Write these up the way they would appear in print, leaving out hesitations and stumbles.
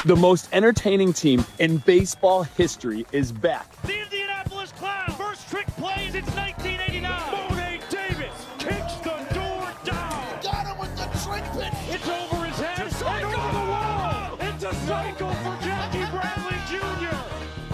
The most entertaining team in baseball history is back. The Indianapolis Clowns, first trick play since 1989. Monet Davis kicks the door down. Got him with the trick pitch. It's over his head and over the wall. It's a cycle for Jackie Bradley Jr.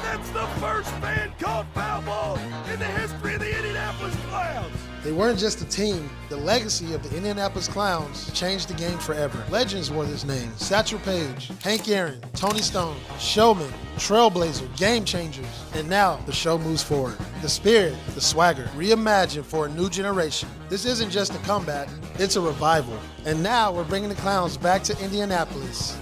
That's the first man called foul ball in the history of the Indianapolis Clowns. They weren't just a team. The legacy of the Indianapolis Clowns changed the game forever. Legends wore this name. Satchel Paige, Hank Aaron, Tony Stone, showman, trailblazer, game changers. And now the show moves forward. The spirit, the swagger, reimagined for a new generation. This isn't just a comeback, it's a revival. And now we're bringing the Clowns back to Indianapolis.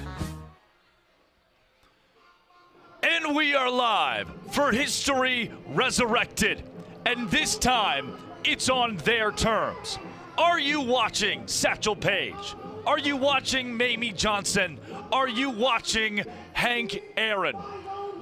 And we are live for History Resurrected. And this time, it's on their terms. Are you watching Satchel Paige? Are you watching Mamie Johnson? Are you watching Hank Aaron?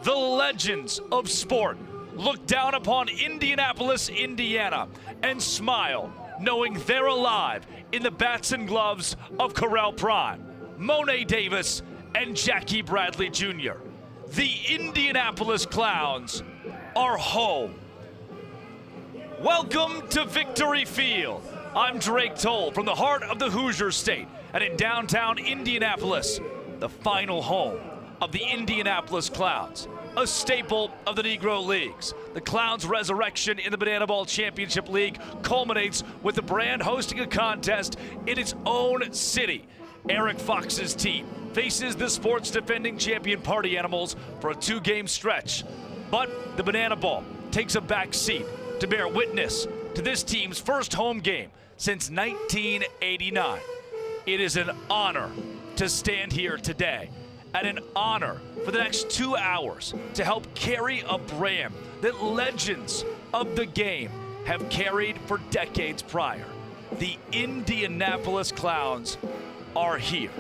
The legends of sport look down upon Indianapolis, Indiana, and smile, knowing they're alive in the bats and gloves of Corral Prime, Monet Davis, and Jackie Bradley Jr. The Indianapolis Clowns are home. Welcome to Victory Field. I'm Drake Toll from the heart of the Hoosier State, and in downtown Indianapolis, the final home of the Indianapolis Clowns, a staple of the Negro Leagues. The Clowns' resurrection in the Banana Ball Championship League culminates with the brand hosting a contest in its own city. Eric Fox's team faces the sport's defending champion Party Animals for a two-game stretch. But the Banana Ball takes a back seat to bear witness to this team's first home game since 1989. It is an honor to stand here today, and an honor for the next 2 hours to help carry a brand that legends of the game have carried for decades prior. The Indianapolis Clowns are here.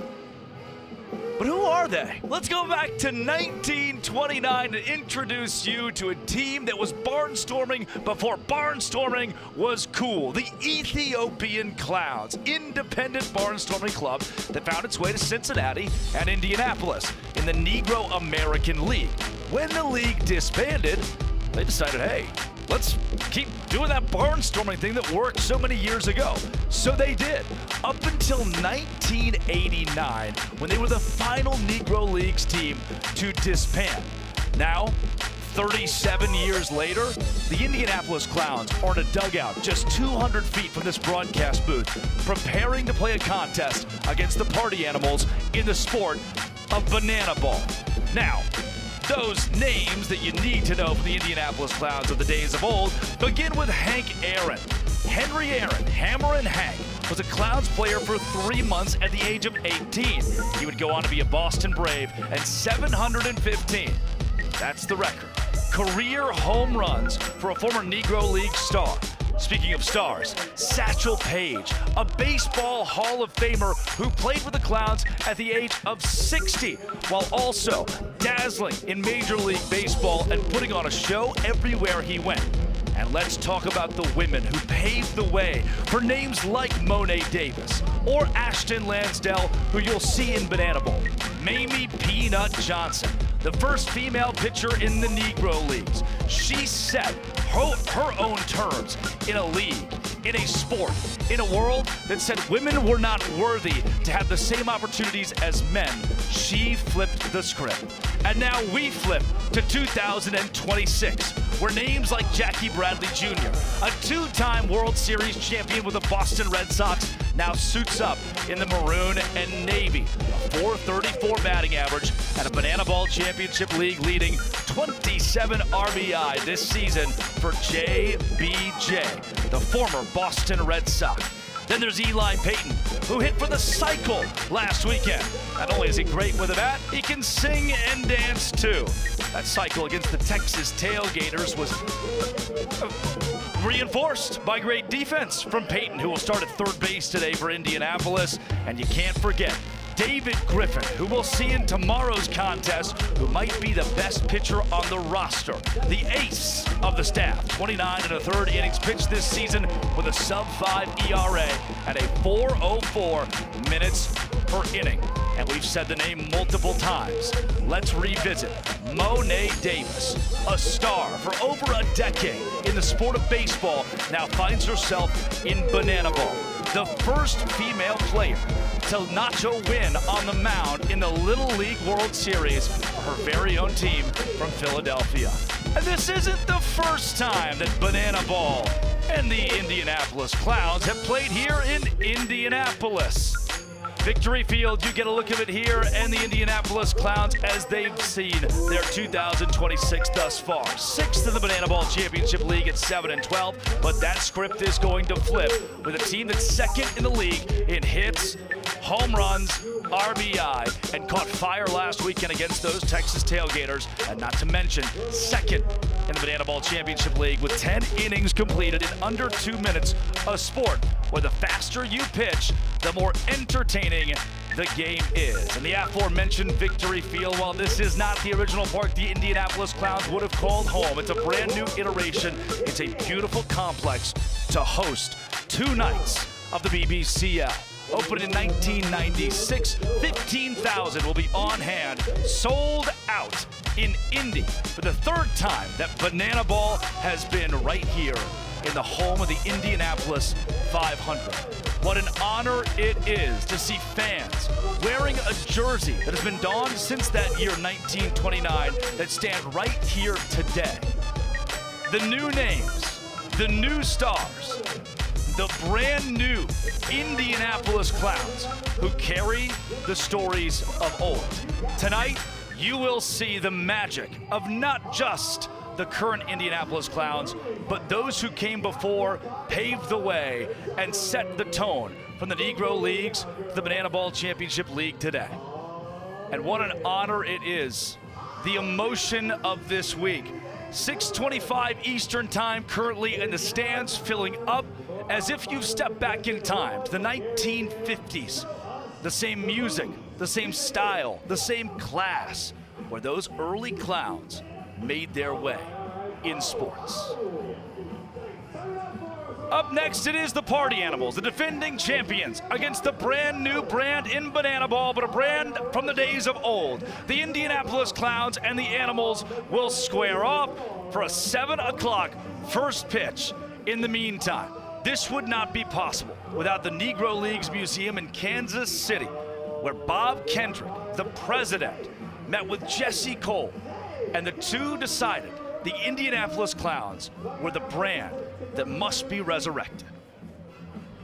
But who are they? Let's go back to 1929 to introduce you to a team that was barnstorming before barnstorming was cool. The Ethiopian Clowns, independent barnstorming club that found its way to Cincinnati and Indianapolis in the Negro American League. When the league disbanded, they decided, hey, let's keep doing that barnstorming thing that worked so many years ago. So they did, up until 1989, when they were the final Negro Leagues team to disband. Now, 37 years later, the Indianapolis Clowns are in a dugout just 200 feet from this broadcast booth, preparing to play a contest against the Party Animals in the sport of banana ball. Now, those names that you need to know for the Indianapolis Clowns of the days of old begin with Hank Aaron. Henry Aaron, Hammer and Hank, was a Clowns player for 3 months at the age of 18. He would go on to be a Boston Brave and 715. That's the record. Career home runs for a former Negro League star. Speaking of stars, Satchel Paige, a baseball Hall of Famer who played with the Clowns at the age of 60, while also dazzling in Major League Baseball and putting on a show everywhere he went. And let's talk about the women who paved the way for names like Monet Davis or Ashton Lansdell, who you'll see in Banana Bowl. Mamie Peanut Johnson, the first female pitcher in the Negro Leagues. She set her own terms in a league, in a sport, in a world that said women were not worthy to have the same opportunities as men. She flipped the script. And now we flip to 2026, where names like Jackie Bradley Jr., a two-time World Series champion with the Boston Red Sox, now suits up in the maroon and navy. A .434 batting average and a Banana Ball Championship League leading 27 RBI this season for JBJ, the former Boston Red Sox. Then there's Eli Payton, who hit for the cycle last weekend. Not only is he great with a bat, he can sing and dance too. That cycle against the Texas Tailgaters was reinforced by great defense from Payton, who will start at third base today for Indianapolis. And you can't forget David Griffin, who we'll see in tomorrow's contest, who might be the best pitcher on the roster. The ace of the staff, 29 1/3 innings pitched this season with a sub-5 ERA and a .404 minutes per inning. And we've said the name multiple times. Let's revisit Mo'ne Davis, a star for over a decade in the sport of baseball, now finds herself in Banana Ball. The first female player to notch a win on the mound in the Little League World Series for her very own team from Philadelphia. And this isn't the first time that Banana Ball and the Indianapolis Clowns have played here in Indianapolis. Victory Field, you get a look of it here, and the Indianapolis Clowns as they've seen their 2026 thus far. 6th in the Banana Ball Championship League at 7-12, but that script is going to flip with a team that's second in the league in hits, home runs, RBI, and caught fire last weekend against those Texas Tailgaters, and not to mention second in the Banana Ball Championship League with 10 innings completed in under 2 minutes, a sport where the faster you pitch, the more entertaining the game is. And the aforementioned Victory Field, while this is not the original park the Indianapolis Clowns would have called home, it's a brand new iteration. It's a beautiful complex to host 2 nights of the BBCL. Opened in 1996, 15,000 will be on hand, sold out in Indy for the 3rd time that Banana Ball has been right here in the home of the Indianapolis 500. What an honor it is to see fans wearing a jersey that has been donned since that year 1929 that stand right here today. The new names, the new stars, the brand new Indianapolis Clowns who carry the stories of old. Tonight, you will see the magic of not just the current Indianapolis Clowns, but those who came before, paved the way, and set the tone from the Negro Leagues to the Banana Ball Championship League today. And what an honor it is. The emotion of this week. 6:25 Eastern Time, currently in the stands, filling up as if you've stepped back in time to the 1950s. The same music, the same style, the same class, where those early Clowns made their way in sports. Up next, it is the Party Animals, the defending champions, against the brand new brand in Banana Ball, but a brand from the days of old. The Indianapolis Clowns and the Animals will square off for a 7 o'clock first pitch. In the meantime, this would not be possible without the Negro Leagues Museum in Kansas City, where Bob Kendrick, the president, met with Jesse Cole, and the two decided the Indianapolis Clowns were the brand that must be resurrected.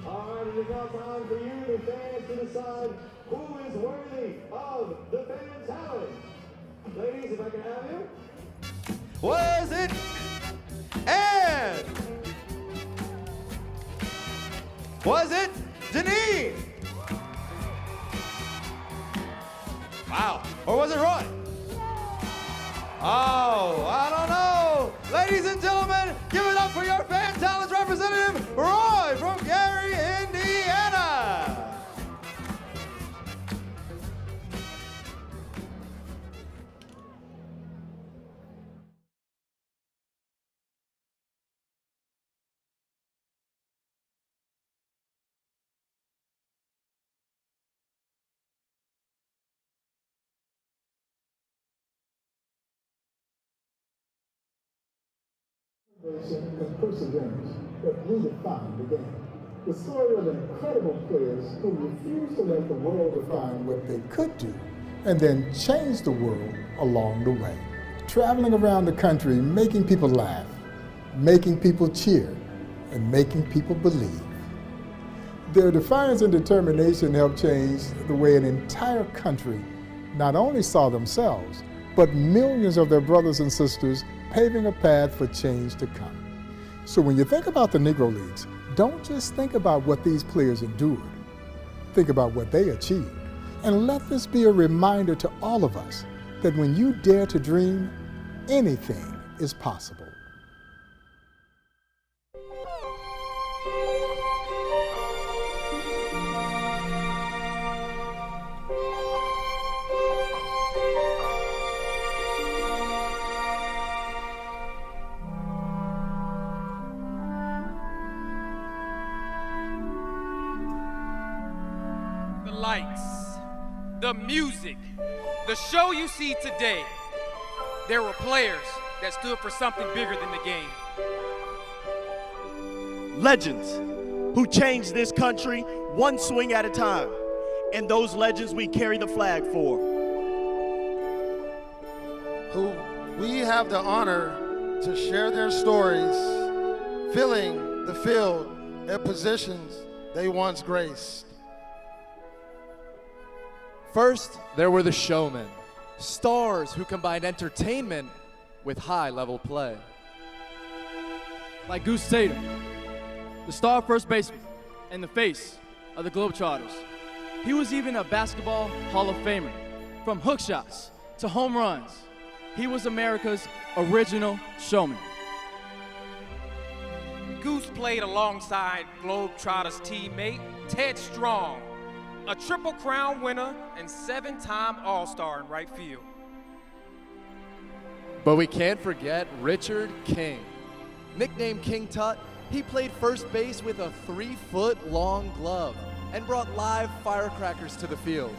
All right, it is now time for you, the fans, to decide who is worthy of the fan talent. Ladies, if I can have you. Was it? And was it Janine? Wow. Or was it Roy? Oh, I don't know. Ladies and gentlemen, give it up for your fan talents representative, Roy from Gary, Indiana. And perseverance that redefined the game. The story of incredible players who refused to let the world define what they could do, and then change the world along the way. Traveling around the country, making people laugh, making people cheer, and making people believe. Their defiance and determination helped change the way an entire country not only saw themselves, but millions of their brothers and sisters paving a path for change to come. So when you think about the Negro Leagues, don't just think about what these players endured. Think about what they achieved. And let this be a reminder to all of us that when you dare to dream, anything is possible. Lights, the the music. The show you see today, there were players that stood for something bigger than the game. Legends who changed this country one swing at a time. And those legends we carry the flag for. Who we have the honor to share their stories, filling the field at positions they once graced. First, there were the showmen, stars who combined entertainment with high-level play. Like Goose Tatum, the star first baseman and the face of the Globetrotters. He was even a basketball Hall of Famer. From hook shots to home runs, he was America's original showman. Goose played alongside Globetrotters teammate Ted Strong, a Triple Crown winner and 7-time All-Star in right field. But we can't forget Richard King. Nicknamed King Tut, he played first base with a 3-foot-long glove and brought live firecrackers to the field.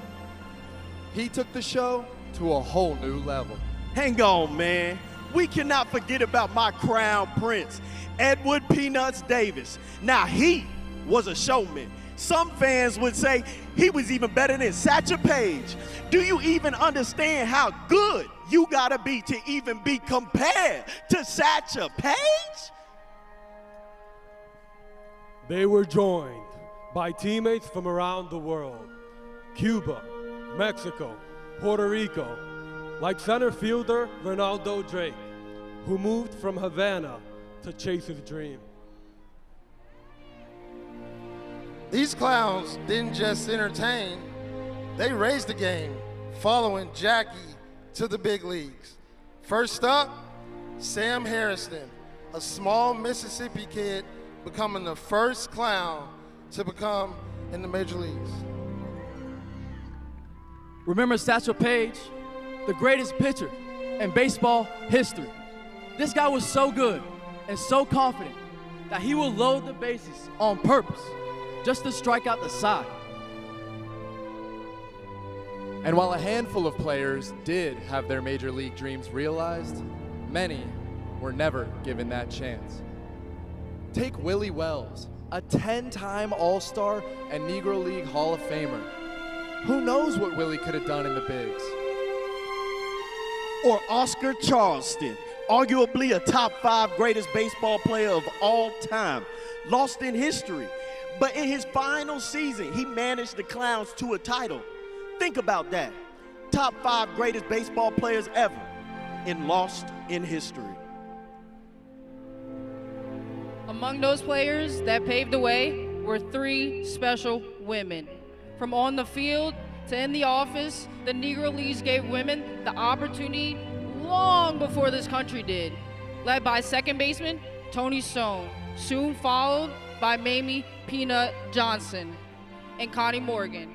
He took the show to a whole new level. Hang on, man. We cannot forget about my crown prince, Edward Peanuts Davis. Now, he was a showman. Some fans would say he was even better than Satchel Paige. Do you even understand how good you gotta be to even be compared to Satchel Paige? They were joined by teammates from around the world, Cuba, Mexico, Puerto Rico, like center fielder Ronaldo Drake, who moved from Havana to chase his dream. These clowns didn't just entertain, they raised the game, following Jackie to the big leagues. First up, Sam Harrison, a small Mississippi kid becoming the first clown to become in the major leagues. Remember Satchel Paige, the greatest pitcher in baseball history. This guy was so good and so confident that he would load the bases on purpose just to strike out the side. And while a handful of players did have their major league dreams realized, many were never given that chance. Take Willie Wells, a 10-time All-Star and Negro League Hall of Famer. Who knows what Willie could have done in the bigs? Or Oscar Charleston, arguably a top 5 greatest baseball player of all time, lost in history. But in his final season, he managed the Clowns to a title. Think about that. Top 5 greatest baseball players ever, and lost in history. Among those players that paved the way were 3 special women. From on the field to in the office, the Negro Leagues gave women the opportunity long before this country did. Led by second baseman Tony Stone, soon followed by Mamie Peanut Johnson and Connie Morgan.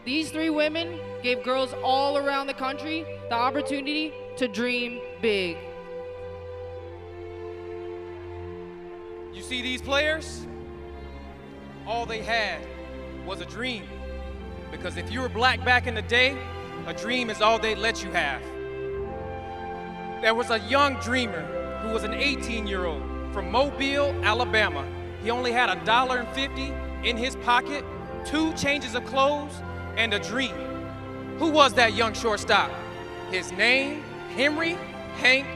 These 3 women gave girls all around the country the opportunity to dream big. You see these players? All they had was a dream. Because if you were black back in the day, a dream is all they'd let you have. There was a young dreamer who was an 18-year-old from Mobile, Alabama. He only had $1.50 in his pocket, 2 changes of clothes, and a dream. Who was that young shortstop? His name, Henry Hank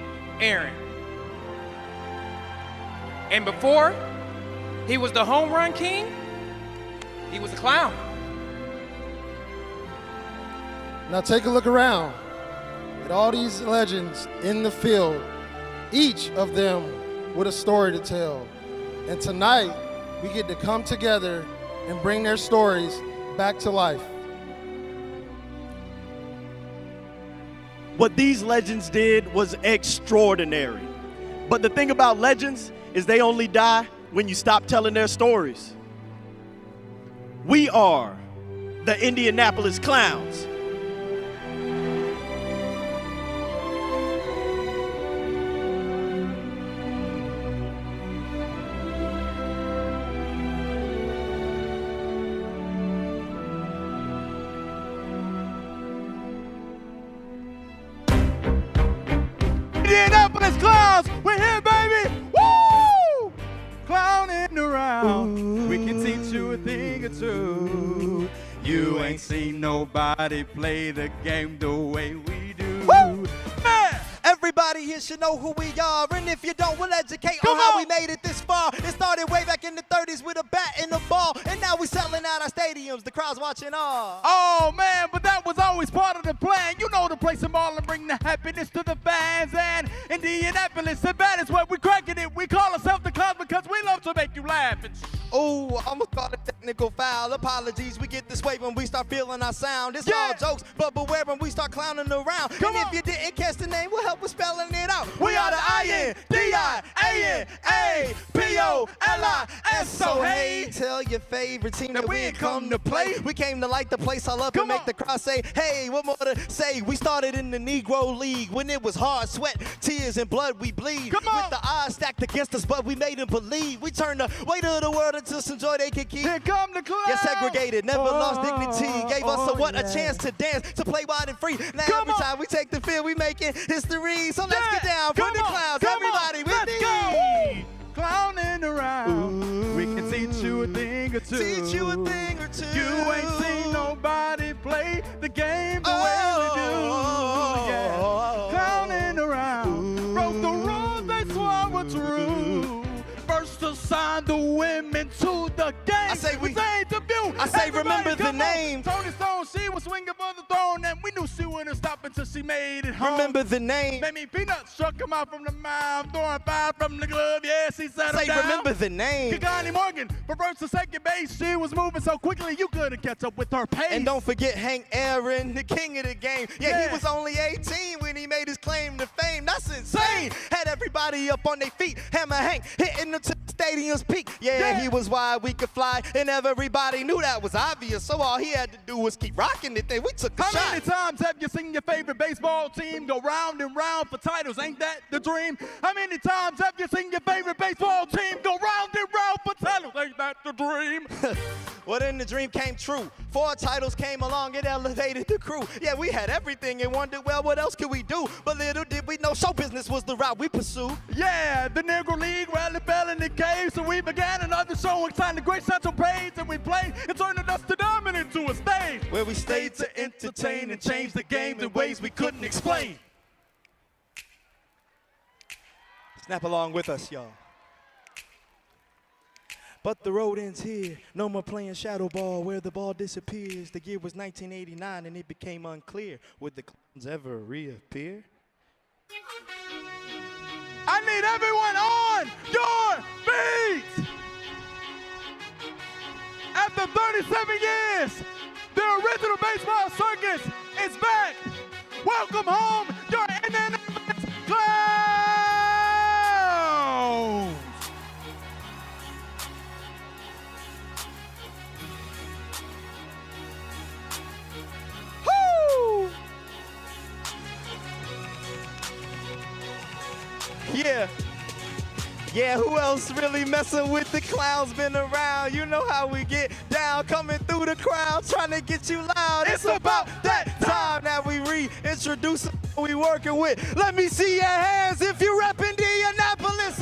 Aaron. And before he was the home run king, he was a clown. Now take a look around at all these legends in the field, each of them with a story to tell. And tonight, we get to come together and bring their stories back to life. What these legends did was extraordinary. But the thing about legends is they only die when you stop telling their stories. We are the Indianapolis Clowns. Clowns, we're here, baby. Woo! Clowning around. We can teach you a thing or two. You ain't seen nobody play the game the way we do. Woo! Man! Everybody here should know who we are, and if you don't, we'll educate on how we made it this far. It started way back in the 30s with a bat and a ball, and now we selling out our stadiums. The crowd's watching all. Oh man, but that was always part of the plan. You know, to play some ball and bring the happiness to the fans. And Indianapolis, the bat is what we're cracking it. We call ourselves the Clowns because we love to make you laugh. Oh, I almost caught a technical foul. Apologies, we get this way when we start feeling our sound. It's all jokes, but beware when we start clowning around. And if you didn't catch the name, we'll help with spelling it out. We are the INDIANAPOLIS. So hey, tell your favorite team that we ain't come to play. We came to light the place all up and make the crowd say, hey, what more to say? We started in the Negro League when it was hard, sweat, tears, and blood we bleed. With the odds stacked against us, but we made them believe. We turned the weight of the world into some joy they could keep. Here come the Clowns. Yes, segregated, never lost dignity. Gave us a chance to dance, to play wide and free. Now every time we take the field, we making history. So let's get down for the Clowns. Everybody with me. Go. Clowning around. We can teach you a thing or two. Teach you a thing or two. You ain't seen nobody play the game the way we do. Yeah. Clowning around. Broke the rules they swore were true. First to sign the women to the game. I say we debut. I say remember the name. Tony Stone, she was swinging for the throne, and we knew she wouldn't stop until she made it home. Remember the name. Mamie Peanut struck him out from the mouth, throwing five from the glove. Yeah, she set him down. Remember the name. Kagani Morgan, for first to second base, she was moving so quickly you couldn't catch up with her pace. And don't forget Hank Aaron, the king of the game. Yeah, he was only 18 when he made his claim to fame. That's insane. Had everybody up on their feet. Hammer Hank hitting them to the stadium's peak. Yeah, he was why we could fly, and everybody knew that was obvious. So all he had to do was keep rocking it. Then we took a shot. How many times have you seen your favorite baseball team go round and round for titles? Ain't that the dream? How many times have you seen your favorite baseball team go round and round for titles? Ain't that the dream? Well, then the dream came true. 4 titles came along, it elevated the crew. Yeah, we had everything and wondered, well, what else could we do? But little did we know show business was the route we pursued. Yeah, the Negro League rally fell in the cave, so we began another show and signed the great central page, and we played and turned the dust to diamond into a stage where we stayed to entertain and change the game in ways we couldn't explain. Snap along with us, y'all. But the road ends here. No more playing shadow ball where the ball disappears. The year was 1989 and it became unclear. Would the Clowns ever reappear? I need everyone on your feet! After 37 years, the original baseball circus is back. Welcome home, your Indianapolis Clowns! Woo! Yeah. Yeah, who else really messing with the Clowns been around? You know how we get down, coming through the crowd, trying to get you loud. It's about that time that we reintroduce who we working with. Let me see your hands if you rep Indianapolis.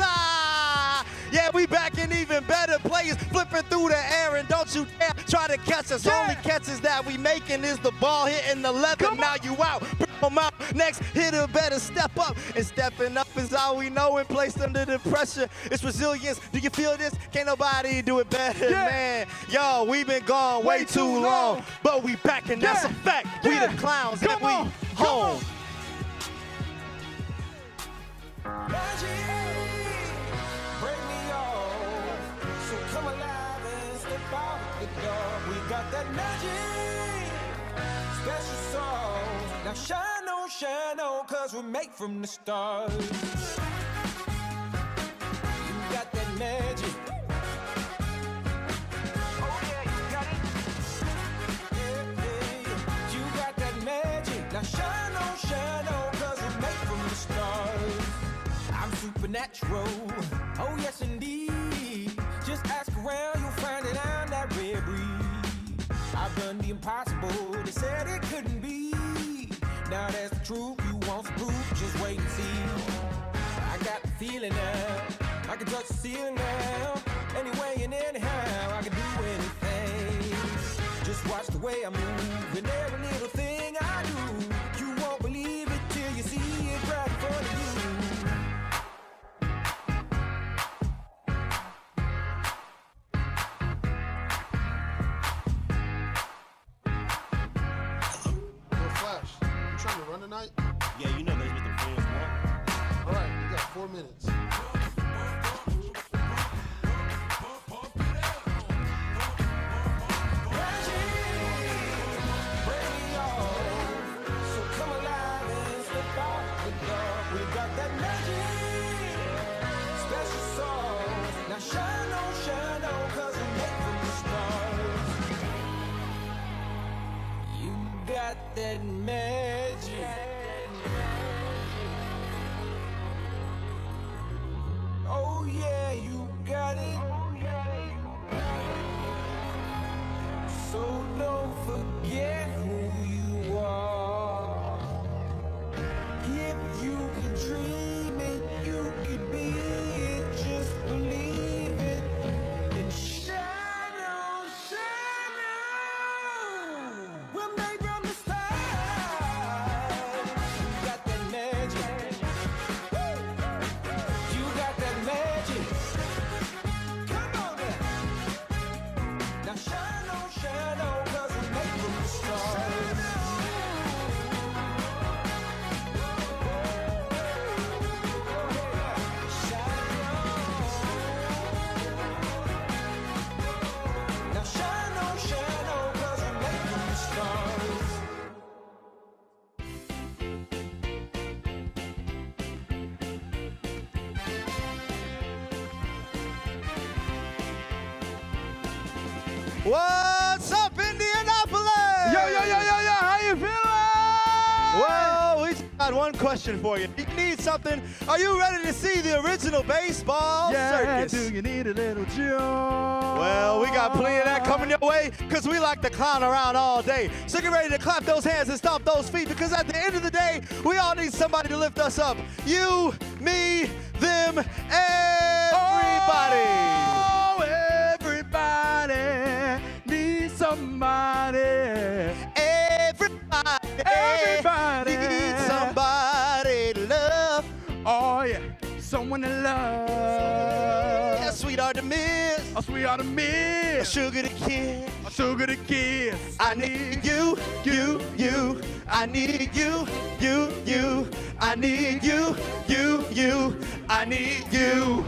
Yeah, we back in even better players, flipping through the air, and don't you dare try to catch us. Only catches that we making is the ball hitting the leather. Now you out, bring them out. Next hitter better step up, and stepping up is all we know and placed under the pressure. It's resilience. Do you feel this? Can't nobody do it better, man. Yo, we been gone way too long, but we back and that's a fact. We the Clowns and we home. Now shine on, cause we're made from the stars. You got that magic. Oh yeah, you got it. Yeah. You got that magic. Now shine on, cause we're made from the stars. I'm supernatural, oh yes indeed. Just ask around, you'll find it I'm that rare breed. I've done the impossible, they said it couldn't be. Now that's the truth, you want some proof, just wait and see. I got the feeling now. I can touch the ceiling now. Anyway and anyhow, I can do anything. Just watch the way I move and every little thing I do. You won't believe it till you see it right in front of you. Flash, you trying to run tonight? Yeah, you know that's what the fans want. All right, you got 4 minutes. That magic. Oh yeah, you got it. So don't forget who you are. If you can dream it, you can be it. Just believe it and shine on, shine on. We'll make from the start. You got that magic. You got that magic. Come on now. Now shine on, 'cause we make from the start. Now shine on, 'cause we make from the stars. What's up, Indianapolis? How you feeling? Well, we just got one question for you. If you need something, are you ready to see the original baseball circus? Do you need a little joy? Well, we got plenty of that coming your way because we like to clown around all day. So get ready to clap those hands and stomp those feet because at the end of the day, we all need somebody to lift us up. You, me, them, everybody. Oh, everybody needs somebody. Everybody needs somebody to love. Oh yeah, someone to love. Yeah, sweetheart to miss. A sweetheart to miss. A sugar to kiss. A sugar to kiss. I need you, you, you. I need you, you, you. I need you, you, you. I need you.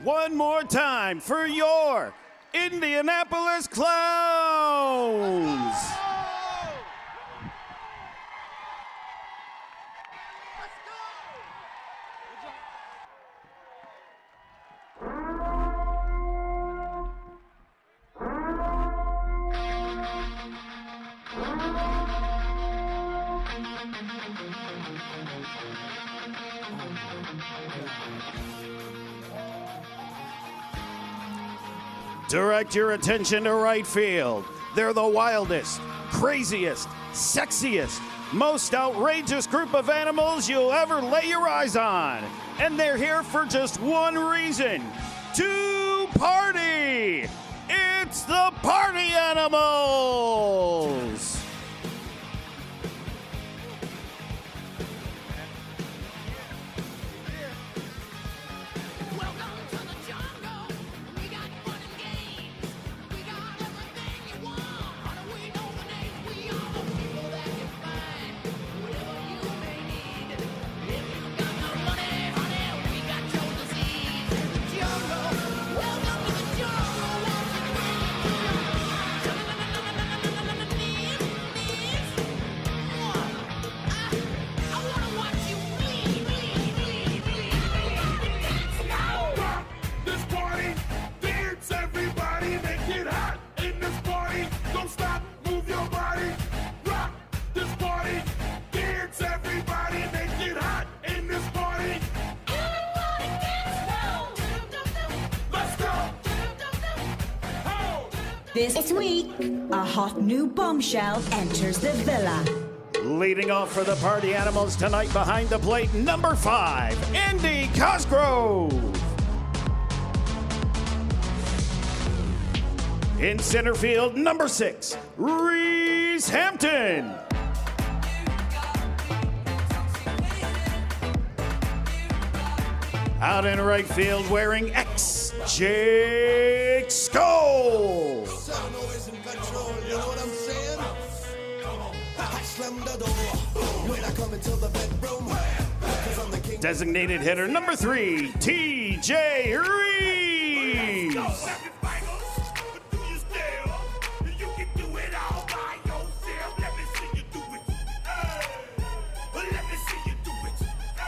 One more time for your Indianapolis Clowns. Direct your attention to right field. They're the wildest, craziest, sexiest, most outrageous group of animals you'll ever lay your eyes on. And they're here for just one reason, to party. It's the Party Animals. This week, a hot new bombshell enters the villa. Leading off for the Party Animals tonight behind the plate, number 5, Andy Cosgrove. In center field, number 6, Reese Hampton. Out in right field wearing X, Jake Skull. Designated hitter number 3, T.J. Reeves.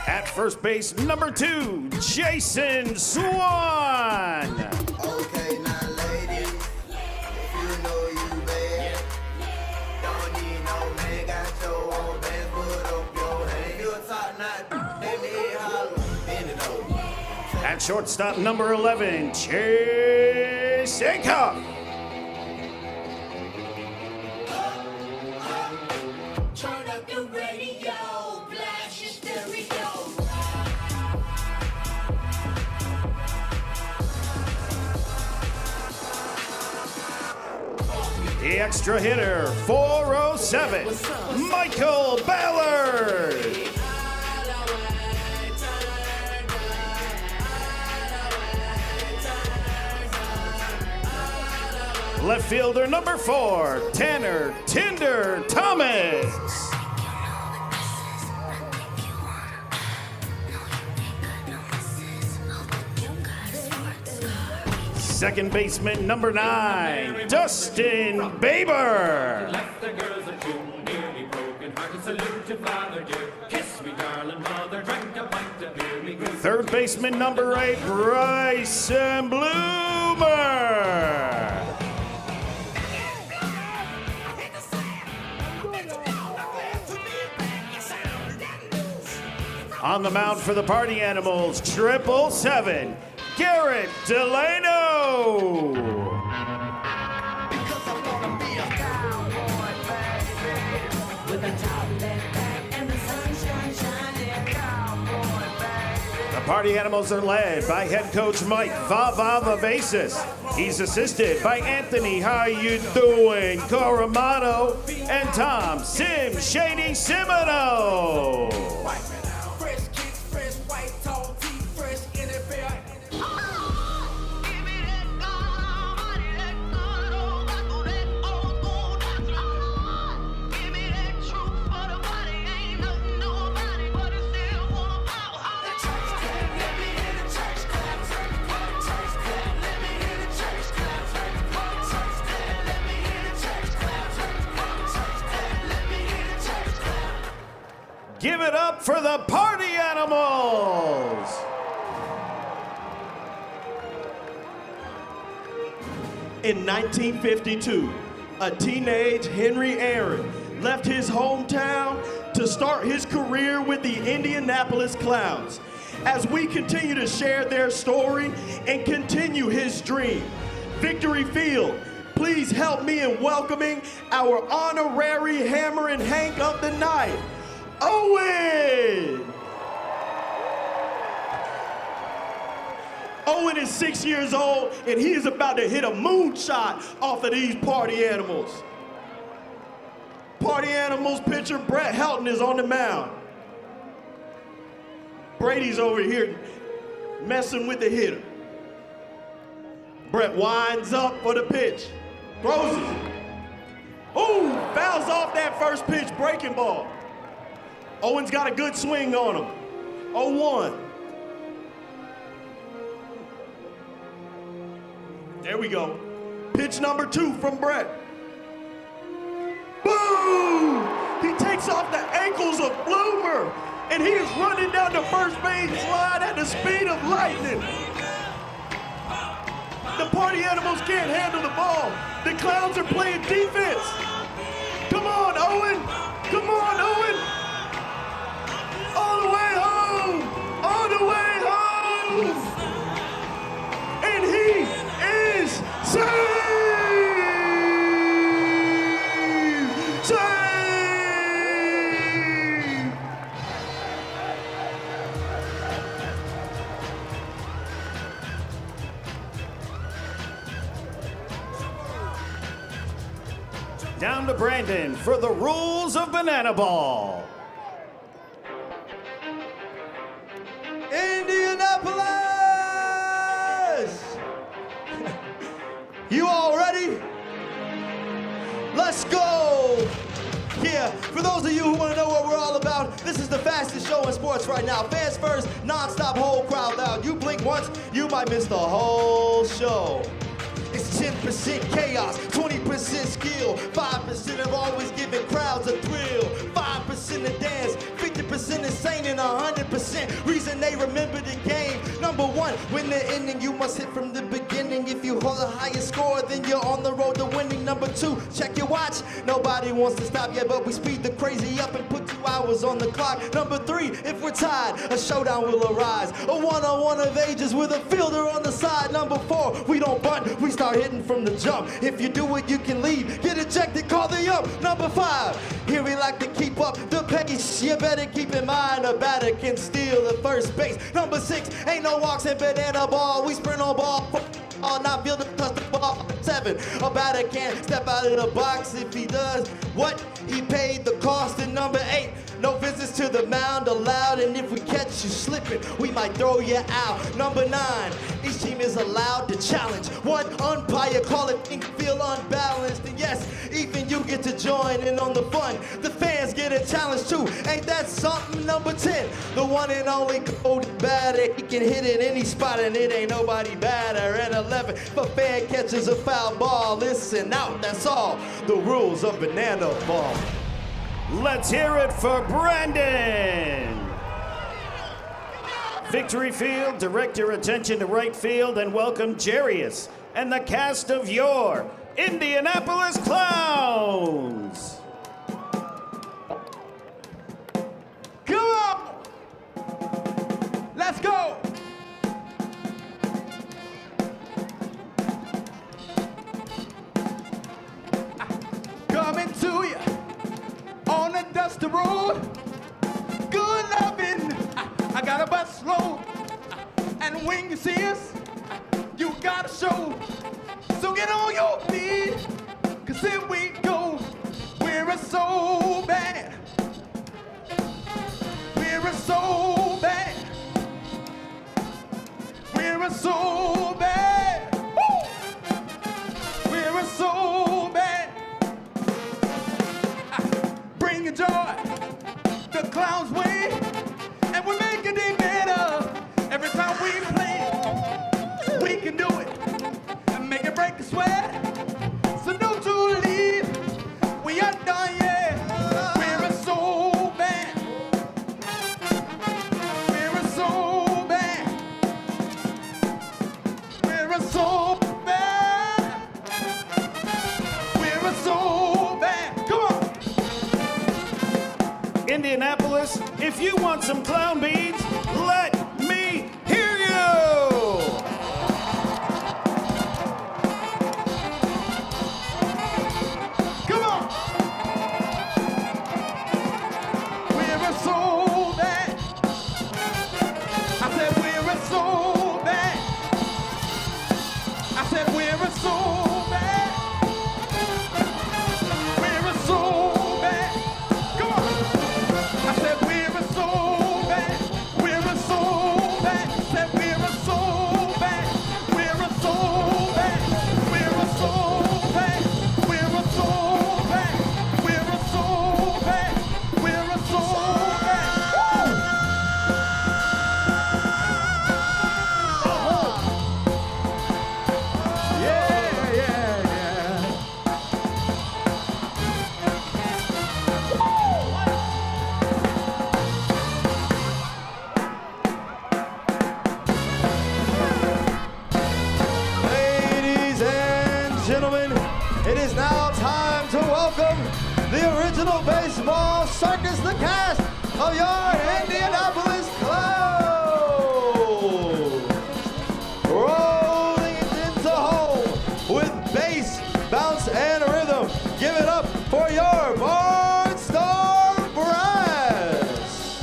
At first base, number 2, Jason Swan. Okay, now ladies, if you know you bad, don't need no man, got your own band, put up your hand. You a top knot, let me holler, bend it over. At shortstop, number 11, Chase Acuff. Turn up the radio, blast your stereo. The extra hitter, 407, Michael Ballard. Left fielder, number 4, Tanner Tinder Thomas. Second baseman, number 9, Dustin Baber. Third baseman, number 8, Bryson Bloomer. On the mound for the Party Animals, 777, Garrett Delano. The Party Animals are led by head coach Mike Vava Vavesis. He's assisted by Anthony, how you doing, Coramano, and Tom Sim Shady Simino. Give it up for the Party Animals! In 1952, a teenage Henry Aaron left his hometown to start his career with the Indianapolis Clowns. As we continue to share their story and continue his dream, Victory Field, please help me in welcoming our honorary Hammer and Hank of the night, Owen! Owen is 6 years old, and he is about to hit a moonshot off of these Party Animals. Party Animals pitcher Brett Helton is on the mound. Brady's over here messing with the hitter. Brett winds up for the pitch. Throws it. Ooh, fouls off that first pitch breaking ball. Owen's got a good swing on him. 0-1. There we go. Pitch number 2 from Brett. Boom! He takes off the ankles of Bloomer, and he is running down the first base line at the speed of lightning. The Party Animals can't handle the ball. The Clowns are playing defense. Come on, Owen! Come on, Owen! All the way home! All the way home! And he is saved! Saved! down to Brandon for the rules of banana ball. Indianapolis! You all ready? Let's go! Yeah, for those of you who want to know what we're all about, this is the fastest show in sports right now. Fans first, non-stop, whole crowd loud. You blink once, you might miss the whole show. It's 10% chaos, 20% skill, 5% of always giving crowds a thrill, 5% of dance, 50% insane, and 100% reason they remember the game. Number one, win the inning, you must hit from the beginning. If you hold the highest score, then you're on the road to winning. Number two, check your watch. Nobody wants to stop yet, but we speed the crazy up and put 2 hours on the clock. Number three, if we're tied, a showdown will arise. A one-on-one of ages with a fielder on the side. Number four, we don't bunt, we start hitting from the jump. If you do it, you can leave. Get ejected, call the ump. Number five, here we like to keep up the pace. You better keep in mind a batter can steal the first base. Number six, ain't no walks in banana ball. We sprint on ball. Not fielder touch the ball. 7, a batter can't step out of the box. If he does, what? He paid the cost. And number 8, no visits to the mound allowed. And if we catch you slipping, we might throw you out. Number 9, each team is allowed to challenge. One umpire call it and feel unbalanced. And yes, even you get to join in on the fun. The fans get a challenge too. Ain't that something? Number 10, the one and only golden batter. He can hit it any spot and it ain't nobody better. And 11, if a fan catches a foul ball, listen out, that's all. The rules of banana ball. Let's hear it for Brandon. Victory Field, direct your attention to right field and welcome Jarius and the cast of your Indianapolis Clowns. Come on! Let's go! Coming to you on the dusty road. Good loving, I got a bus load. And when you see us, you gotta show. So get on your feet, cause here we go. We're so bad. We're so bad. We're so bad. Woo! We're so bad. Bring your joy, the clown's way, and we're making it better. Every time we play, we can do it and make it break a sweat. So don't you leave, we are done yet. We're so bad. We're so bad. We're so bad. We're so bad. Come on. Indianapolis, if you want some clown beads, let me hear you! Come on! We're so bad. I said we're so bad. I said we're so bad. We're so bad. Come on! I said we're so bad. We're so bad. Said we're so bad. We're so bad. We're so bad. We're so bad. We're so bad. We're so bad. Yeah, yeah, yeah. Ladies and gentlemen, it is now time to welcome the original baseball circus, the cast of your Indianapolis Clowns. Rolling it into home with bass, bounce, and rhythm. Give it up for your Barnstorm Brass.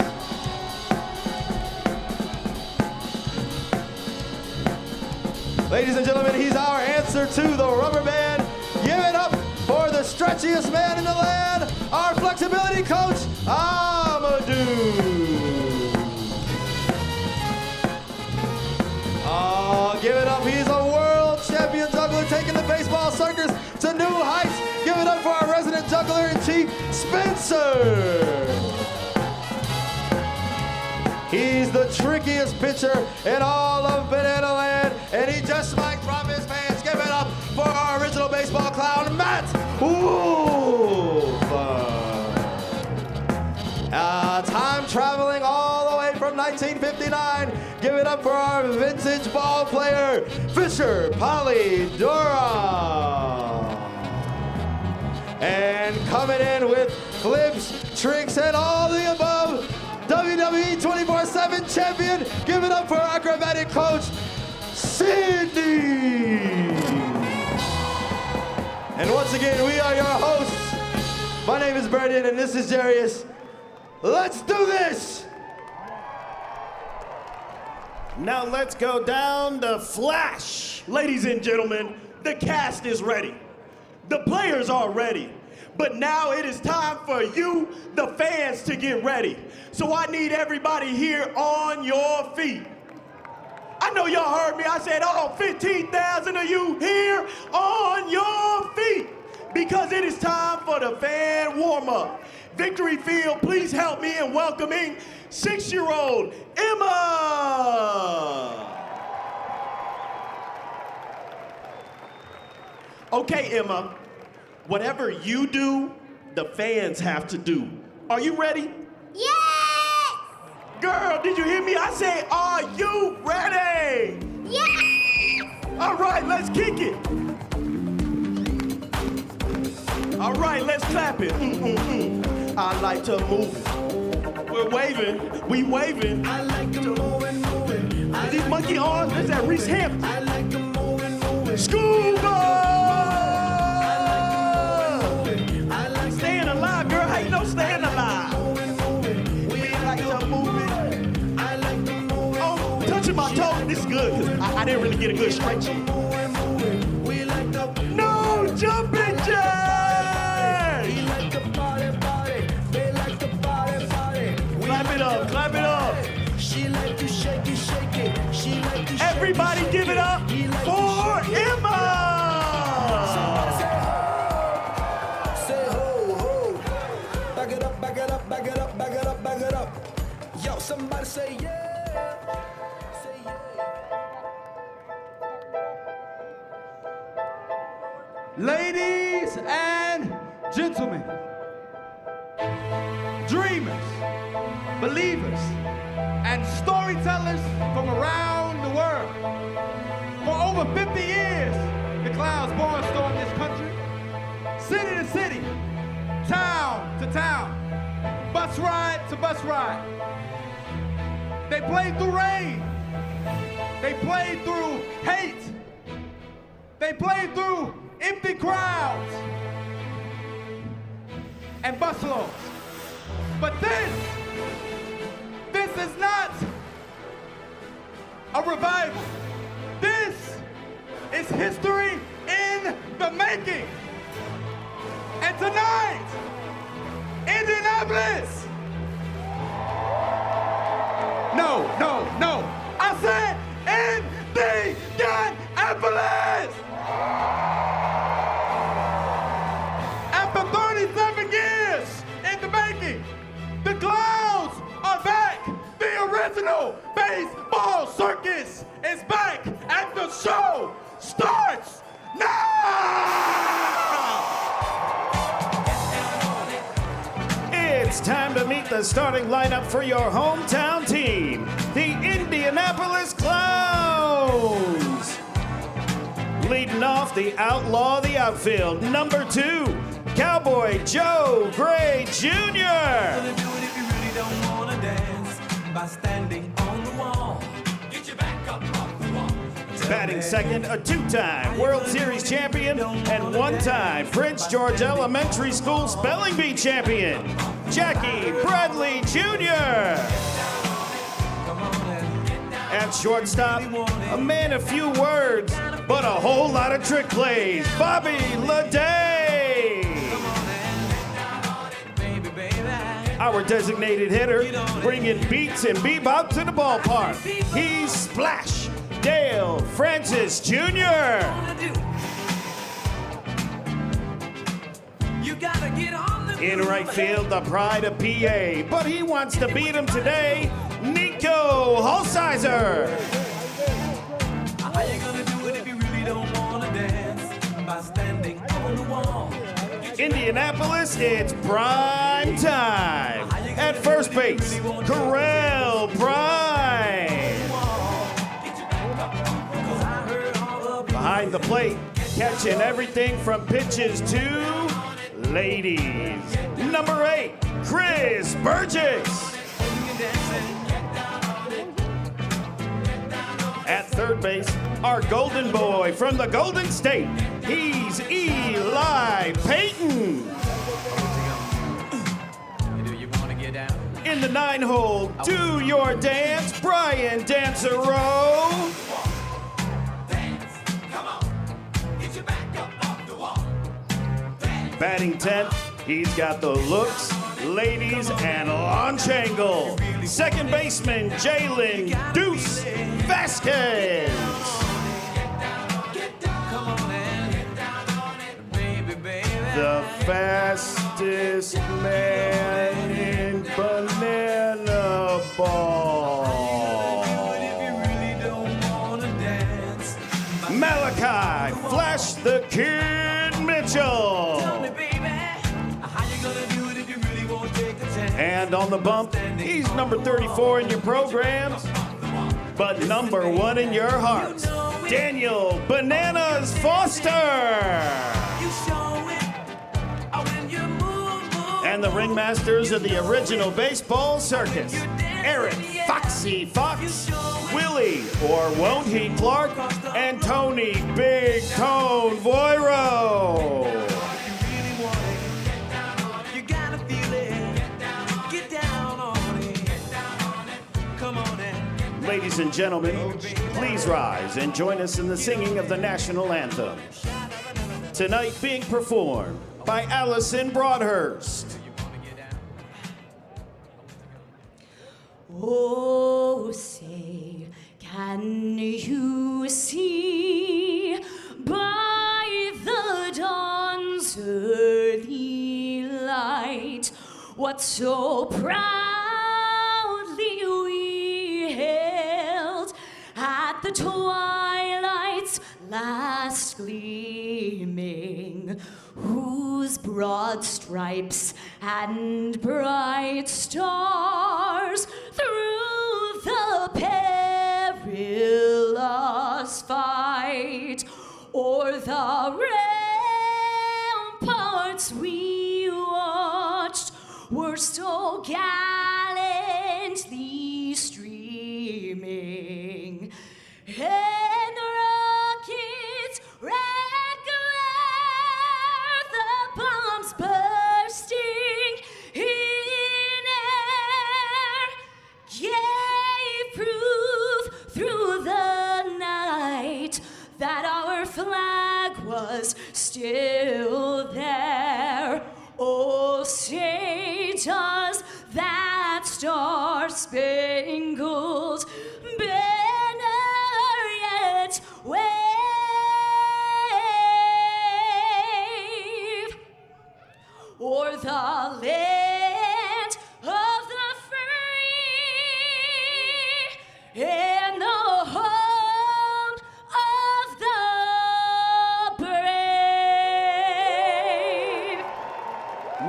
Ladies and gentlemen, he's our answer to the rubber band. Give it up for the stretchiest man in the land, our flexibility coach, Amadou. Oh, give it up. He's a world champion juggler, taking the baseball circus to new heights. Give it up for our resident juggler-in-chief, Spencer. He's the trickiest pitcher in all of Banana Land, and he just might drop his hands. Give it up for our original baseball clown, Matt Wolf. Time traveling all the way from 1959. Give it up for our vintage ball player, Fisher Polydora. And coming in with flips, tricks, and all the above, WWE 24/7 champion. Give it up for our acrobatic coach, Sydney. And once again, we are your hosts. My name is Brendan, and this is Jarius. Let's do this! Now let's go down to Flash. Ladies and gentlemen, the cast is ready. The players are ready. But now it is time for you, the fans, to get ready. So I need everybody here on your feet. I know y'all heard me. I said, oh, 15,000 of you here on your feet. Because it is time for the fan warm-up. Victory Field, please help me in welcoming 6-year-old Emma. Okay, Emma, whatever you do, the fans have to do. Are you ready? Yes! Girl, did you hear me? I said, are you ready? Yes! All right, let's kick it. All right, let's clap it. I like to move it. We're waving, we waving. I like to move and move it. These monkey arms, that's that Reese Hampton. I like to move and move it. Scuba! I like Staying alive, girl. How you know staying alive? We like to move it. I like to move it. Oh, touching my toe. This is good, because I didn't really get a good stretch in. We like to No jumping jacks! We like to party. They like to party. Clap it up, clap it up. She like to shake it. She like to Everybody give it up for Emma! Say ho, ho. Back it up. Yo, somebody say yeah. Say yeah. Ladies and gentlemen, dreamers, believers, and storytellers from around the world. For over 50 years, the Clowns barnstormed this country, city to city, town to town, bus ride to bus ride. They played through rain. They played through hate. They played through empty crowds and busloads. But this is not a revival. This is history in the making. And tonight, Indianapolis. No. I said Indianapolis. After 37 years in the making, the Clowns are back. The original baseball circus is back, and the show starts now! It's time to meet the starting lineup for your hometown team, the Indianapolis Clowns. Leading off, the outlaw of the outfield, number 2, Cowboy Joe Gray Jr. By standing on the wall. Get your back up off the wall. Batting second, a 2-time World Series champion and 1-time Prince George Elementary School Spelling Bee champion, Jackie Bradley Jr. At shortstop, a man of few words, but a whole lot of trick plays, Bobby Leday. our designated hitter, bringing beats and bebop to the ballpark. He's Splash Dale Francis Jr. In right field, the pride of PA, but he wants to beat him today, Nico Holsizer. How you gonna do it if you really don't wanna dance? By standing on the wall. Indianapolis, it's prime time. At first base, Correll Prime. Behind the plate, catching everything from pitches to ladies. Number 8, Chris Burgess. At third base, our golden boy from the Golden State. He's Eli Payton. In the 9-hole, do your dance, Brian Dancereau. Batting 10th, he's got the looks, ladies, and launch angle. Second baseman, Jalen Deuce Vasquez. The fastest man in banana ball. Malachi Flash the Kid Mitchell. And on the bump, he's number 34 in your programs, but number 1 in your hearts, Daniel Bananas Foster. And the ringmasters of the original baseball circus, Eric Foxy Fox, Willie, or won't he Clark, and Tony Big Tone Voiro. Ladies and gentlemen, please rise and join us in the singing of the national anthem. Tonight being performed by Allison Broadhurst. Oh, say, can you see by the dawn's early light what so proudly we hailed at the twilight's last gleaming, whose broad stripes and bright stars through the perilous fight o'er the ramparts we watched were so gallantly streaming, and the rockets' red glare, the bombs bursting in air, gave proof through the night that our flag was still there. Oh, say does that star-spangled banner yet wave o'er the land of the free and the home of the brave?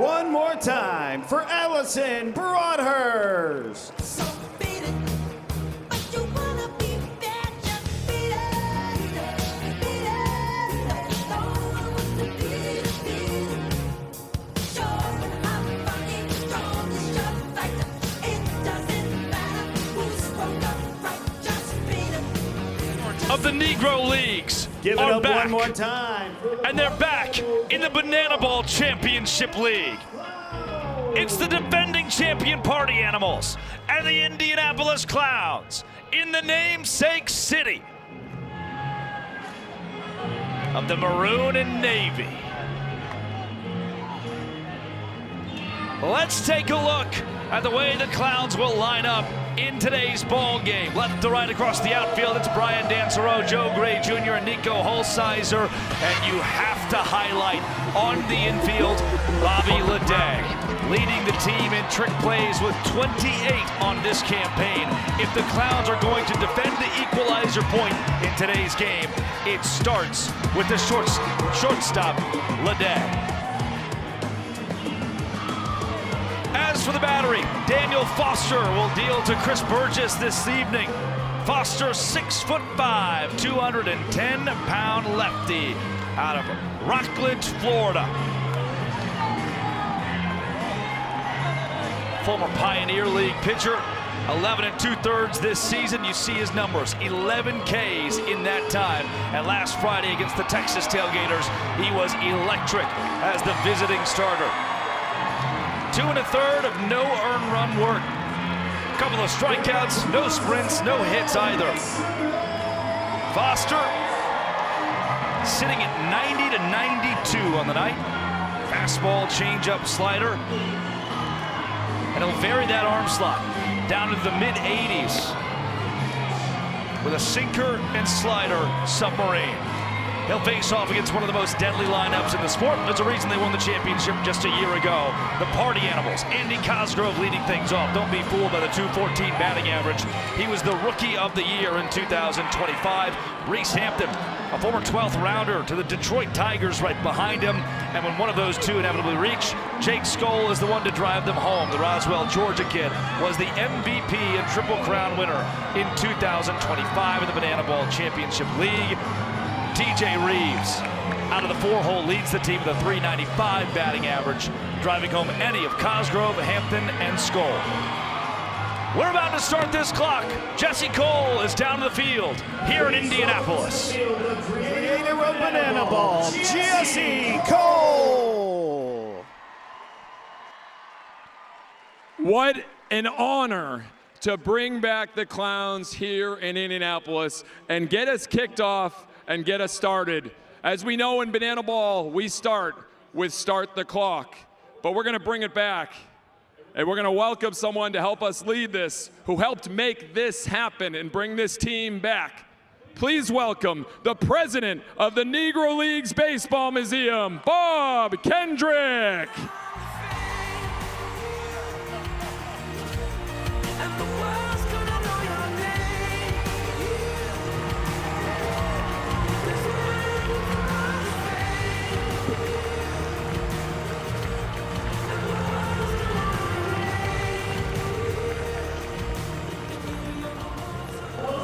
One more time for Allison Broadhurst. Of the Negro Leagues Give it are up back. one more time. And they're back in the Banana Ball Championship League. It's the defending champion Party Animals and the Indianapolis Clowns in the namesake city of the Maroon and Navy. Let's take a look at the way the Clowns will line up in today's ball game. Left to right across the outfield, it's Brian Dansereau, Joe Gray Jr., and Nico Holsizer. And you have to highlight on the infield, Bobby Leday, leading the team in trick plays with 28 on this campaign. If the Clowns are going to defend the equalizer point in today's game, it starts with the shortstop, Leday. As for the battery, Daniel Foster will deal to Chris Burgess this evening. Foster, 6'5", 210-pound lefty out of Rockledge, Florida. Former Pioneer League pitcher, 11 2/3 this season. You see his numbers, 11 Ks in that time. And last Friday against the Texas Tailgaters, he was electric as the visiting starter. 2 1/3 of no earned run work. A couple of strikeouts, no sprints, no hits either. Foster sitting at 90 to 92 on the night. Fastball, changeup, slider. And he'll vary that arm slot down to the mid-80s with a sinker and slider submarine. He'll face off against one of the most deadly lineups in the sport. There's a reason they won the championship just a year ago. The Party Animals, Andy Cosgrove leading things off. Don't be fooled by the .214 batting average. He was the Rookie of the Year in 2025. Reese Hampton, a former 12th rounder to the Detroit Tigers right behind him. And when one of those two inevitably reach, Jake Skoll is the one to drive them home. The Roswell, Georgia kid was the MVP and Triple Crown winner in 2025 in the Banana Ball Championship League. TJ Reeves, out of the 4-hole, leads the team with a .395 batting average, driving home any of Cosgrove, Hampton, and Skoll. We're about to start this clock. Jesse Cole is down to the field here in Indianapolis. Creator of Banana Ball, Jesse Cole. What an honor to bring back the Clowns here in Indianapolis and get us kicked off and get us started. As we know in Banana Ball, we start with Start the Clock, but we're gonna bring it back. And we're gonna welcome someone to help us lead this, who helped make this happen and bring this team back. Please welcome the president of the Negro Leagues Baseball Museum, Bob Kendrick.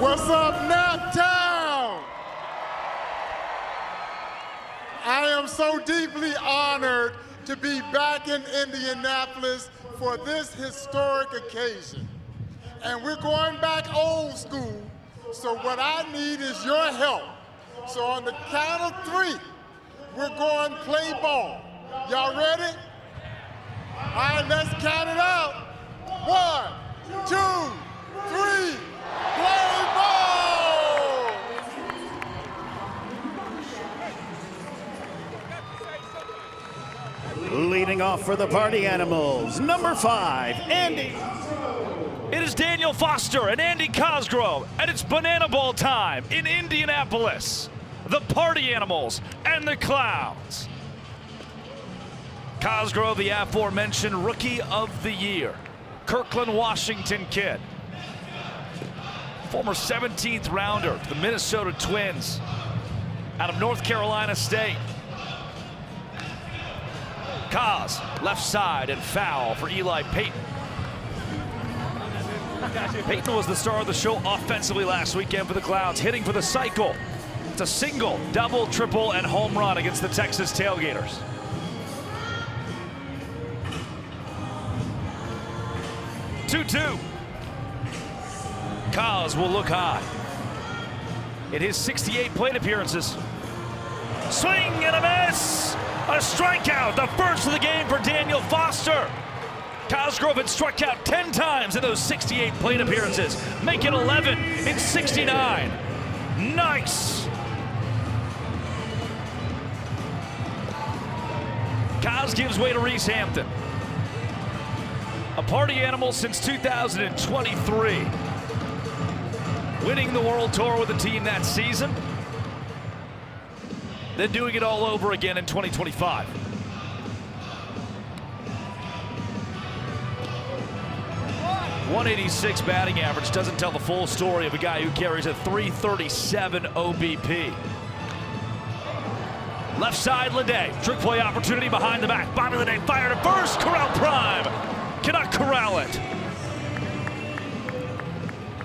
What's up, Naptown? I am so deeply honored to be back in Indianapolis for this historic occasion. And we're going back old school, so what I need is your help. So on the count of 3, we're going play ball. Y'all ready? All right, let's count it out. 1, 2, 3. Play ball! Leading off for the Party Animals, number 5, Andy. It is Daniel Foster and Andy Cosgrove, and it's Banana Ball time in Indianapolis. The Party Animals and the Clowns. Cosgrove, the aforementioned Rookie of the Year. Kirkland, Washington kid. Former 17th rounder to the Minnesota Twins out of North Carolina State. Cos, left side and foul for Eli Payton. Payton was the star of the show offensively last weekend for the Clowns, hitting for the cycle. It's a single, double, triple, and home run against the Texas Tailgaters. Two. Cos will look high. In his 68 plate appearances. Swing and a miss! A strikeout, the first of the game for Daniel Foster. Cosgrove had struck out 10 times in those 68 plate appearances, making 11 in 69. Nice! Cos gives way to Reese Hampton. A party animal since 2023. Winning the World Tour with the team that season. Then doing it all over again in 2025. .186 batting average doesn't tell the full story of a guy who carries a .337 OBP. Left side, Ledet. Trick play opportunity behind the back. Bobby Ledet fired at first. Corral prime. Cannot corral it.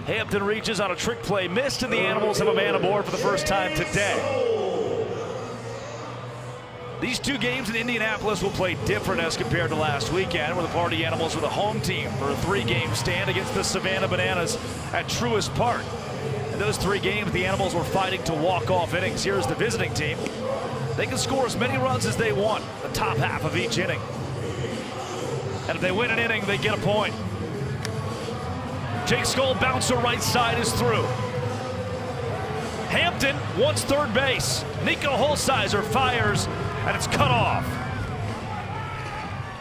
Hampton reaches on a trick play. Missed, and the Animals have a man aboard for the first time today. These two games in Indianapolis will play different as compared to last weekend, where the Party Animals were the home team for a 3-game stand against the Savannah Bananas at Truist Park. In those 3 games, the Animals were fighting to walk off innings. Here's the visiting team. They can score as many runs as they want, the top half of each inning. And if they win an inning, they get a point. Jake Skoll, bouncer right side, is through. Hampton wants third base. Nico Holsizer fires, and it's cut off.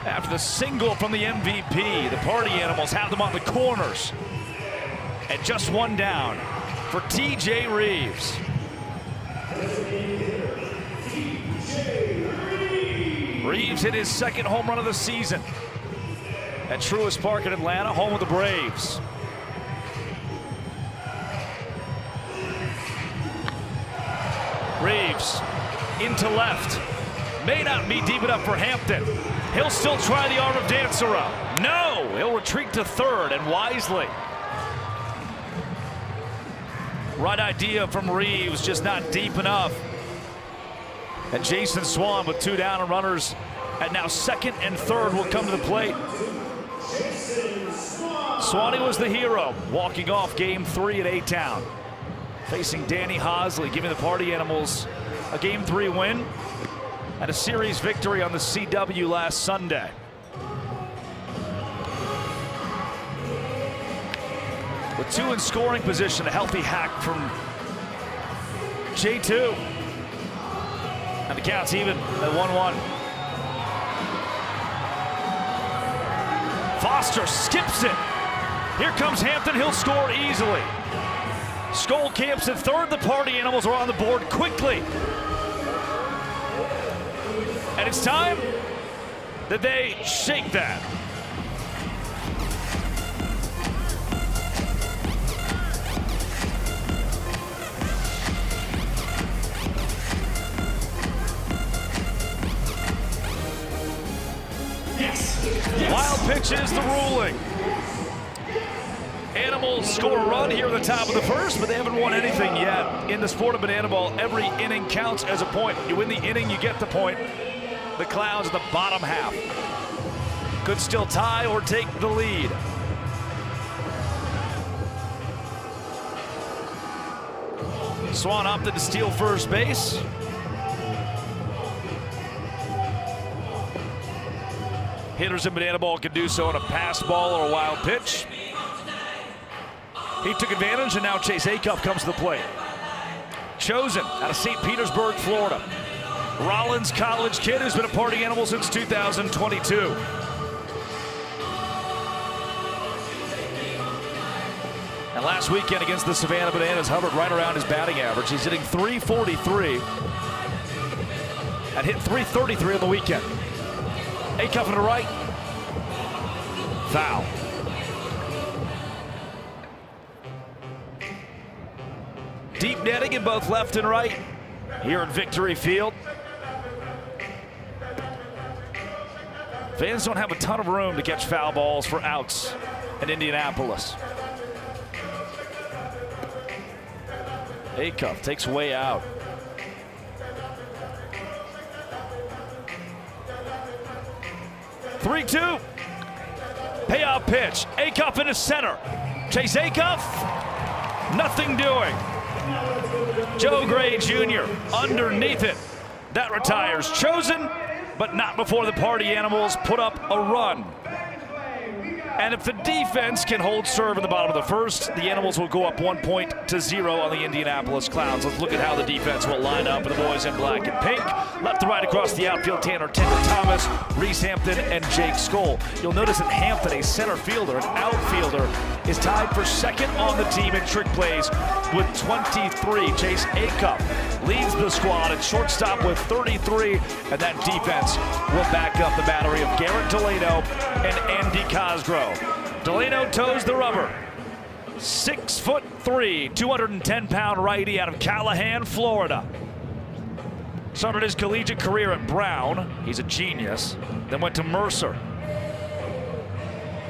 After the single from the MVP, the Party Animals have them on the corners. And just one down for T.J. Reeves. Reeves hit his second home run of the season at Truist Park in Atlanta, home of the Braves. Reeves into left. May not be deep enough for Hampton. He'll still try the arm of Dancera. No, he'll retreat to third, and wisely. Right idea from Reeves, just not deep enough. And Jason Swan with 2 down and runners, and now second and third will come to the plate. Swanee was the hero, walking off game 3 at A-Town. Facing Danny Hosley, giving the Party Animals a game 3 win and a series victory on the CW last Sunday. With 2 in scoring position, a healthy hack from J2. And the count's even at 1-1. Foster skips it. Here comes Hampton, he'll score easily. Skoll camps at third. The Party Animals are on the board quickly. And it's time that they shake that. Wild pitch is the ruling. Animals score a run here at the top of the first, but they haven't won anything yet. In the sport of banana ball, every inning counts as a point. You win the inning, you get the point. The Clowns in the bottom half could still tie or take the lead. Swan opted to steal first base. Hitters in banana ball can do so on a pass ball or a wild pitch. He took advantage, and now Chase Acuff comes to the plate. Chosen out of St. Petersburg, Florida. Rollins college kid who's been a Party Animal since 2022. And last weekend against the Savannah Bananas, hovered right around his batting average. He's hitting .343 and hit .333 on the weekend. Acuff to the right. Foul. Deep netting in both left and right here at Victory Field. Fans don't have a ton of room to catch foul balls for outs in Indianapolis. Acuff takes way out. Three-two. Payoff pitch. Acuff into center. Chase Acuff. Nothing doing. Joe Gray Jr. underneath it. That retires. Chosen, but not before the Party Animals put up a run. And if the defense can hold serve in the bottom of the first, the Animals will go up 1-0 on the Indianapolis Clowns. Let's look at how the defense will line up with the boys in black and pink. Left to right across the outfield, Tanner Thomas, Reese Hampton, and Jake Skoll. You'll notice that Hampton, a center fielder, an outfielder, is tied for second on the team in trick plays with 23. Chase Acup leads the squad at shortstop with 33, and that defense will back up the battery of Garrett Delano and Andy Cosgrove. Delano toes the rubber. 6'3", 210-pound righty out of Callahan, Florida. Started his collegiate career at Brown. He's a genius. Then went to Mercer.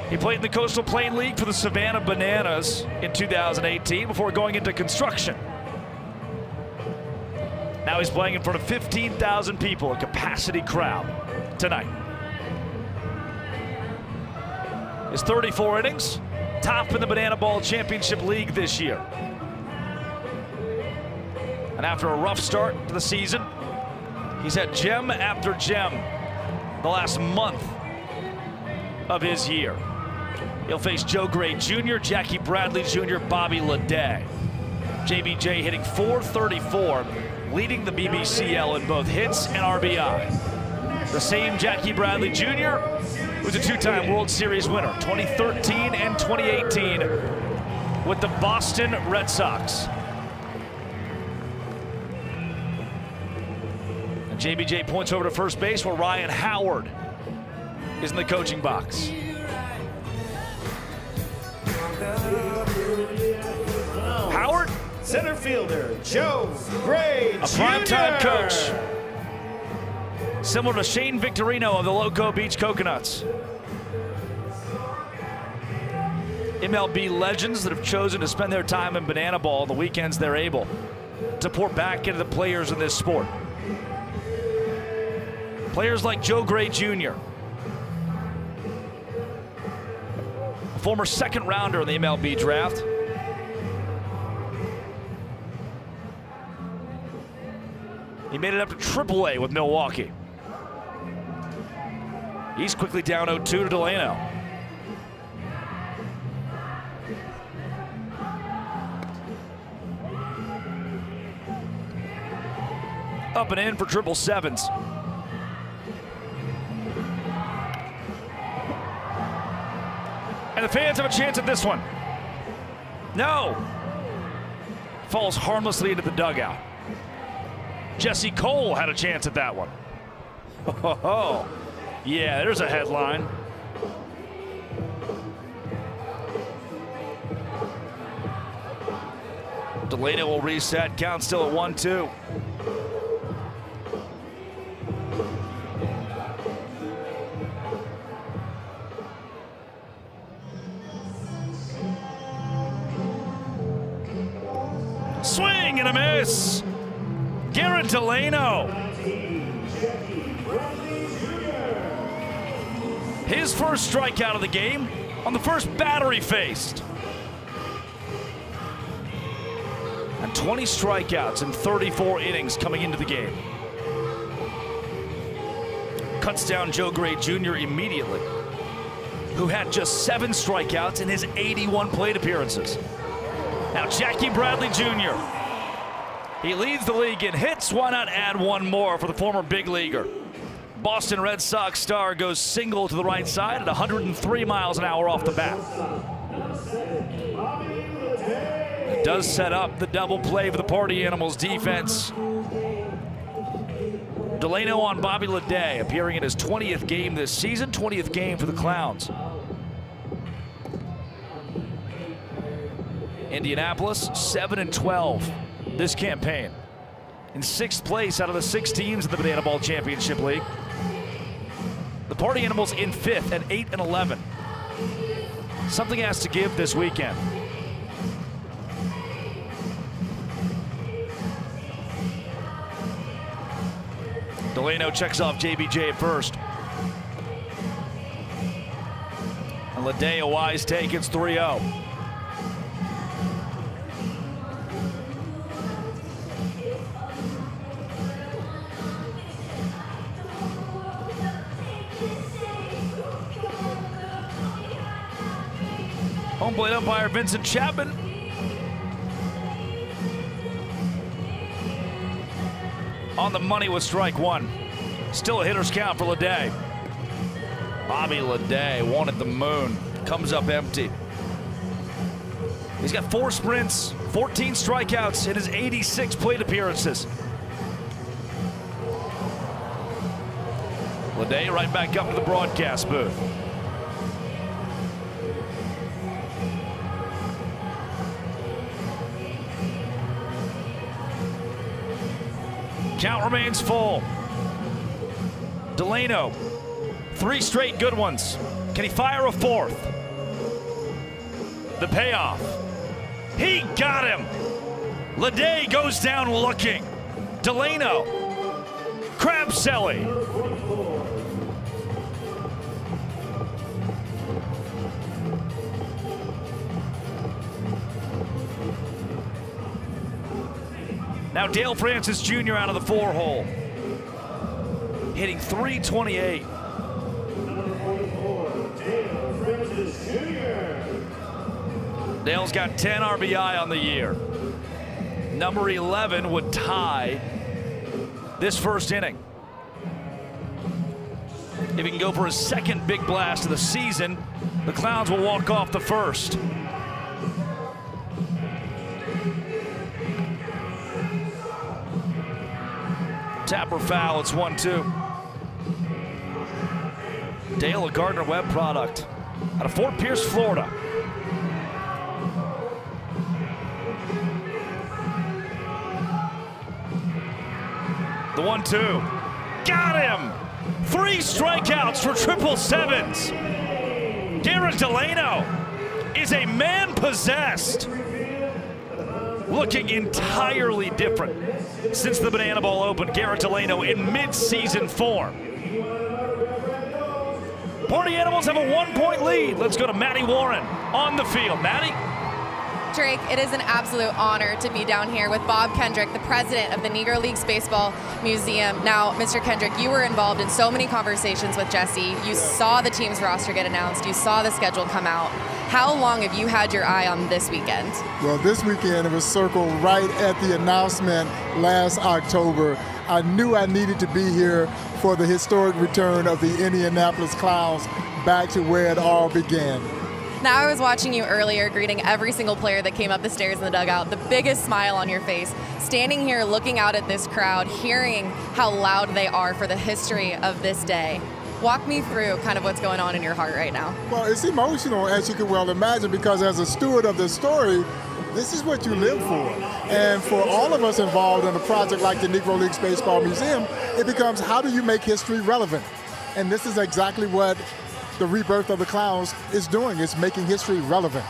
He played in the Coastal Plain League for the Savannah Bananas in 2018 before going into construction. Now he's playing in front of 15,000 people, a capacity crowd tonight. His 34 innings, top in the Banana Ball Championship League this year. And after a rough start to the season, he's had gem after gem the last month of his year. He'll face Joe Gray Jr., Jackie Bradley Jr., Bobby Leday. JBJ hitting .434, leading the BBCL in both hits and RBI. The same Jackie Bradley Jr. was a two-time World Series winner, 2013 and 2018 with the Boston Red Sox. And JBJ points over to first base where Ryan Howard is in the coaching box. Howard, center fielder, Joe Gray a Jr. primetime coach. Similar to Shane Victorino of the Loco Beach Coconuts. MLB legends that have chosen to spend their time in Banana Ball on the weekends they're able to pour back into the players in this sport. Players like Joe Gray Jr., a former second rounder in the MLB draft. He made it up to AAA with Milwaukee. He's quickly down 0-2 to Delano. Up and in for 777s. And the fans have a chance at this one. No. Falls harmlessly into the dugout. Jesse Cole had a chance at that one. Oh, yeah, there's a headline. Delano will reset, count still at 1-2. Swing and a miss. Garrett Delano. His first strikeout of the game on the first batter he faced. And 20 strikeouts in 34 innings coming into the game. Cuts down Joe Gray Jr. immediately, who had just 7 strikeouts in his 81 plate appearances. Now Jackie Bradley Jr. He leads the league in hits. Why not add one more for the former big leaguer? Boston Red Sox star goes single to the right side at 103 miles an hour off the bat. It does set up the double play for the Party Animals defense. Delano on Bobby Leday, appearing in his 20th game this season, 20th game for the Clowns. Indianapolis 7-12 this campaign, in 6th place out of the 6 teams in the Banana Ball Championship League. The Party Animals in 5th at 8-11. Something has to give this weekend. Delano checks off JBJ at first. And Leday a wise take, it's 3-0. Home plate umpire Vincent Chapman. On the money with strike one. Still a hitter's count for Leday. Bobby Leday wanted the moon. Comes up empty. He's got 4 sprints, 14 strikeouts in his 86 plate appearances. Leday right back up to the broadcast booth. Count remains full. Delano, 3 straight good ones. Can he fire a 4th? The payoff. He got him. Leday goes down looking. Delano, Crabselli. Now Dale Francis Jr. out of the 4-hole. Hitting .328. Dale's got 10 RBI on the year. Number 11 would tie this first inning. If he can go for his second big blast of the season, the Clowns will walk off the first. Tapper foul, it's 1-2. Dale, a Gardner-Webb product out of Fort Pierce, Florida. The 1-2. Got him! 3 strikeouts for 777s. Garrett Delano is a man possessed. Looking entirely different since the Banana Bowl opened. Garrett Delano in mid-season form. Party Animals have a 1-point lead. Let's go to Maddie Warren on the field. Maddie? Drake, it is an absolute honor to be down here with Bob Kendrick, the president of the Negro Leagues Baseball Museum. Now, Mr. Kendrick, you were involved in so many conversations with Jesse. You saw the team's roster get announced. You saw the schedule come out. How long have you had your eye on this weekend? Well, this weekend it was circled right at the announcement last October. I knew I needed to be here for the historic return of the Indianapolis Clowns back to where it all began. Now, I was watching you earlier, greeting every single player that came up the stairs in the dugout, the biggest smile on your face, standing here looking out at this crowd, hearing how loud they are for the history of this day. Walk me through kind of what's going on in your heart right now. Well, it's emotional, as you can well imagine, because as a steward of the story, this is what you live for. And for all of us involved in a project like the Negro Leagues Baseball Museum, it becomes, how do you make history relevant? And this is exactly what the rebirth of the Clowns is doing. It's making history relevant.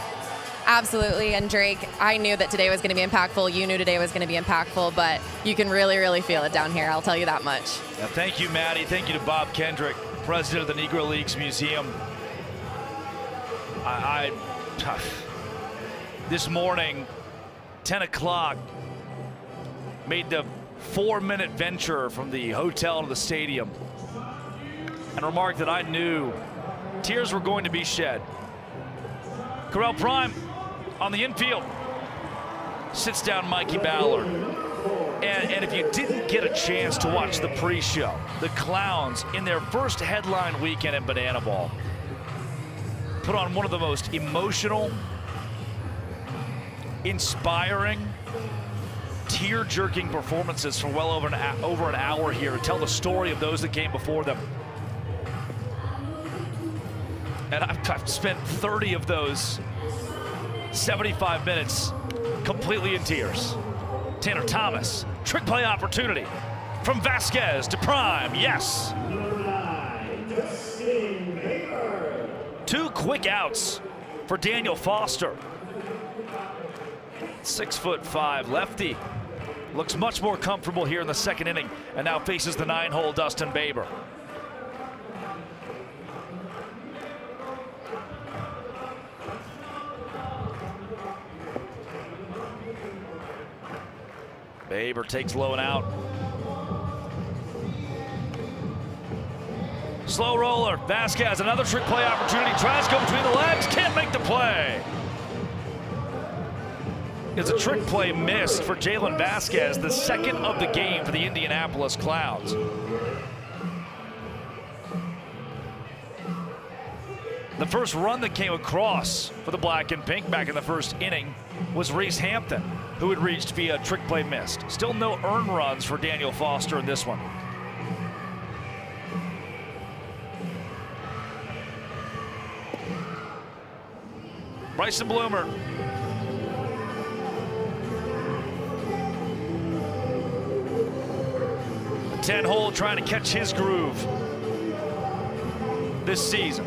Absolutely, and Drake, I knew that today was going to be impactful. You knew today was going to be impactful, but you can really, really feel it down here. I'll tell you that much. Yeah, thank you, Maddie. Thank you to Bob Kendrick, president of the Negro Leagues Museum. This morning, 10 o'clock, made the 4-minute venture from the hotel to the stadium and remarked that I knew tears were going to be shed. Corral Prime on the infield. Sits down Mikey Ballard. And if you didn't get a chance to watch the pre-show, the Clowns, in their first headline weekend in Banana Ball, put on one of the most emotional, inspiring, tear-jerking performances for well over an hour here to tell the story of those that came before them. And I've spent 30 of those 75 minutes completely in tears. Tanner Thomas, trick play opportunity from Vasquez to Prime, yes. 2 quick outs for Daniel Foster. 6'5" lefty. Looks much more comfortable here in the second inning and now faces the 9-hole Dustin Baber. Baber takes low and out. Slow roller. Vasquez, another trick play opportunity. Tries to go between the legs. Can't make the play. is a trick play missed for Jalen Vasquez, the second of the game for the Indianapolis Clowns. The first run that came across for the black and pink back in the first inning was Reese Hampton, who had reached via trick play missed. Still no earned runs for Daniel Foster in this one. Bryson Bloomer. The 10-hole trying to catch his groove this season.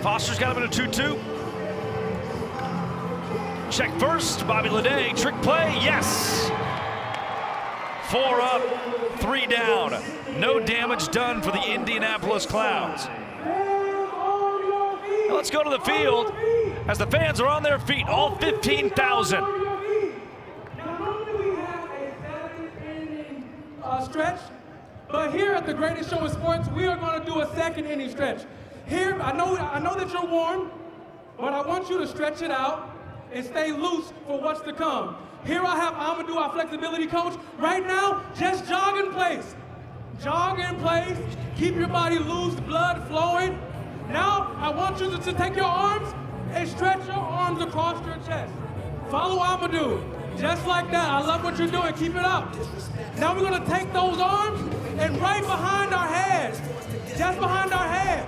Foster's got him in a 2-2. Check first, Bobby Leday, trick play, yes! 4 up, 3 down. No damage done for the Indianapolis Clowns. Now let's go to the field as the fans are on their feet, all 15,000. Stretch, but here at the greatest show in sports, we are going to do a second inning stretch. Here, I know that you're warm, but I want you to stretch it out and stay loose for what's to come. Here I have Amadou, our flexibility coach. Right now, just jog in place. Jog in place, keep your body loose, blood flowing. Now, I want you to take your arms and stretch your arms across your chest. Follow Amadou, just like that. I love what you're doing, keep it up. Now we're gonna take those arms and right behind our heads, just behind our head.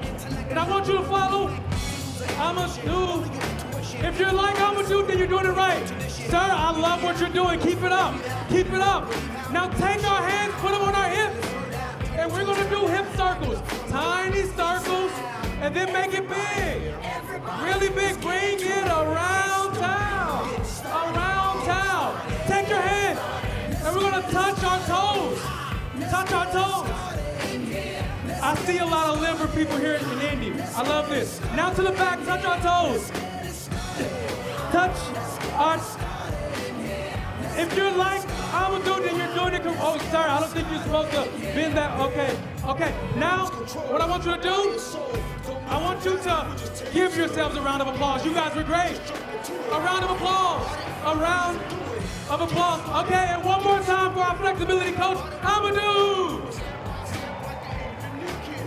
And I want you to follow Amadou. If you're like Amadou, then you're doing it right. Sir, I love what you're doing. Keep it up. Keep it up. Now take our hands, put them on our hips, and we're going to do hip circles. Tiny circles, and then make it big. Really big. Bring it around town. Around town. Take your hand, and we're going to touch our toes. Touch our toes. I see a lot of limber people here in Indy. I love this. Now to the back, touch our toes. Touch our, if you're like Amadou, then you're doing it, oh, sorry, I don't think you're supposed to bend that, okay. Now, what I want you to do, I want you to give yourselves a round of applause. You guys were great. A round of applause. A round of applause. Okay, and one more time for our flexibility coach, Amadou.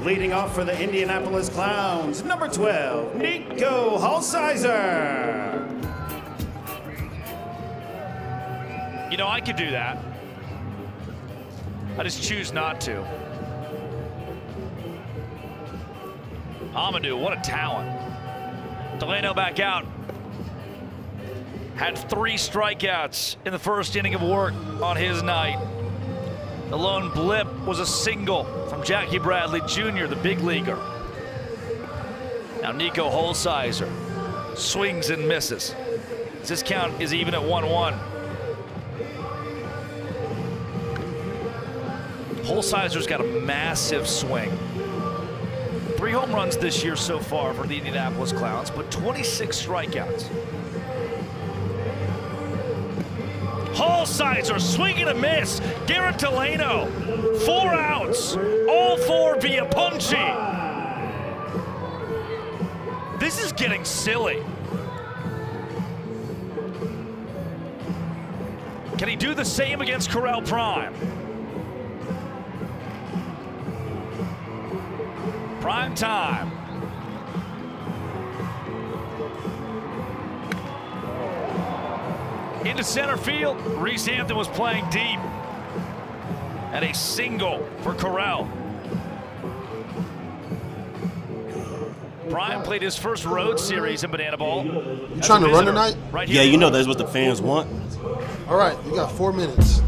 Leading off for the Indianapolis Clowns, number 12, Nico Holsizer. You know, I could do that. I just choose not to. Amadou, what a talent. Delano back out. Had 3 strikeouts in the first inning of work on his night. The lone blip was a single from Jackie Bradley Jr., the big leaguer. Now Nico Holsizer swings and misses. This count is even at 1-1. Holsizer's got a massive swing. 3 home runs this year so far for the Indianapolis Clowns, but 26 strikeouts. Holsizer swinging a miss. Garrett Delano, 4 outs, all 4 via punchy. This is getting silly. Can he do the same against Corral Prime? Prime time. Into center field, Reese Hampton was playing deep. And a single for Corral. Prime played his first road series in Banana Ball. You trying to run tonight? Right here. Yeah, you know that's what the fans want. All right, you got 4 minutes.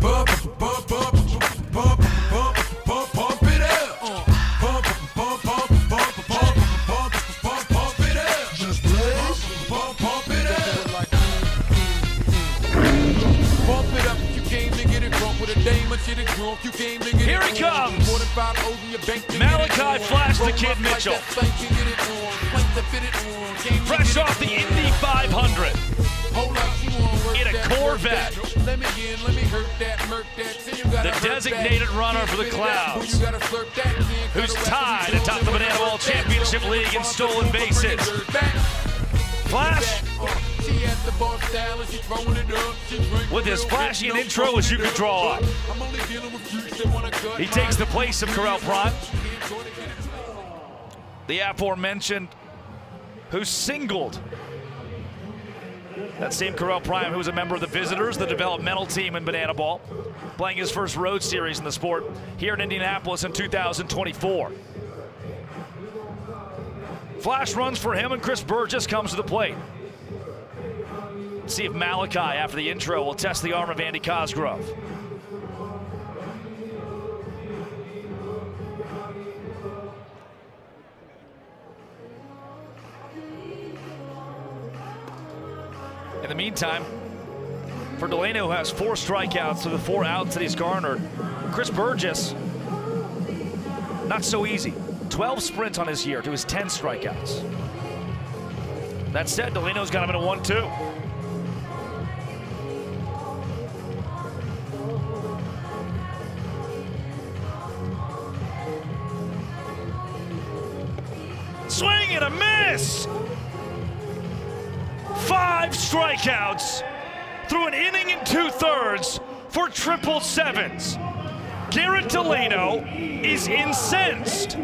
Here he comes. Malachi Flash the Kid Mitchell. Fresh off the Indy 500. In a Corvette. The designated runner for the Clowns, who's tied atop the Banana Ball Championship League in stolen bases. Flash, with as flashy an intro as you could draw up. He takes the place of Corral Prime, the aforementioned, who singled that same Corral Prime, who was a member of the Visitors, the developmental team in Banana Ball, playing his first road series in the sport here in Indianapolis in 2024. Flash runs for him, and Chris Burgess comes to the plate. Let's see if Malachi, after the intro, will test the arm of Andy Cosgrove. In the meantime, for Delano, who has 4 strikeouts to the 4 outs that he's garnered, Chris Burgess, not so easy. 12 sprints on his year to his 10 strikeouts. That said, Delano's got him in a 1-2. Swing and a miss! 5 strikeouts through an inning and 2/3 for 777s. Garrett Delano is incensed.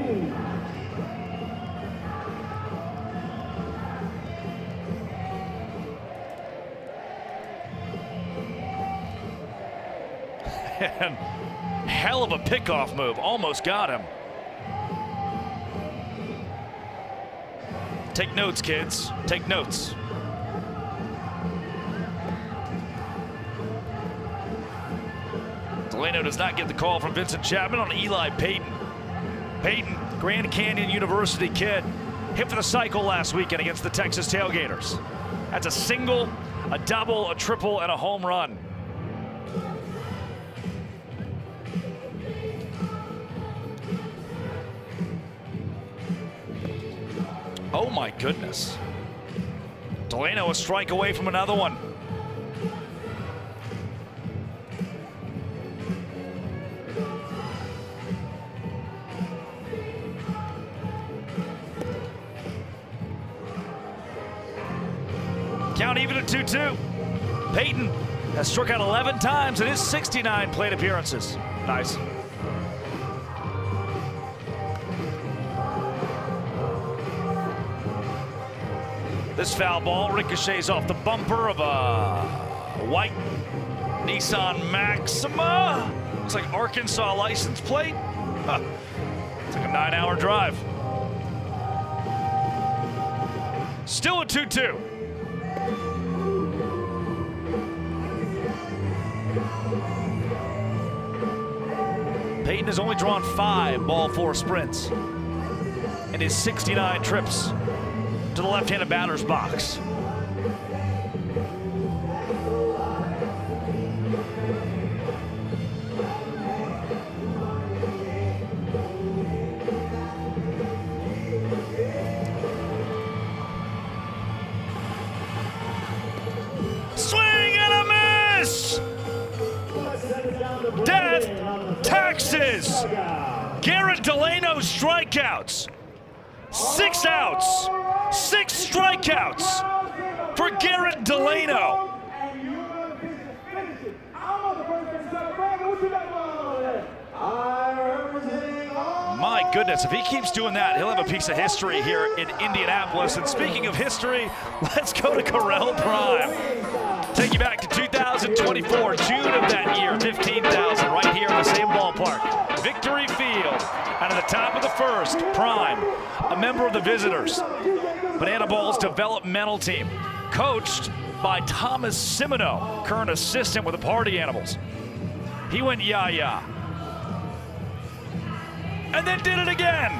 And hell of a pickoff move, almost got him. Take notes, kids, take notes. Delano does not get the call from Vincent Chapman on Eli Payton. Payton, Grand Canyon University kid, hit for the cycle last weekend against the Texas Tailgaters. That's a single, a double, a triple, and a home run. Oh my goodness. Delano a strike away from another one. Count even at 2-2. Payton has struck out 11 times in his 69 plate appearances. Nice. This foul ball ricochets off the bumper of a white Nissan Maxima. Looks like Arkansas license plate. Huh. Took a 9-hour drive. Still a 2-2. Payton has only drawn 5 ball 4 sprints in his 69 trips to the left-handed batter's box. Swing and a miss! Death taxes! Garrett Delano strikeouts. 6 outs. 6 strikeouts for Garrett Delano. My goodness, if he keeps doing that, he'll have a piece of history here in Indianapolis. And speaking of history, let's go to Corral Prime. Take you back to 2024, June of that year, 15,000 right here in the same ballpark. Victory Field. And at the top of the first, Prime, a member of the Visitors, Banana Ball's developmental team, coached by Thomas Simino, current assistant with the Party Animals. He went yah-yah. And then did it again.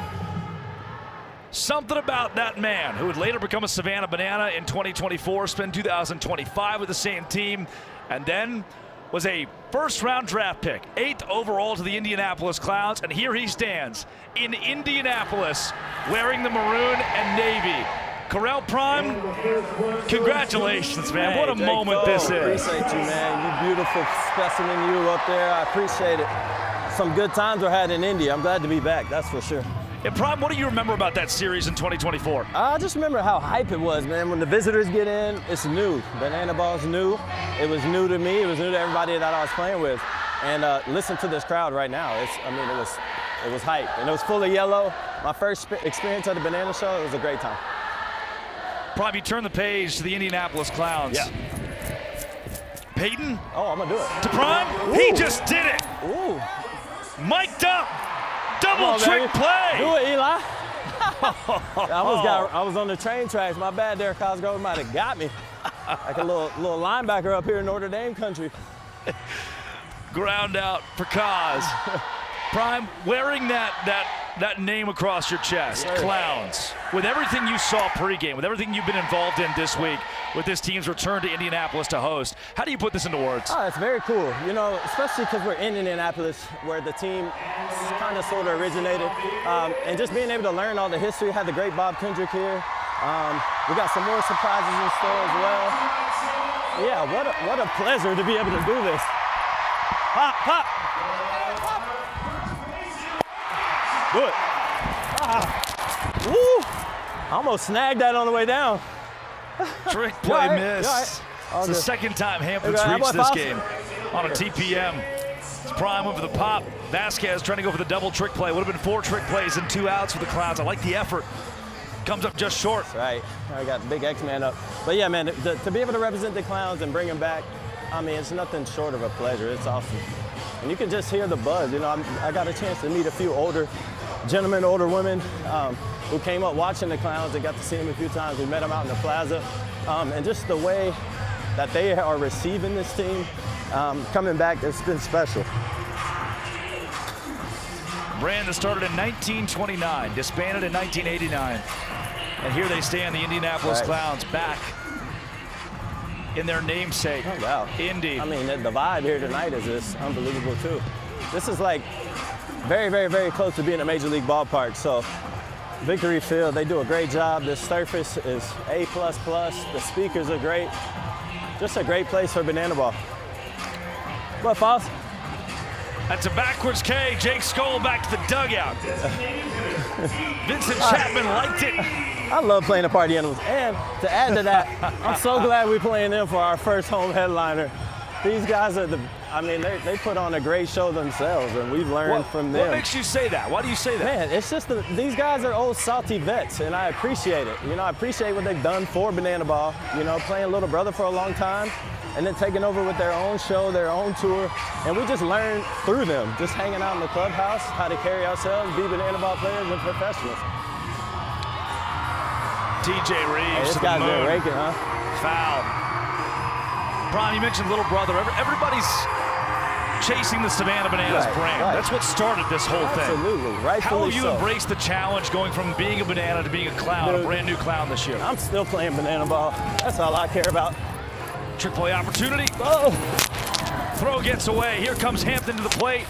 Something about that man, who would later become a Savannah Banana in 2024, spend 2025 with the same team, and then was a first-round draft pick, 8th overall to the Indianapolis Clowns, and here he stands in Indianapolis wearing the maroon and navy. Corral Prime, congratulations, man. What a moment this is. Appreciate you, man. You beautiful specimen, you up there. I appreciate it. Some good times we had in India. I'm glad to be back, that's for sure. And Prime, what do you remember about that series in 2024? I just remember how hype it was, man. When the visitors get in, it's new. Banana ball's new. It was new to me. It was new to everybody that I was playing with. And listen to this crowd right now. It was hype, and it was full of yellow. My first experience at the Banana Show, it was a great time. Prime, you turn the page to the Indianapolis Clowns. Yeah. Peyton? Oh, I'm gonna do it. To Prime? Ooh. He just did it. Ooh. Mic'd up. Double trick play. Do it, Eli. I was on the train tracks. My bad there, Cosgrove might have got me. Like a little linebacker up here in Notre Dame country. Ground out for Cos. Prime, wearing that name across your chest, Clowns, with everything you saw pregame, with everything you've been involved in this week, with this team's return to Indianapolis to host, how do you put this into words? Oh, it's very cool. You know, especially because we're in Indianapolis, where the team kind of sort of originated, and just being able to learn all the history. Had the great Bob Kendrick here. We got some more surprises in store as well. Yeah, what a pleasure to be able to do this. Pop, pop. Do it. Woo! I almost snagged that on the way down. Trick play miss. Right. It's the second time Hampton's reached this game on a TPM. It's Prime over the pop. Vasquez trying to go for the double trick play. Would have been 4 trick plays and 2 outs for the Clowns. I like the effort. Comes up just short. That's right. I got big X-Man up. But yeah, man, to be able to represent the Clowns and bring them back, I mean, it's nothing short of a pleasure. It's awesome. And you can just hear the buzz. You know, I got a chance to meet a few older gentlemen, older women who came up watching the Clowns and got to see them a few times. We met them out in the plaza. And just the way that they are receiving this team, coming back, it's been special. Brand that started in 1929, disbanded in 1989. And here they stand, the Indianapolis Clowns, back in their namesake, Indy. I mean, the vibe here tonight is just unbelievable, too. This is like very, very, very close to being a Major League ballpark. So Victory Field, they do a great job. This surface is A++. The speakers are great. Just a great place for banana ball. What, Foss? That's a backwards K. Jake Skoll back to the dugout. Vincent Chapman liked it. I love playing the Party Animals. And to add to that, I'm so glad we're playing them for our first home headliner. These guys are they put on a great show themselves, and we've learned from them. What makes you say that? Why do you say that? Man, it's just these guys are old salty vets, and I appreciate it. You know, I appreciate what they've done for banana ball. You know, playing Little Brother for a long time, and then taking over with their own show, their own tour, and we just learned through them, just hanging out in the clubhouse, how to carry ourselves, be banana ball players and professionals. TJ Reeves this to the guy's moon. been raking, huh? Foul. Prime, you mentioned Little Brother. Everybody's chasing the Savannah Bananas brand. Right. That's what started this whole thing. Absolutely, rightfully How have you so. embraced the challenge going from being a banana to being a clown, a brand new clown this year? I'm still playing banana ball. That's all I care about. Trick play opportunity. Oh! Throw gets away. Here comes Hampton to the plate.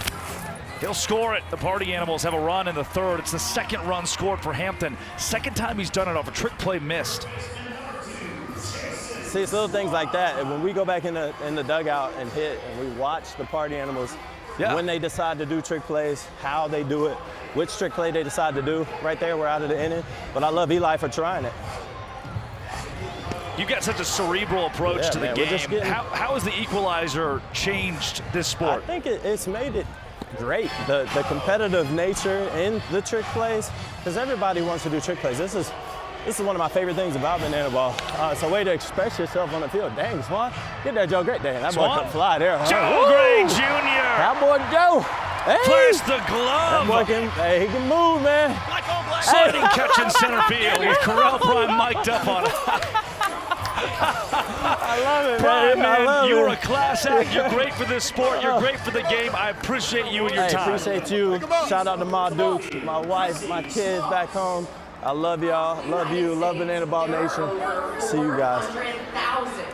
He'll score it. The Party Animals have a run in the third. It's the second run scored for Hampton. Second time he's done it off a trick play missed. See, it's little things like that. And when we go back in the dugout and hit, and we watch the Party Animals, when they decide to do trick plays, how they do it, which trick play they decide to do, right there, we're out of the inning. But I love Eli for trying it. You've got such a cerebral approach to the game. How has the equalizer changed this sport? I think it's made it great. The competitive nature in the trick plays, because everybody wants to do trick plays. This is one of my favorite things about banana ball. It's a way to express yourself on the field. Dang, Swan, get that Joe Gray. Dang, that boy can fly there. Huh? Joe Gray Jr. That boy Joe. Hey. Flash the glove. That boy he can move, man. Sliding catch in center field with Corral Prime mic'd up on it. I love it, Prime, man. I love you're it. a class act. You're great for this sport. You're great for the game. I appreciate you and your time. I appreciate you. Shout out to my Duke, my wife, my kids back home. I love y'all. Love you. Love Banana Ball Nation. See you guys. 100,000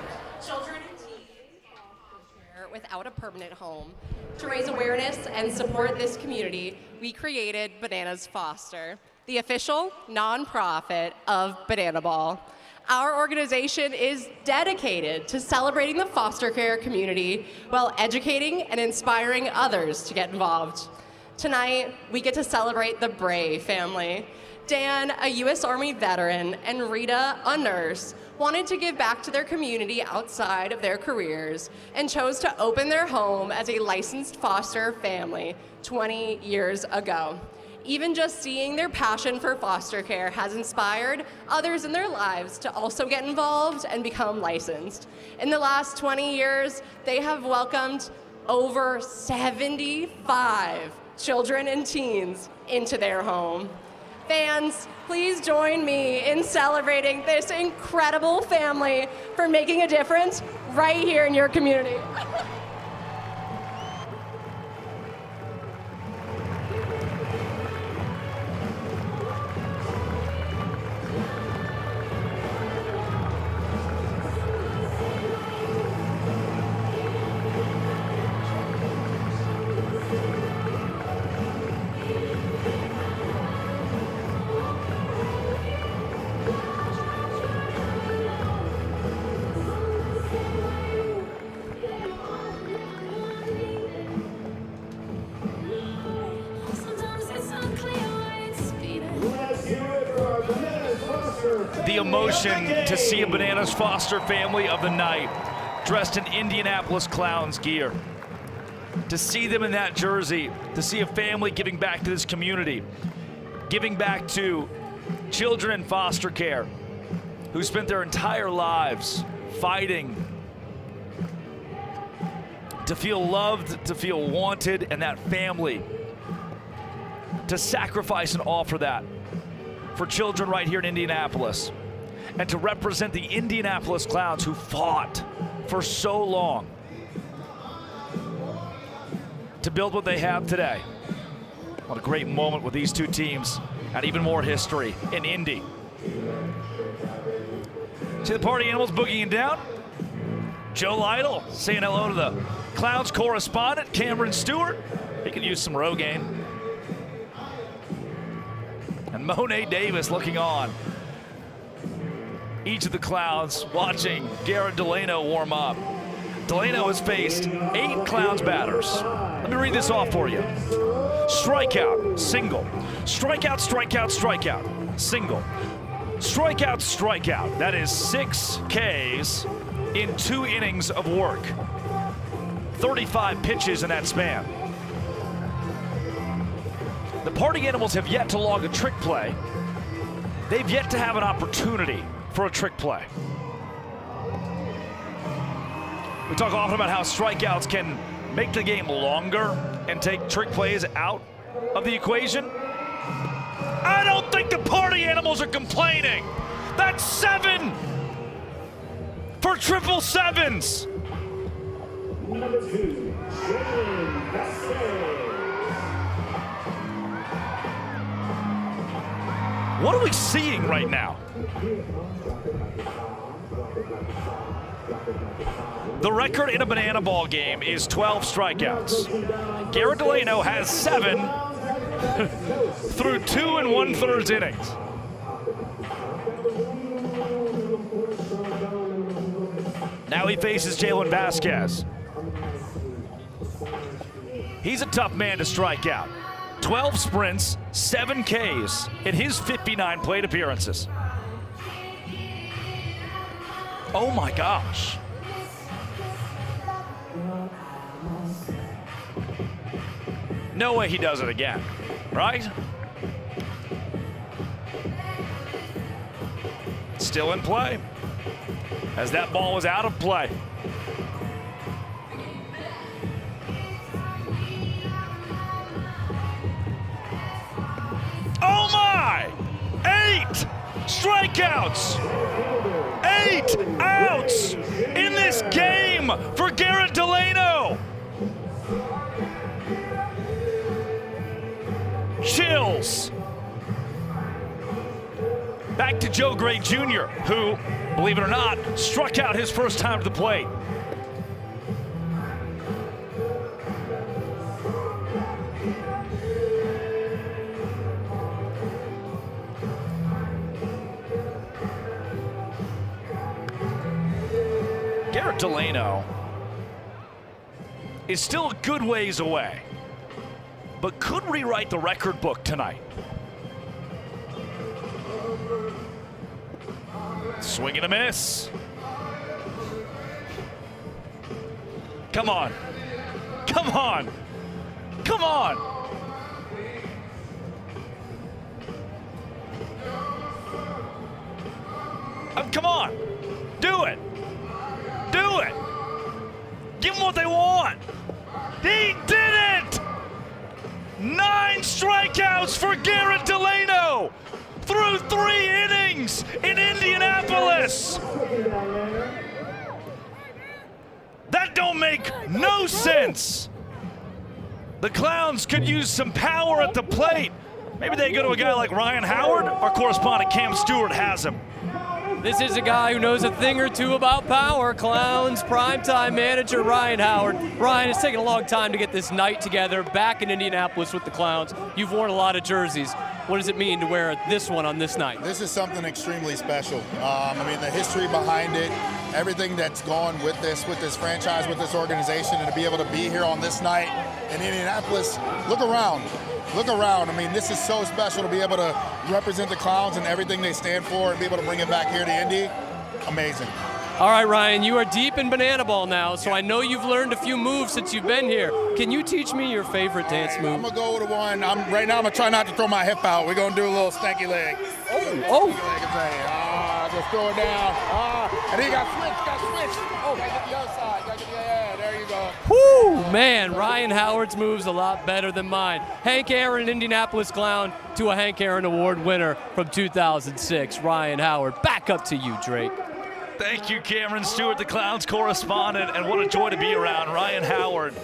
children and teens without a permanent home. To raise awareness and support this community, we created Bananas Foster. the official nonprofit of Banana Ball. Our organization is dedicated to celebrating the foster care community while educating and inspiring others to get involved. Tonight, we get to celebrate the Bray family. Dan, a U.S. Army veteran, and Rita, a nurse, wanted to give back to their community outside of their careers and chose to open their home as a licensed foster family 20 years ago. Even just seeing their passion for foster care has inspired others in their lives to also get involved and become licensed. In the last 20 years, they have welcomed over 75 children and teens into their home. Fans, please join me in celebrating this incredible family for making a difference right here in your community. The emotion to see a Bananas foster family of the night dressed in Indianapolis Clowns gear. To see them in that jersey, to see a family giving back to this community, giving back to children in foster care who spent their entire lives fighting to feel loved, to feel wanted, and that family to sacrifice and offer that for children right here in Indianapolis, and to represent the Indianapolis Clowns who fought for so long to build what they have today. What a great moment with these two teams, and even more history in Indy. See the party animals boogieing down. Joe Lytle saying hello to the Clowns correspondent, Cameron Stewart. He could use some Rogaine. And Monet Davis looking on. Each of the Clowns watching Garrett Delano warm up. Delano has faced 8 Clowns batters. Let me read this off for you. Strikeout, single. Strikeout, strikeout, strikeout, single. Strikeout, strikeout. That is 6 Ks in 2 innings of work. 35 pitches in that span. The party animals have yet to log a trick play. They've yet to have an opportunity for a trick play. We talk often about how strikeouts can make the game longer and take trick plays out of the equation. I don't think the party animals are complaining. That's 7 for 777s. Number 2, Mascot. What are we seeing right now? The record in a banana ball game is 12 strikeouts. Garrett Delano has 7 through 2 1/3 innings. Now he faces Jalen Vasquez. He's a tough man to strike out. 12 sprints, 7 Ks in his 59 plate appearances. Oh my gosh. No way he does it again, right? Still in play, as that ball was out of play. Oh my! 8 strikeouts! 8 outs in this game for Garrett Delano! Chills. Back to Joe Gray Jr., who, believe it or not, struck out his first time to the plate. Delano is still a good ways away, but could rewrite the record book tonight. Swing and a miss. Come on. Come on. Come on. Come on. Do it. Do it. Give them what they want. He did it! 9 strikeouts for Garrett Delano through 3 innings in Indianapolis. That don't make no sense. The Clowns could use some power at the plate. Maybe they go to a guy like Ryan Howard. Our correspondent Cam Stewart has him. This is a guy who knows a thing or two about power. Clowns primetime manager Ryan Howard. Ryan, it's taken a long time to get this night together back in Indianapolis with the Clowns. You've worn a lot of jerseys. What does it mean to wear this one on this night? This is something extremely special. I mean, the history behind it, everything that's gone with this franchise, with this organization, and to be able to be here on this night in Indianapolis, look around. Look around. I mean, this is so special to be able to represent the Clowns and everything they stand for and be able to bring it back here to Indy. Amazing. All right, Ryan, you are deep in banana ball now, so I know you've learned a few moves since you've been here. Can you teach me your favorite dance move? I'm going to go with one. Right now, I'm going to try not to throw my hip out. We're going to do a little stanky leg. Just throw it down. And he got switched. Oh, got to get the other side. There you go. Whoo, man, Ryan Howard's move's a lot better than mine. Hank Aaron, Indianapolis Clown, to a Hank Aaron Award winner from 2006, Ryan Howard. Back up to you, Drake. Thank you, Cameron Stewart, the Clowns correspondent, and what a joy to be around. Ryan Howard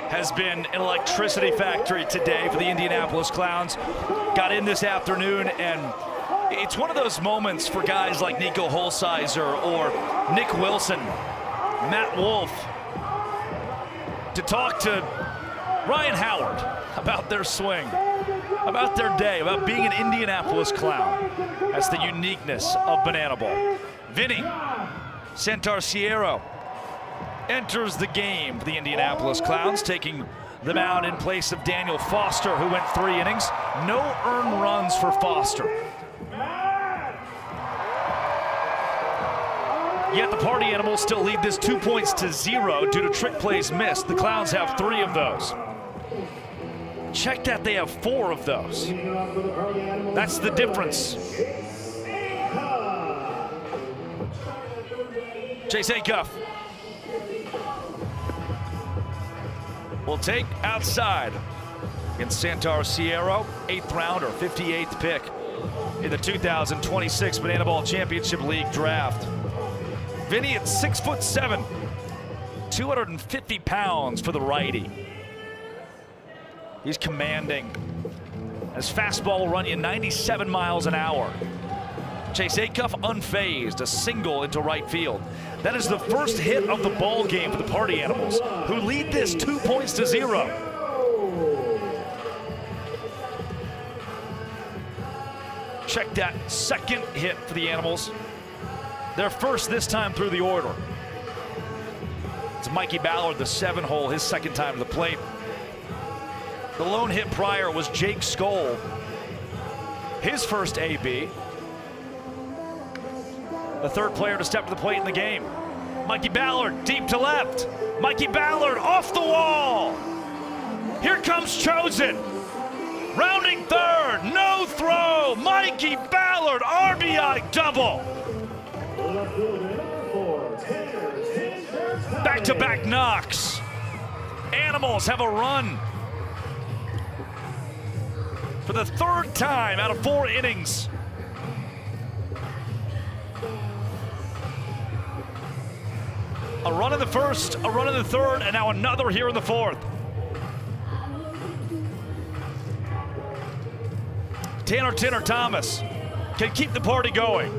has been an electricity factory today for the Indianapolis Clowns. Got in this afternoon, and it's one of those moments for guys like Nico Holsizer or Nick Wilson, Matt Wolf, to talk to Ryan Howard about their swing, about their day, about being an Indianapolis Clown. That's the uniqueness of banana ball. Vinny Santarciero enters the game for the Indianapolis Clowns, taking the mound in place of Daniel Foster, who went 3 innings. No earned runs for Foster. Yet the Party Animals still lead this 2-0 due to trick plays missed. The Clowns have 3 of those. Check that, they have 4 of those. That's the difference. Chase Acuff will take outside against Santarciero, 8th rounder, 58th pick in the 2026 Banana Ball Championship League draft. Vinny at 6'7", 250 pounds for the righty. He's commanding. His fastball will run you 97 miles an hour. Chase Acuff unfazed, a single into right field. That is the first hit of the ball game for the Party Animals, who lead this 2-0. Check that second hit for the Animals. Their first this time through the order. It's Mikey Ballard, the 7-hole, his second time to the plate. The lone hit prior was Jake Skoll, his first AB. The third player to step to the plate in the game. Mikey Ballard, deep to left. Mikey Ballard off the wall. Here comes Chosen. Rounding third, no throw. Mikey Ballard, RBI double. Back-to-back knocks. Animals have a run for the 3rd time out of 4 innings. A run in the first, a run in the third, and now another here in the 4th. Tanner Thomas can keep the party going.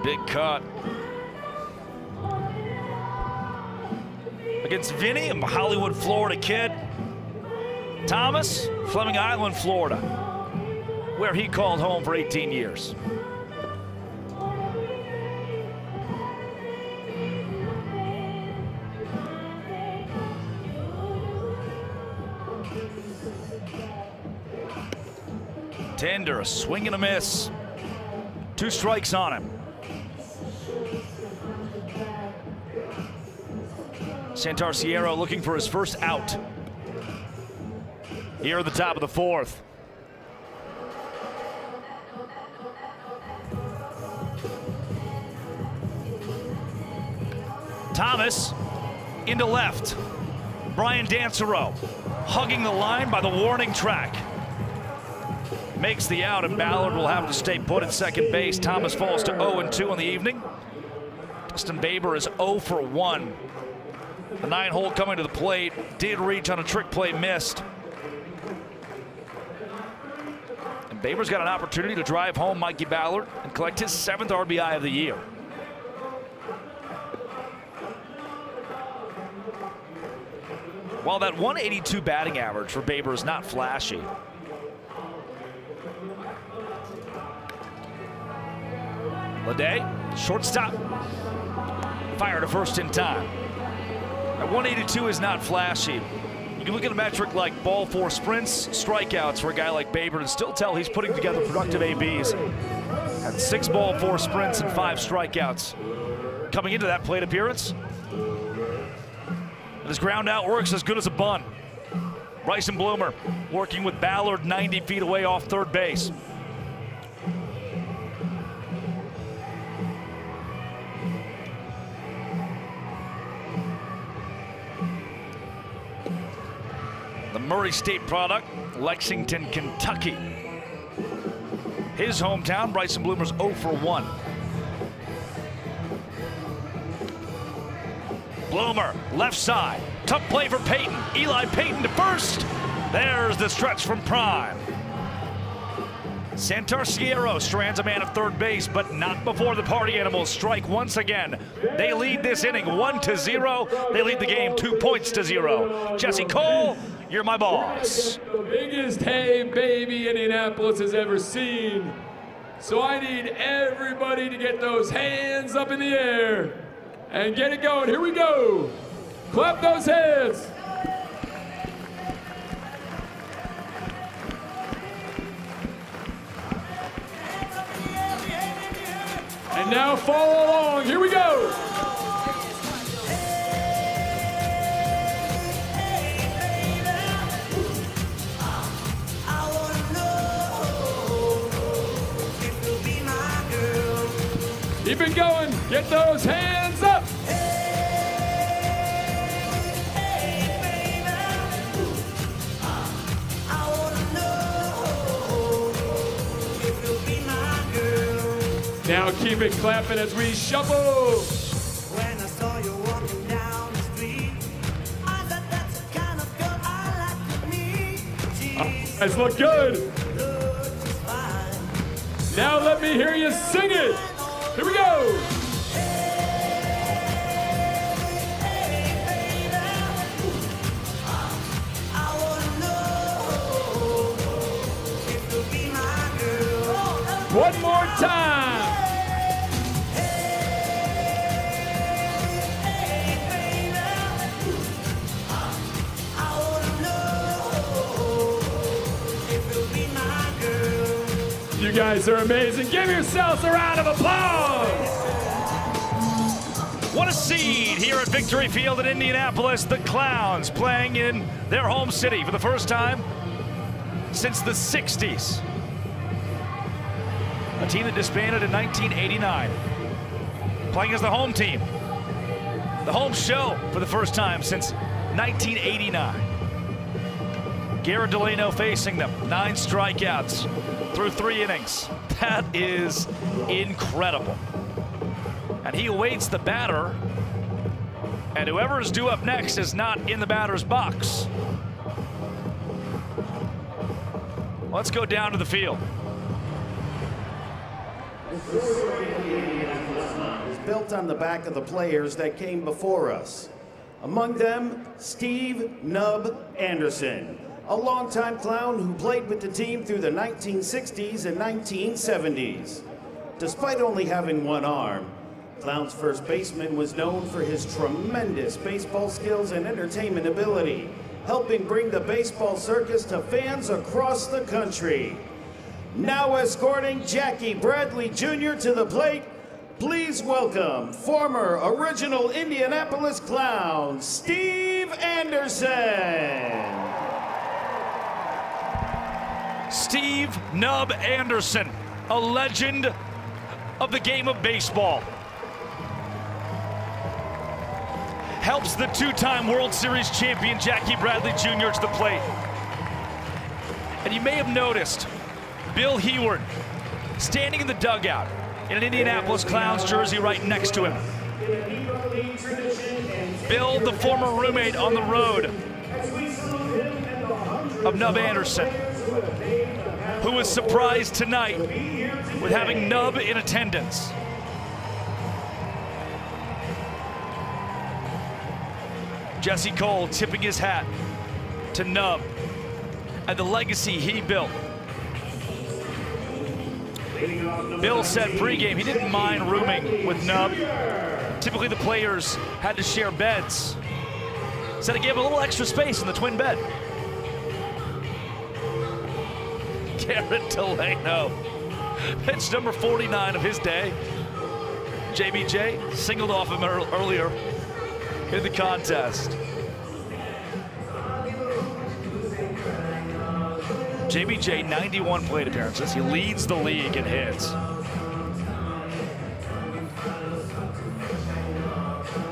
Big cut. Against Vinny, a Hollywood, Florida kid. Thomas, Fleming Island, Florida, where he called home for 18 years. Tender, a swing and a miss. 2 strikes on him. Santarciero looking for his first out. Here at the top of the 4th. Thomas into left. Brian Dancero hugging the line by the warning track. Makes the out, and Ballard will have to stay put at second base. Thomas falls to 0-2 on the evening. Dustin Baber is 0 for 1. The 9-hole coming to the plate, did reach on a trick play, missed. And Baber's got an opportunity to drive home Mikey Ballard and collect his 7th RBI of the year. While that 182 batting average for Baber is not flashy, Leday, shortstop, fire to first in time. That 182 is not flashy. You can look at a metric like ball 4 sprints, strikeouts for a guy like Baber and still tell he's putting together productive ABs. Had 6 ball 4 sprints and 5 strikeouts. Coming into that plate appearance, and his ground out works as good as a bunt. Bryson Bloomer working with Ballard 90 feet away off third base. The Murray State product, Lexington, Kentucky. His hometown, Bryson Bloomer's 0 for 1. Bloomer, left side. Tough play for Payton. Eli Payton to first. There's the stretch from Prime. Santarciero strands a man at third base, but not before the Party Animals strike once again. They lead this inning 1-0. They lead the game 2-0. Jesse Cole, you're my boss. The biggest hey baby Indianapolis has ever seen. So I need everybody to get those hands up in the air and get it going. Here we go. Clap those hands. And now follow along. Here we go. Keep it going. Get those hands up. Now keep it clapping as we shuffle. When I saw you walking down the street, I thought that's the kind of girl I like to meet. Guys, look good. Now let me hear you sing it. Here we go. One more time. You guys are amazing. Give yourselves a round of applause. What a seed here at Victory Field in Indianapolis. The Clowns playing in their home city for the first time since the 60s. A team that disbanded in 1989. Playing as the home team. The home show for the first time since 1989. Garrett Delano facing them. 9 strikeouts through 3 innings. That is incredible. And he awaits the batter. And whoever is due up next is not in the batter's box. Let's go down to the field. Is built on the back of the players that came before us. Among them, Steve "Nub" Anderson, a longtime Clown who played with the team through the 1960s and 1970s. Despite only having one arm, Clown's first baseman was known for his tremendous baseball skills and entertainment ability, helping bring the baseball circus to fans across the country. Now escorting Jackie Bradley Jr. to the plate, please welcome former original Indianapolis Clown, Steve Anderson. Steve "Nub" Anderson, a legend of the game of baseball. Helps the two-time World Series champion Jackie Bradley Jr. to the plate. And you may have noticed Bill Heward standing in the dugout in an Indianapolis Clowns jersey right next to him. Bill, the former roommate on the road of Nub Anderson, who was surprised tonight with having Nub in attendance. Jesse Cole tipping his hat to Nub and the legacy he built. Bill said pregame he didn't mind rooming with Nub. Typically the players had to share beds. Said it gave him a little extra space in the twin bed. Garrett Delano, pitch number 49 of his day. JBJ singled off him earlier in the contest. JBJ, 91 plate appearances. He leads the league in hits.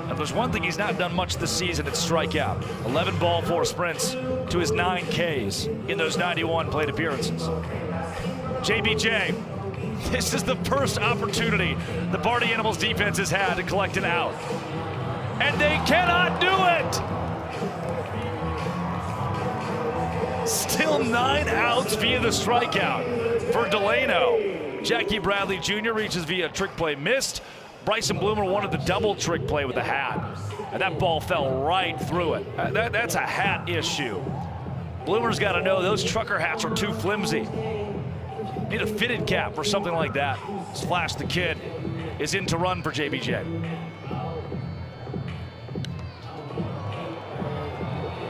And there's one thing he's not done much this season, it's strikeout. 11 ball, 4 sprints to his 9 Ks in those 91 plate appearances. JBJ, this is the first opportunity the Party Animals defense has had to collect an out. And they cannot do it! Still 9 outs via the strikeout for Delano. Jackie Bradley Jr. reaches via trick play, missed. Bryson Bloomer wanted the double trick play with the hat, and that ball fell right through it. That's a hat issue. Bloomer's got to know those trucker hats are too flimsy. Need a fitted cap or something like that. Splash the Kid is in to run for JBJ.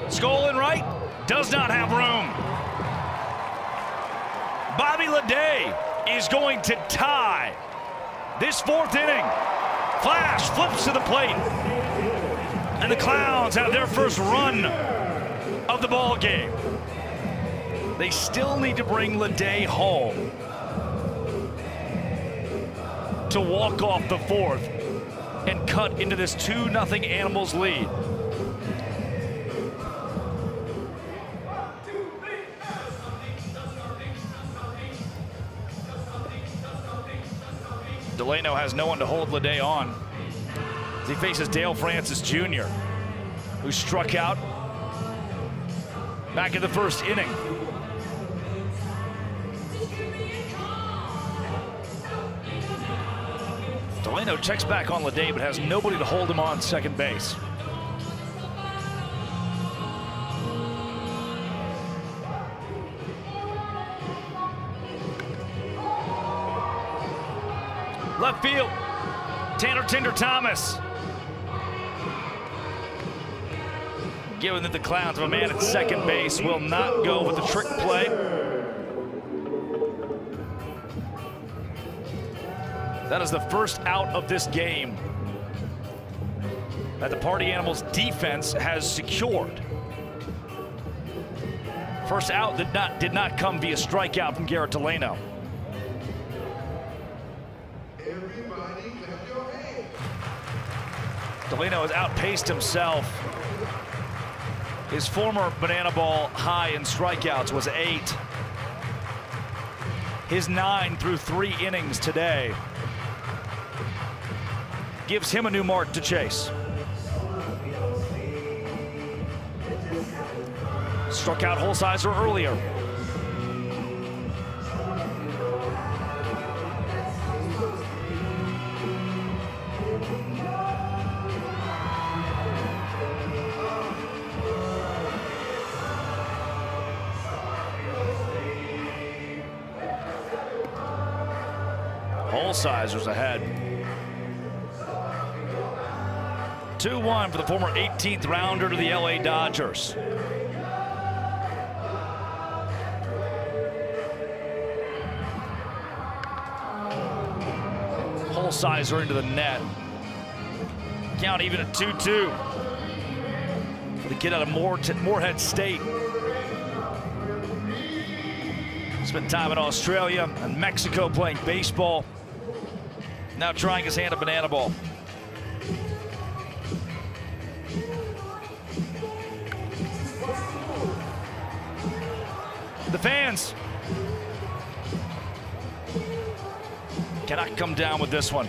Skoll in right, does not have room. Bobby Leday is going to tie this 4th inning. Flash flips to the plate. And the Clowns have their first run of the ball game. They still need to bring Leday home to walk off the 4th and cut into this 2-0 Animals lead. Delano has no one to hold Leday on as he faces Dale Francis Jr., who struck out back in the 1st inning. Delano checks back on Leday, but has nobody to hold him on second base. Left field, Tanner Tinder Thomas. Given that the Clowns have a man at second base, will not go with the trick play. That is the first out of this game that the Party Animals defense has secured. First out did not come via strikeout from Garrett Delano. Delano has outpaced himself. His former banana ball high in strikeouts was 8. His 9 through 3 innings today gives him a new mark to chase. Struck out Holsizer earlier. Holsizer's ahead. 2-1 for the former 18th rounder to the LA Dodgers. Holsizer into the net. Count even at 2-2 for the kid out of Moorhead State. Spent time in Australia and Mexico playing baseball. Now trying his hand at banana ball. The fans cannot come down with this one.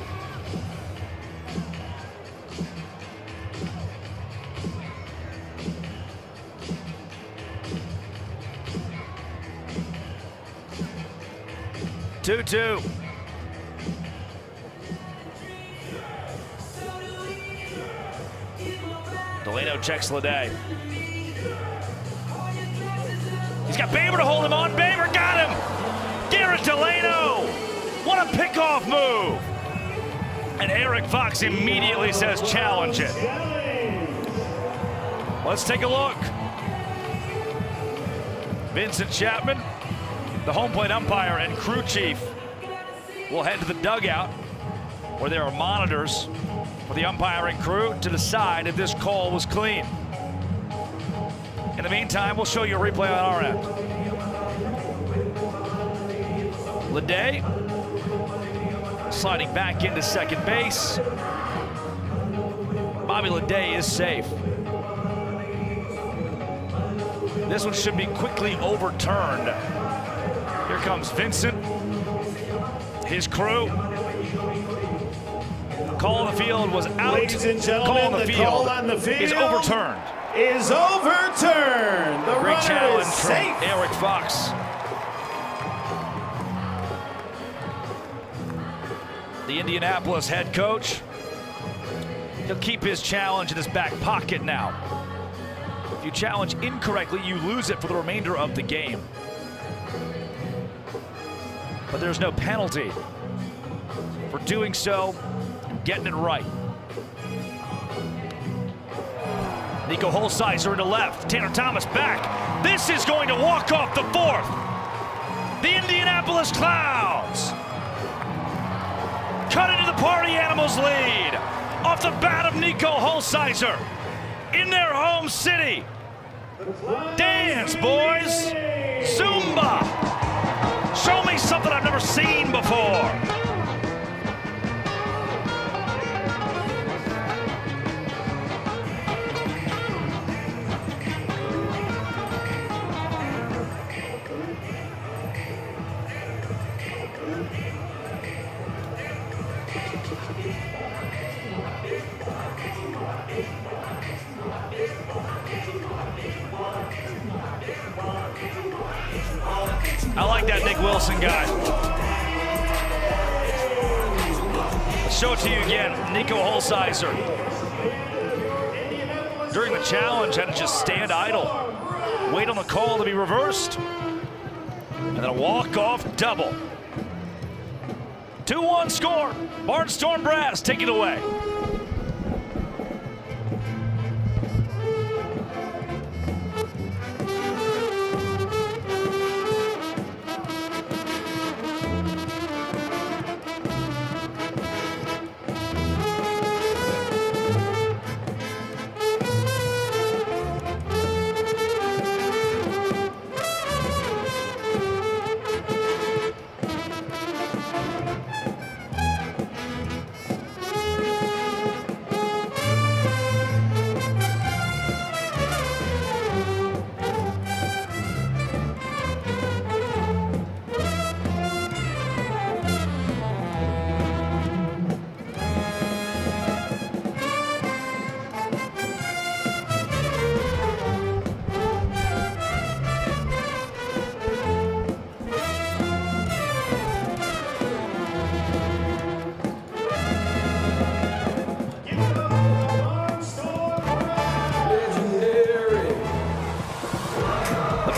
Two-two. Delano checks Leday. He's got Baber to hold him on. Baber got him. Garrett Delano. What a pickoff move. And Eric Fox immediately says challenge it. Let's take a look. Vincent Chapman, the home plate umpire and crew chief, will head to the dugout where there are monitors for the umpiring crew to decide if this call was clean. In the meantime, we'll show you a replay on our end. Leday sliding back into second base. Bobby Leday is safe. This one should be quickly overturned. Here comes Vincent, his crew. Call on the field was out. Ladies and gentlemen, the call on the field is overturned. Is overturned. The Great runner challenge is from safe. Eric Fox. The Indianapolis head coach. He'll keep his challenge in his back pocket now. If you challenge incorrectly, you lose it for the remainder of the game. But there's no penalty for doing so and getting it right. Nico Holsizer into left. Tanner Thomas back. This is going to walk off the fourth. The Indianapolis Clowns cut into the Party Animals lead off the bat of Nico Holsizer in their home city. Dance, boys. Zumba. Show me something I've never seen before. I like that Nick Wilson guy. Let's show it to you again. Nico Holsizer. During the challenge, had to just stand idle. Wait on the call to be reversed. And then a walk-off double. 2-1 score. Barnstorm Brass take it away.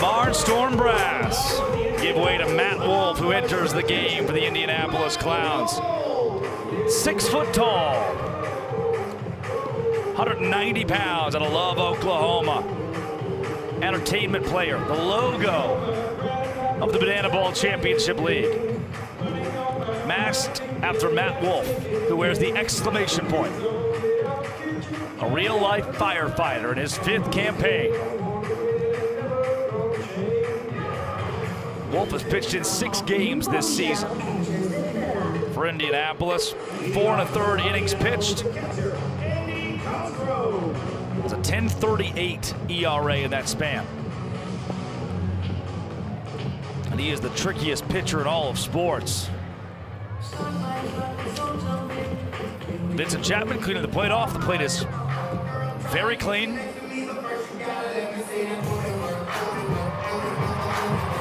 Barnstorm Brass give way to Matt Wolf, who enters the game for the Indianapolis Clowns. 6 foot tall, 190 pounds out of Love, Oklahoma. Entertainment player, the logo of the Banana Ball Championship League. Next, after Matt Wolf, who wears the exclamation point. A real-life firefighter in his 5th campaign. Wolf has pitched in 6 games this season for Indianapolis. 4 1/3 innings pitched. It's a 10.38 ERA in that span. And he is the trickiest pitcher in all of sports. Vincent Chapman cleaning the plate off. The plate is very clean.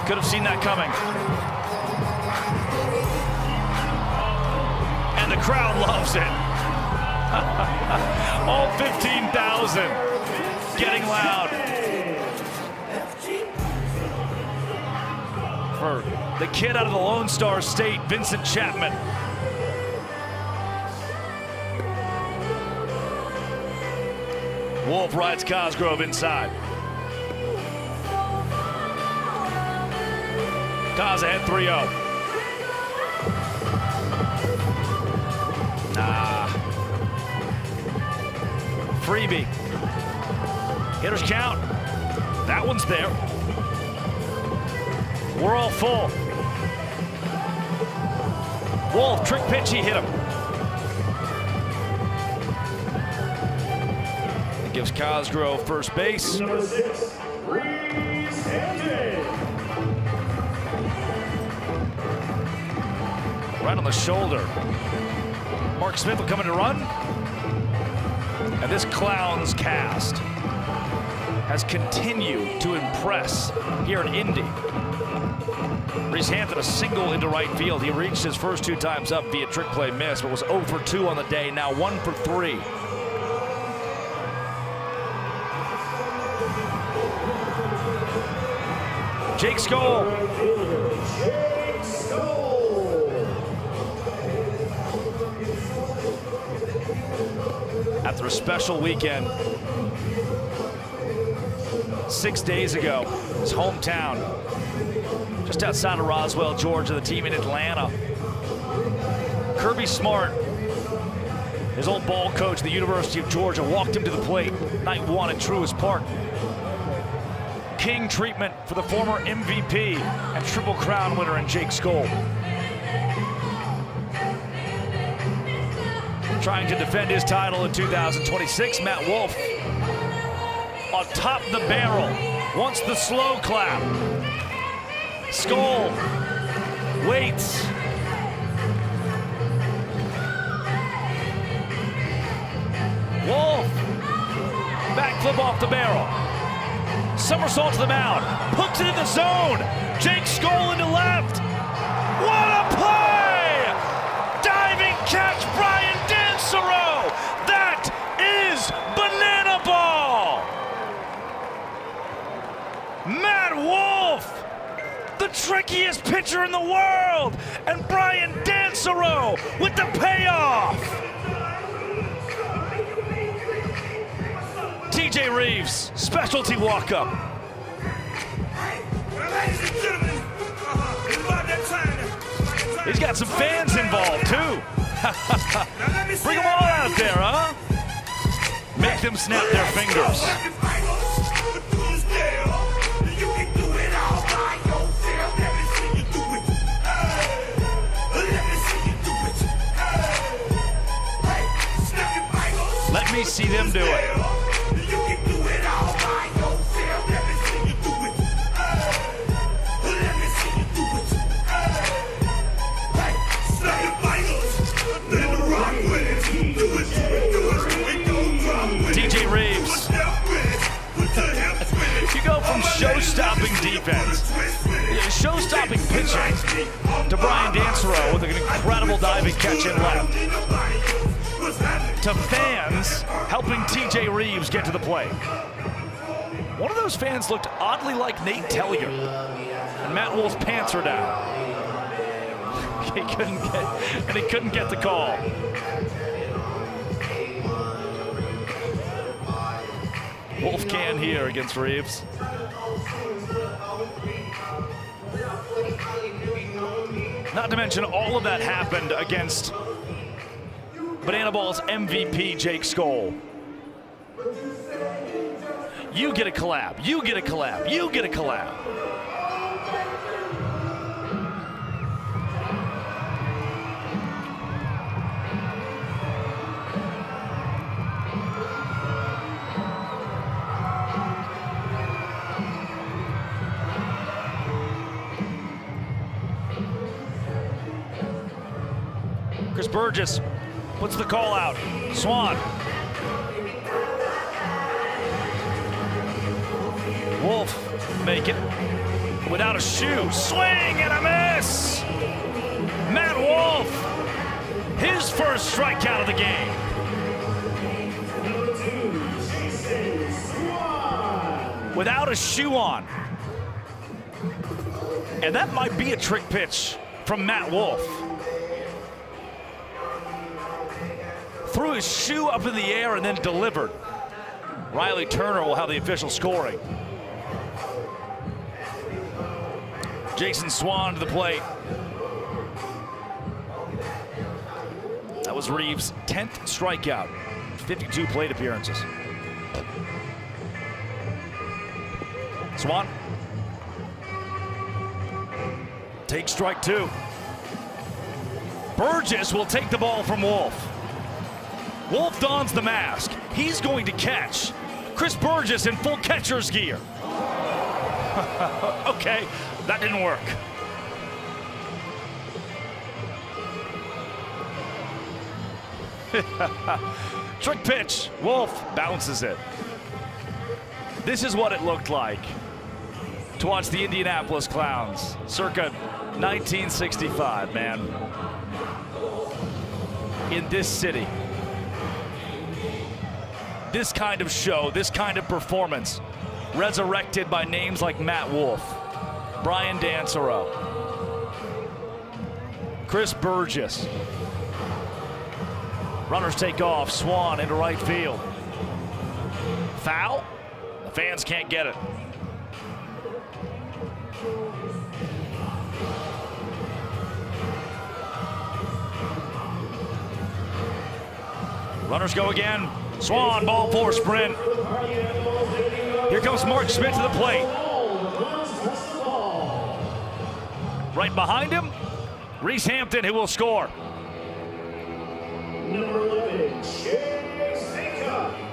Could have seen that coming. And the crowd loves it. All 15,000 getting loud for the kid out of the Lone Star State, Vincent Chapman. Wolf rides Cosgrove inside. Cos ahead 3-0. Freebie. Hitters count. That one's there. We're all full. Wolf, trick pitch, he hit him. It gives Cosgrove first base. Number 6, Right on the shoulder. Mark Smith will come in to run. And this Clowns cast has continued to impress here in Indy. Reese Hampton a single into right field. He reached his first 2 times up via trick play miss, but was 0 for 2 on the day, now 1 for 3. Jake Skoll. After a special weekend 6 days ago, his hometown, just outside of Roswell, Georgia, the team in Atlanta. Kirby Smart, his old ball coach at the University of Georgia, walked him to the plate night 1 at Truist Park. King treatment for the former MVP and Triple Crown winner in Jake Skoll. Trying to defend his title in 2026, Matt Wolf on top of the barrel, wants the slow clap. Skoll waits. Wolf, backflip off the barrel. Somersault to the mound, puts it in the zone. Jake Skoll into left. What a play! Diving catch, Brian Dansero. That is banana ball. Matt Wolf, the trickiest pitcher in the world, and Brian Dansero with the payoff. TJ Reeves, specialty walk-up. He's got some fans involved, too. Bring them all out there, huh? Make them snap their fingers. Let me see them do it. TJ Reeves. You go from show-stopping defense, show-stopping pitching, to Brian Dansero with an incredible diving catch in left, to fans helping TJ Reeves get to the plate. One of those fans looked oddly like Nate Tellier, and Matt Wolf's pants are down. He couldn't get the call. Wolf can here against Reeves. Not to mention all of that happened against Banana Ball's MVP, Jake Skoll. You get a collab, you get a collab, you get a collab. Chris Burgess puts the call out. Swan. Wolf make it without a shoe. Swing and a miss. Matt Wolf, his first strikeout of the game. Without a shoe on. And that might be a trick pitch from Matt Wolf. Threw his shoe up in the air and then delivered. Riley Turner will have the official scoring. Jason Swan to the plate. That was Reeves' 10th strikeout, 52 plate appearances. Swan takes strike 2. Burgess will take the ball from Wolf. Wolf dons the mask. He's going to catch. Chris Burgess in full catcher's gear. Okay, that didn't work. Trick pitch. Wolf bounces it. This is what it looked like to watch the Indianapolis Clowns circa 1965, man. In this city. This kind of show, this kind of performance, resurrected by names like Matt Wolf, Brian Dansero, Chris Burgess. Runners take off, Swan into right field. Foul? The fans can't get it. Runners go again. Swan, ball 4 sprint. Here comes Mark Schmidt to the plate. Right behind him, Reese Hampton, who will score.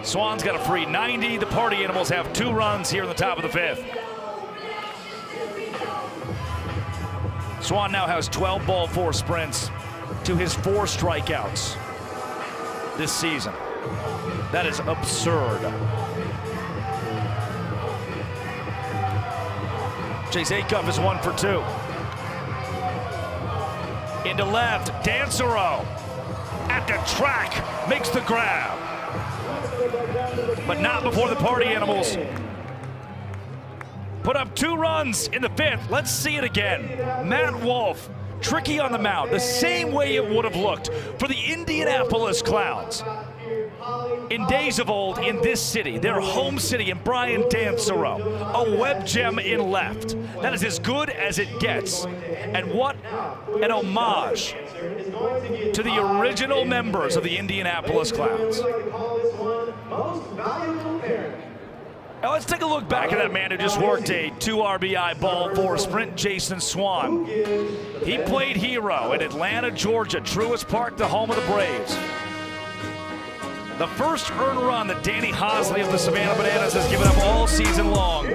Swan's got a free 90. The Party Animals have 2 runs here in the top of the 5th. Swan now has 12 ball 4 sprints to his 4 strikeouts this season. That is absurd. Chase Acuff is 1 for 2. Into left, Dansero at the track makes the grab. But not before the Party Animals put up 2 runs in the 5th. Let's see it again. Matt Wolf, tricky on the mound, the same way it would have looked for the Indianapolis Clowns in days of old in this city, their home city, in Brian Dansero, a web gem in left. That is as good as it gets. And what an homage to the original members of the Indianapolis Clowns. Now let's take a look back at that man who just worked a 2 RBI ball 4 sprint, Jason Swan. He played hero in Atlanta, Georgia, Truist Park, the home of the Braves. The first earned run that Danny Hosley of the Savannah Bananas has given up all season long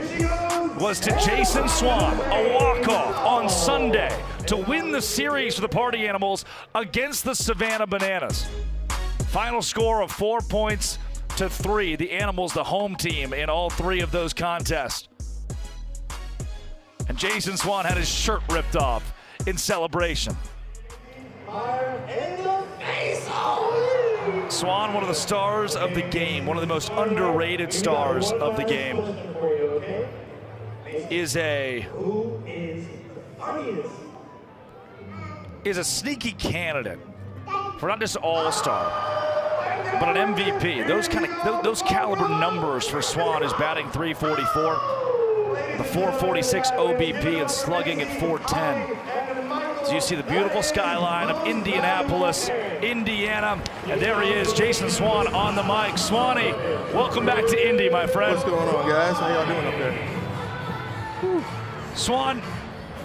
was to Jason Swan, a walk-off on Sunday to win the series for the Party Animals against the Savannah Bananas. Final score of 4-3. The Animals, the home team in all 3 of those contests. And Jason Swan had his shirt ripped off in celebration. Swan, one of the stars of the game, one of the most underrated stars of the game, is a sneaky candidate for not just all-star, but an MVP. Those caliber numbers for Swan is batting .344, the .446 OBP, and slugging at .410. So you see the beautiful skyline of Indianapolis, Indiana. And there he is, Jason Swan on the mic. Swanee, welcome back to Indy, my friend. What's going on, guys? How y'all doing up there? Whew. Swan,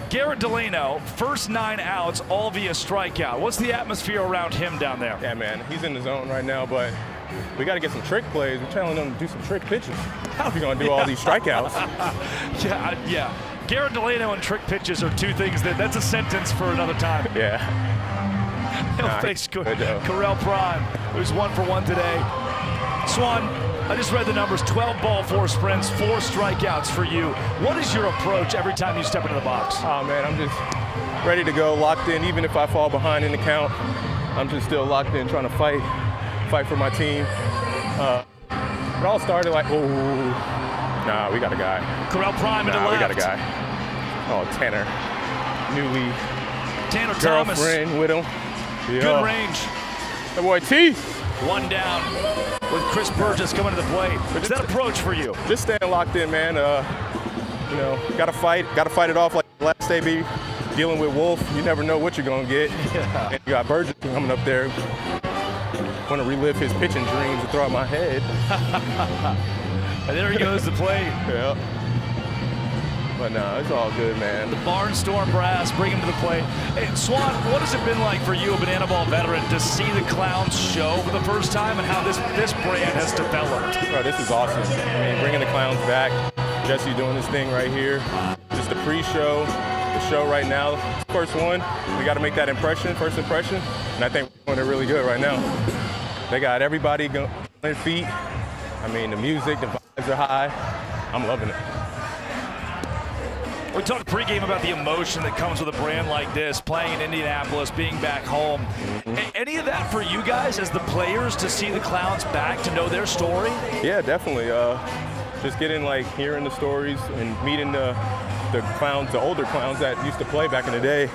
Garrett Delano, first 9 outs, all via strikeout. What's the atmosphere around him down there? Yeah, man, he's in the zone right now, but we got to get some trick plays. We're telling him to do some trick pitches. How are we going to do all these strikeouts? Yeah. Garrett Delano and trick pitches are two things that's a sentence for another time. Yeah. He'll face Correll Prime, who's 1 for 1 today. Swan, I just read the numbers, 12 ball, 4 sprints, 4 strikeouts for you. What is your approach every time you step into the box? Oh, man, I'm just ready to go, locked in. Even if I fall behind in the count, I'm just still locked in, trying to fight for my team. It all started like, oh, nah, we got a guy. Correll Prime into left. We got a guy. Oh, Tanner. Newly girlfriend with him. Yeah. Good range. That boy T. 1 down with Chris Burgess coming to the plate. What's that approach for you? Just staying locked in, man. You know, gotta fight it off like last day be dealing with Wolf. You never know what you're gonna get. Yeah. And you got Burgess coming up there. Want to relive his pitching dreams and throw out my head. And there he goes to play. Yeah. But no, it's all good, man. The Barnstorm brass bring him to the plate. Hey, Swan, what has it been like for you, a Banana Ball veteran, to see the Clowns show for the first time and how this brand has developed? Bro, this is awesome. I mean, bringing the Clowns back, Jesse doing this thing right here, just the pre-show, the show right now. First one, we got to make that first impression, and I think we're doing it really good right now. They got everybody going on their feet. I mean, the music, the vibes are high. I'm loving it. We talked pregame about the emotion that comes with a brand like this, playing in Indianapolis, being back home. Any of that for you guys as the players to see the Clowns back, to know their story? Yeah, definitely. Just getting hearing the stories and meeting the Clowns, the older Clowns that used to play back in the day.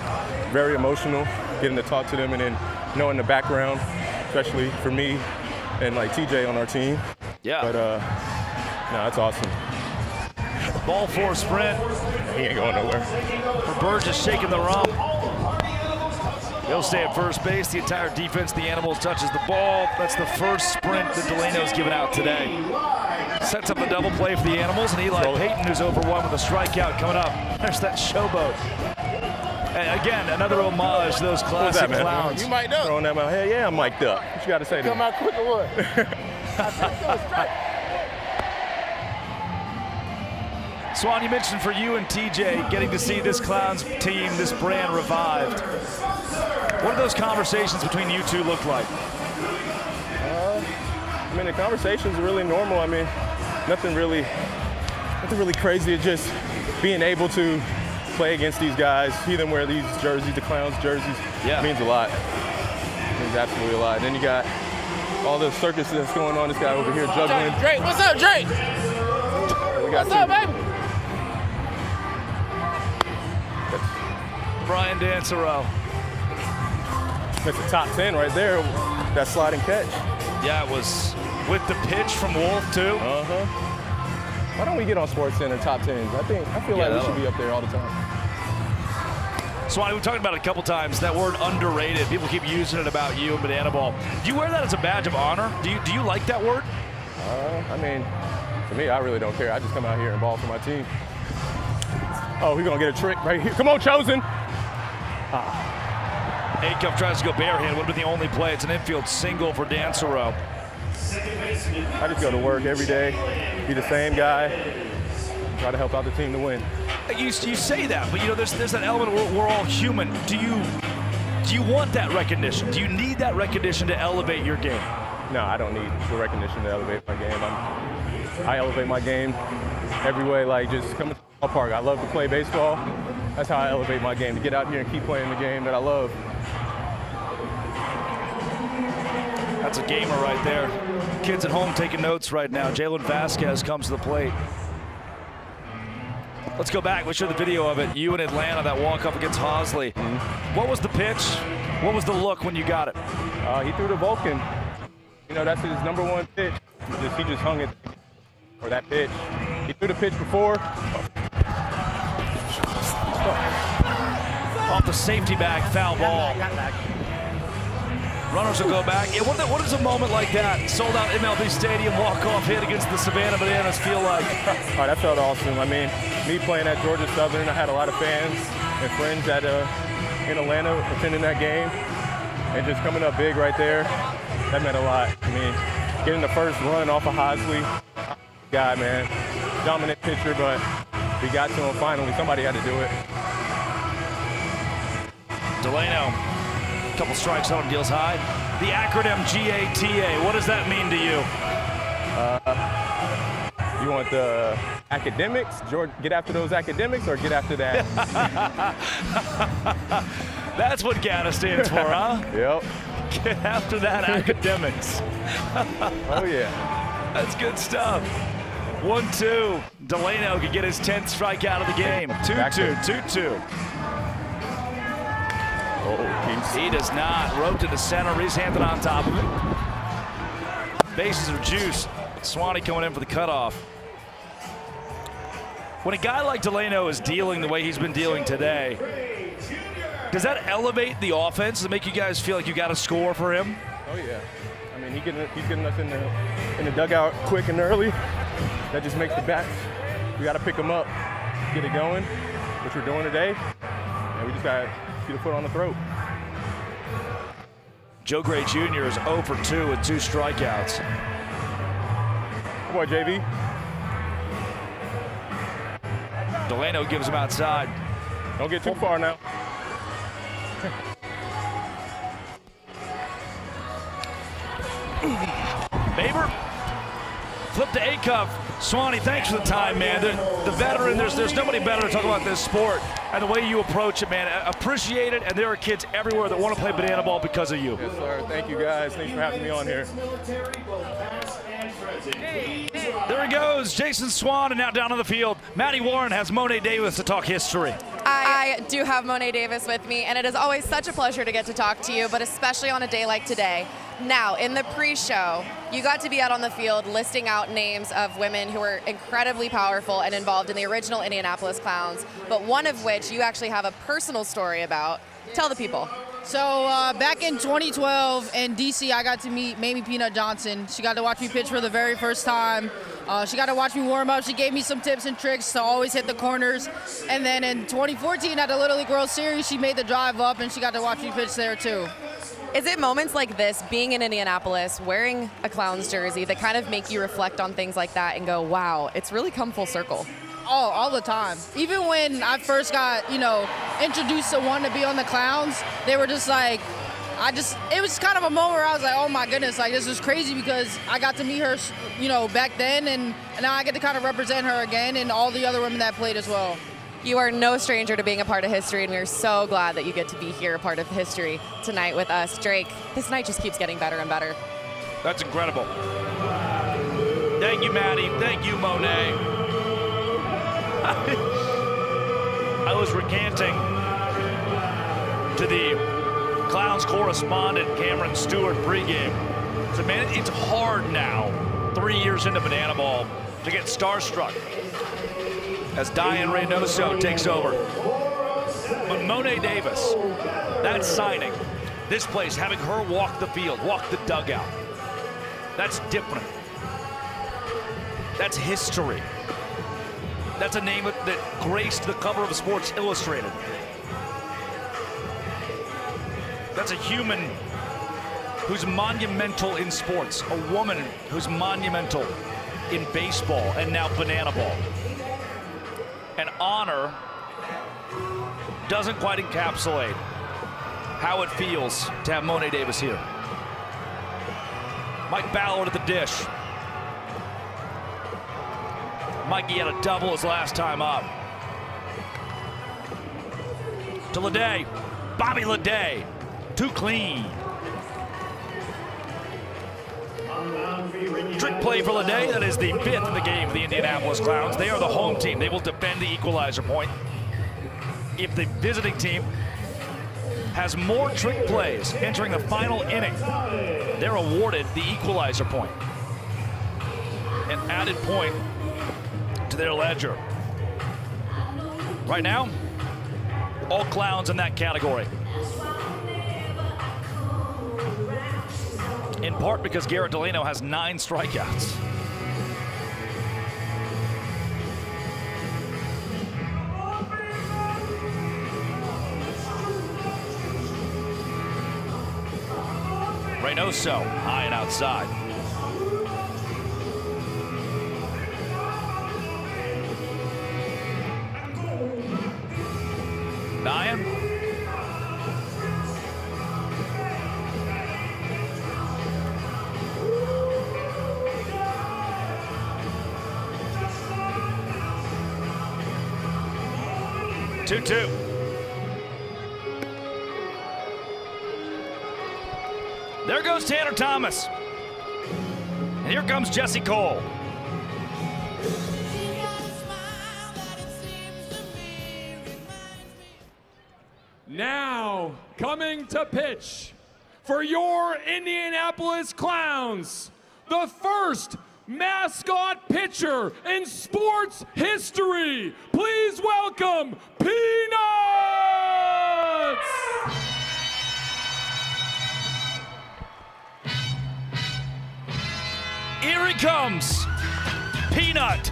Very emotional, getting to talk to them and then knowing the background, especially for me and TJ on our team. Yeah. But no, it's awesome. Ball 4 sprint. He ain't going nowhere. For Burgess shaking the rump. He'll stay at first base. The entire defense, the Animals, touches the ball. That's the first sprint that Delano's given out today. Sets up the double play for the Animals, and Eli Payton, who's over 1 with a strikeout coming up. There's that showboat. And again, another homage to those classic Clowns. You mic'd up. Throwing that out here. Yeah, I'm mic'd up. What you got to say to me? Come out quick or what? Swan, you mentioned for you and TJ getting to see this Clowns team, this brand revived. What do those conversations between you two look like? I mean, the conversations are really normal. I mean, nothing really crazy. It's just being able to play against these guys, see them wear these jerseys, the Clowns jerseys. Yeah. It means a lot. It means absolutely a lot. And then you got all the circus that's going on. This guy over here juggling. Drake, what's up, Drake? What's up, baby? Brian Dansereau. That's the top 10 right there, that sliding catch. Yeah, it was with the pitch from Wolf, too. Uh-huh. Why don't we get on SportsCenter top 10s? I feel like we should be up there all the time. Swanee, we've talked about it a couple times, that word underrated. People keep using it about you and Banana Ball. Do you wear that as a badge of honor? Do you like that word? I mean, to me, I really don't care. I just come out here and ball for my team. Oh, we're going to get a trick right here. Come on, Chosen. Acuff tries to go barehand. Would have been the only play. It's an infield single for Dansereau. I just go to work every day, be the same guy, try to help out the team to win. You say that, but there's that element where we're all human. Do you want that recognition? Do you need that recognition to elevate your game? No, I don't need the recognition to elevate my game. I elevate my game every way, just coming to the ballpark. I love to play baseball. That's how I elevate my game, to get out here and keep playing the game that I love. That's a gamer right there. Kids at home taking notes right now. Jalen Vasquez comes to the plate. Let's go back. We showed the video of it. You in Atlanta, that walk-up against Hosley. What was the pitch? What was the look when you got it? He threw the Vulcan. That's his #1 pitch. He just hung it for that pitch. He threw the pitch before. Off the safety bag, foul ball. Runners will go back. Yeah, what does a moment like that, sold out MLB Stadium, walk-off hit against the Savannah Bananas feel like? Oh, that felt awesome. I mean, me playing at Georgia Southern, I had a lot of fans and friends that in Atlanta attending that game, and just coming up big right there, that meant a lot. I mean, getting the first run off of Hosley, God, man, dominant pitcher, but we got to him finally. Somebody had to do it. Delano, a couple strikes on him, deals high. The acronym GATA, what does that mean to you? You want the academics? George, get after those academics or get after that? That's what GATA stands for, huh? Yep. Get after that academics. Oh, yeah. That's good stuff. 1-2. Delano could get his 10th strikeout of the game. 2-2, 2-2. Oh, he does not. Rope to the center. He's handed on top of it. Bases are juiced. Swanee coming in for the cutoff. When a guy like Delano is dealing the way he's been dealing today, does that elevate the offense? Does it make you guys feel like you got to score for him? Oh yeah. I mean, he's getting us in the dugout quick and early. That just makes the bats. We got to pick them up, get it going, which we're doing today, and we just got to get a foot on the throat. Joe Gray Jr. is 0 for 2 with 2 strikeouts. Good boy, JV. Delano gives him outside. Don't get too far now. Baber, flip to Acuff. Swanee, thanks for the time, man. The veteran, there's nobody better to talk about this sport and the way you approach it, man. Appreciate it, and there are kids everywhere that want to play banana ball because of you. Yes, sir. Thank you, guys. Thanks for having me on here. There he goes, Jason Swan, and now down on the field, Maddie Warren has Monet Davis to talk history. I do have Monet Davis with me, and it is always such a pleasure to get to talk to you, but especially on a day like today. Now, in the pre-show, you got to be out on the field listing out names of women who were incredibly powerful and involved in the original Indianapolis Clowns, but one of which you actually have a personal story about. Tell the people. So back in 2012 in DC, I got to meet Mamie Peanut Johnson. She got to watch me pitch for the very first time. She got to watch me warm up. She gave me some tips and tricks to always hit the corners. And then in 2014 at the Little League World Series, she made the drive up and she got to watch me pitch there too. Is it moments like this, being in Indianapolis, wearing a Clowns jersey, that kind of make you reflect on things like that and go, wow, it's really come full circle? Oh, all the time. Even when I first got, introduced to wanting to be on the Clowns, they were just like, it was kind of a moment where I was like, oh my goodness, like this is crazy because I got to meet her, back then, and now I get to kind of represent her again and all the other women that played as well. You are no stranger to being a part of history, and we're so glad that you get to be here, a part of history tonight with us. Drake, this night just keeps getting better and better. That's incredible. Thank you, Maddie. Thank you, Monet. I was recanting to the Clowns correspondent, Cameron Stewart, pregame. So, man, it's hard now, 3 years into Banana Ball, to get starstruck as Diane Reynoso takes over. But Monet Davis, that signing, this place, having her walk the field, walk the dugout, that's different. That's history. That's a name that graced the cover of Sports Illustrated. That's a human who's monumental in sports, a woman who's monumental in baseball and now banana ball. And honor doesn't quite encapsulate how it feels to have Monet Davis here. Mike Ballard at the dish. Mikey had a double his last time up. To Leday, Bobby Leday, too clean. Trick play for Leday. That is the 5th in the game for the Indianapolis Clowns. They are the home team. They will defend the equalizer point. If the visiting team has more trick plays entering the final inning, they're awarded the equalizer point. An added point to their ledger. Right now, all Clowns in that category. In part because Garrett Delano has 9 strikeouts. Reynoso, high and outside. Nyan. Two. There goes Tanner Thomas. And here comes Jesse Cole. Now, coming to pitch for your Indianapolis Clowns, the first mascot pitcher in sports history. Please welcome Peanuts! Here he comes, Peanut.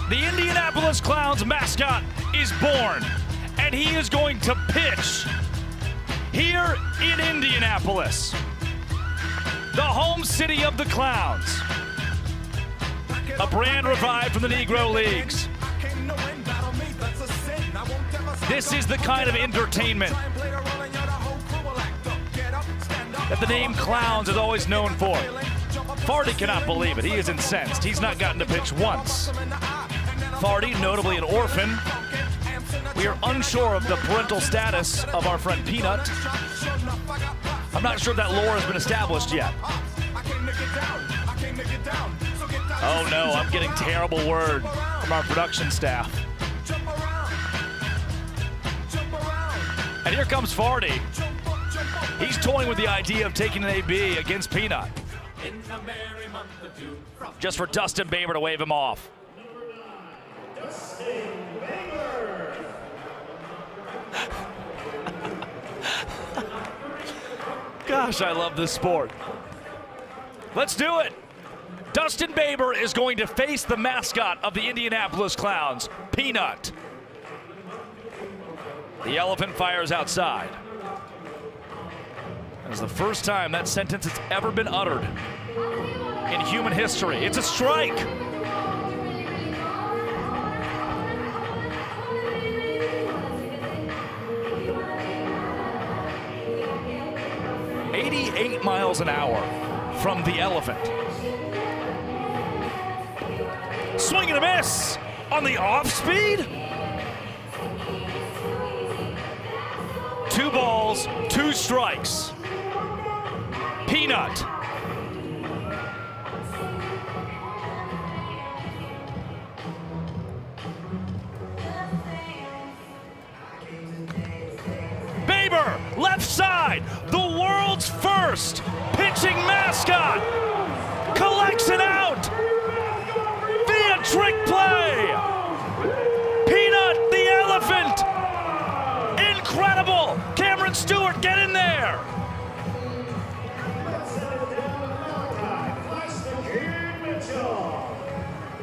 The Indianapolis Clowns mascot is born, and he is going to pitch here in Indianapolis, the home city of the Clowns. A brand revived from the Negro Leagues. This is the kind of entertainment that the name Clowns is always known for. Farty cannot believe it. He is incensed. He's not gotten to pitch once. Farty, notably an orphan. We are unsure of the parental status of our friend Peanut. I'm not sure if that lore has been established yet. Oh no, I'm getting terrible word from our production staff. And here comes Farty. He's toying with the idea of taking an AB against Peanut. Just for Dustin Baber to wave him off. Gosh, I love this sport. Let's do it. Dustin Baber is going to face the mascot of the Indianapolis Clowns, Peanut. The elephant fires outside. It's the first time that sentence has ever been uttered in human history. It's a strike. .88 miles an hour from the elephant. Swing and a miss on the off speed. 2 balls, 2 strikes. Peanut. Baber, left side, the world's first pitching mascot, collects it out via trick play. Peanut, the elephant. Incredible. Cameron Stewart, get in there.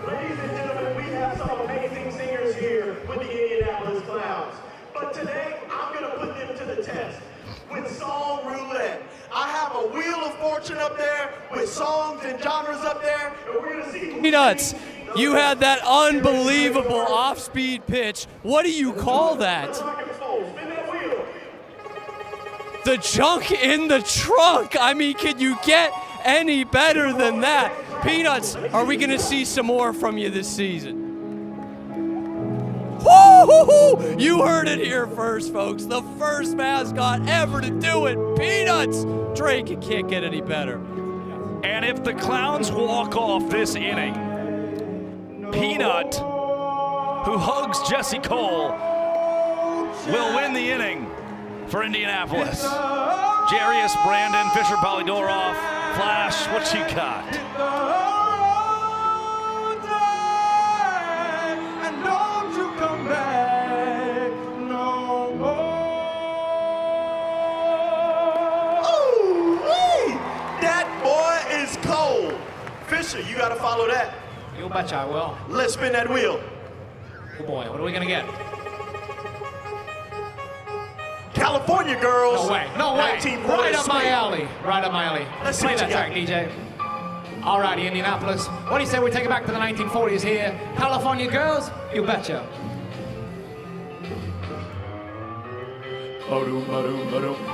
Ladies and gentlemen, we have some amazing singers here with the Indianapolis Clowns. But today, I'm going to put them to the test with Song Roulette. I have a wheel of fortune up there with songs and genres up there, and we're going to see. Peanuts, you had that unbelievable off-speed pitch. What do you call that? The junk in the trunk. I mean, can you get any better than that? Peanuts, are we going to see some more from you this season? Woo-hoo-hoo! You heard it here first, folks. The first mascot ever to do it. Peanuts! Drake, it can't get any better. And if the Clowns walk off this inning, Peanut, who hugs Jesse Cole, will win the inning for Indianapolis. Jarius, Brandon, Fisher, Polydorov, Flash, what you got? And don't you come back. Fisher, you got to follow that. You betcha I will. Let's spin that wheel. Oh boy, what are we gonna get? California girls. No way, no way. Right up my alley. Right up my alley. Let's see play what that you track, DJ. Alrighty, Indianapolis. What do you say we take it back to the 1940s here? California girls? You betcha.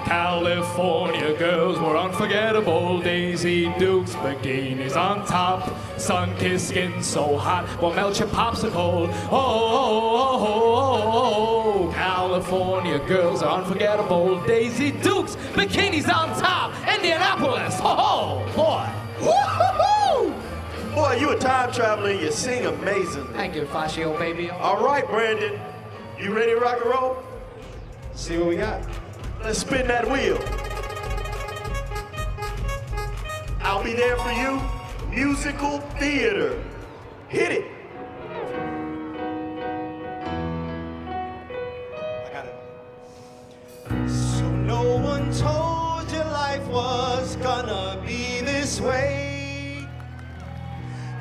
California girls were unforgettable. Daisy Dukes, bikinis on top, sun-kissed skin so hot will melt your popsicle. Oh, California girls are unforgettable. Daisy Dukes, bikinis on top, Indianapolis. Oh, boy. Woo-hoo-hoo! Boy, you a time traveler. You sing amazing. Thank you, Fascio, baby. All right, Brandon. You ready to rock and roll? See what we got. Let's spin that wheel. I'll be there for you. Musical theater. Hit it. I got it. So no one told you life was gonna be this way.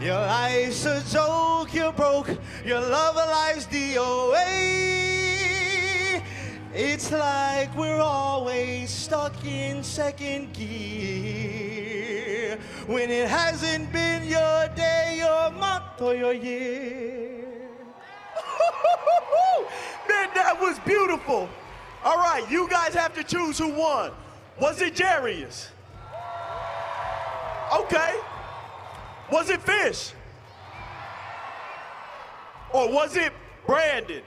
Your life's a joke, you're broke. Your love of life's DOA. It's like we're always stuck in second gear when it hasn't been your day, your month, or your year. Man, that was beautiful. All right, you guys have to choose who won. Was it Jarius? Okay. Was it Fish? Or was it Brandon?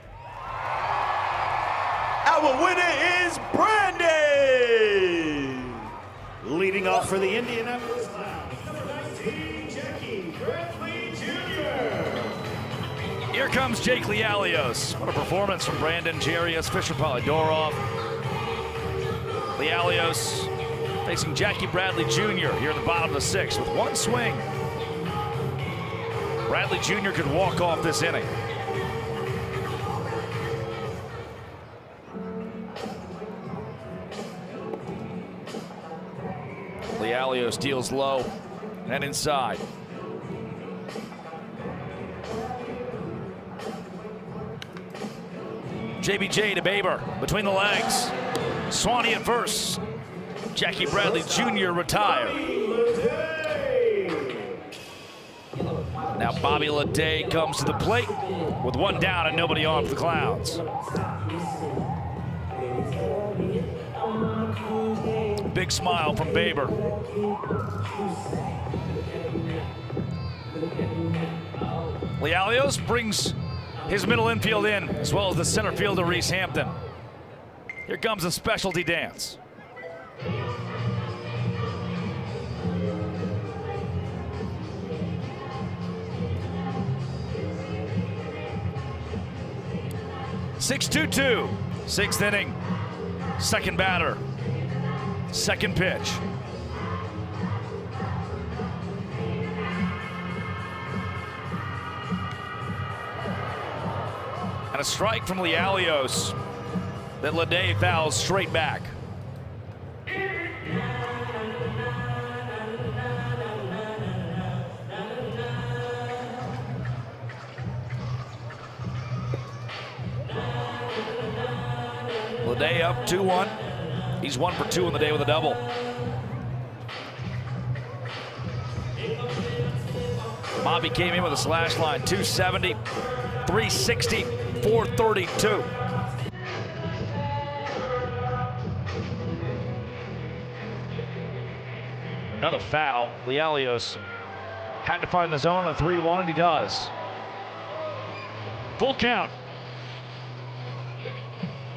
Our winner is Brandon. Leading off for the Indianapolis Clowns, number 19, Jackie Bradley Jr. Here comes Jake Lialios. What a performance from Brandon, Jarius, Fisher Polidorov. Lialios facing Jackie Bradley Jr. here at the bottom of the sixth with one swing. Bradley Jr. could walk off this inning. Lialios deals low and inside. JBJ to Baber between the legs. Swanee at first. Jackie Bradley Jr. retired. Now Bobby Leday comes to the plate with one down and nobody on for the Clowns. Big smile from Baber. Lialios brings his middle infield in, as well as the center fielder, Reese Hampton. Here comes a specialty dance. (6-2-2), sixth inning, second batter, second pitch. And a strike from Lialios that Leday fouls straight back. Leday up 2-1. He's 1 for 2 on the day with a double. Bobby came in with a slash line, 270, 360, 432. Another foul. Lialios had to find the zone on 3-1, and he does. Full count.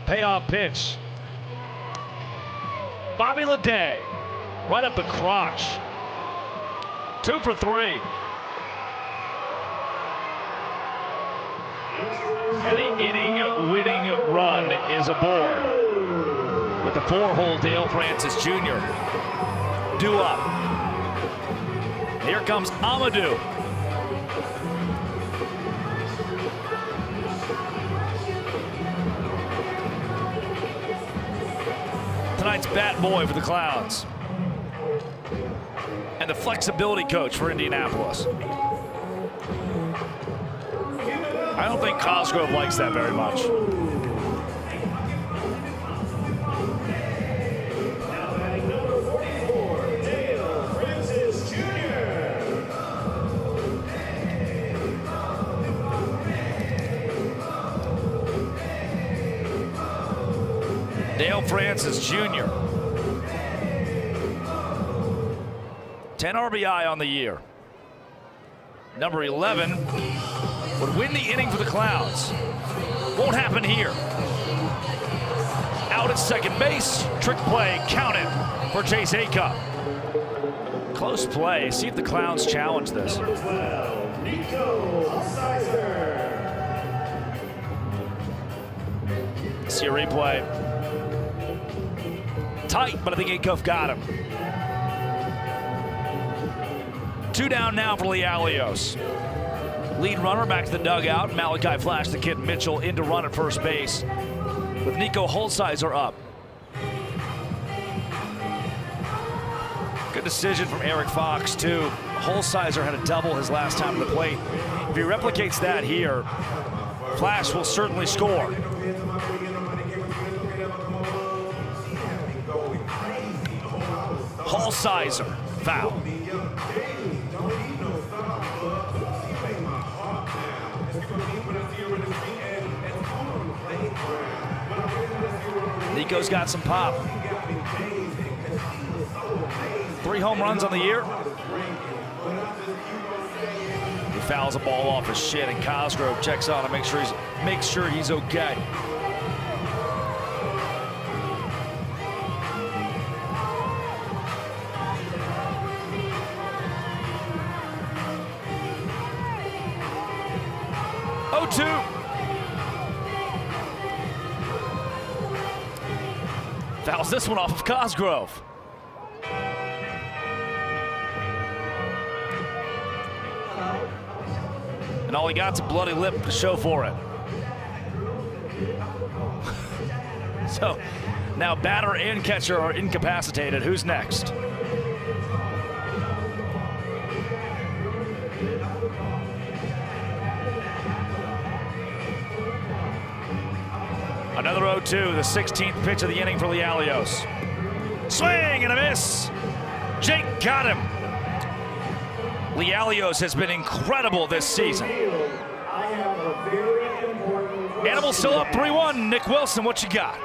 Payoff pitch. Bobby Leday, right up the crotch. 2 for 3. And the inning-winning run is aboard with the 4-hole Dale Francis Jr. due up. Here comes Amadou. Tonight's bat boy for the Clowns. and the flexibility coach for Indianapolis. I don't think Cosgrove likes that very much. Dale Francis Jr. 10 RBI on the year. Number 11 would win the inning for the Clowns. Won't happen here. Out at second base, trick play, count it for Chase Acup. Close play. See if the Clowns challenge this. Number 12, Nico See a replay. Tight, but I think Acup got him. 2 down now for Lialios. Lead runner back to the dugout. Malachi flashed the kid Mitchell in to run at first base with Nico Holsizer up. Good decision from Eric Fox, too. Holsizer had a double his last time at the plate. If he replicates that here, Flash will certainly score. Holsizer, foul. Nico's got some pop. 3 home runs on the year. He fouls a ball off his shin, and Cosgrove checks on to make sure he's okay. Fouls this one off of Cosgrove. And all he got's a bloody lip to show for it. So now batter and catcher are incapacitated. Who's next? Another 0-2, the 16th pitch of the inning for Lialios. Swing and a miss. Jake got him. Lialios has been incredible this season. Animals still up 3-1. Nick Wilson, what you got?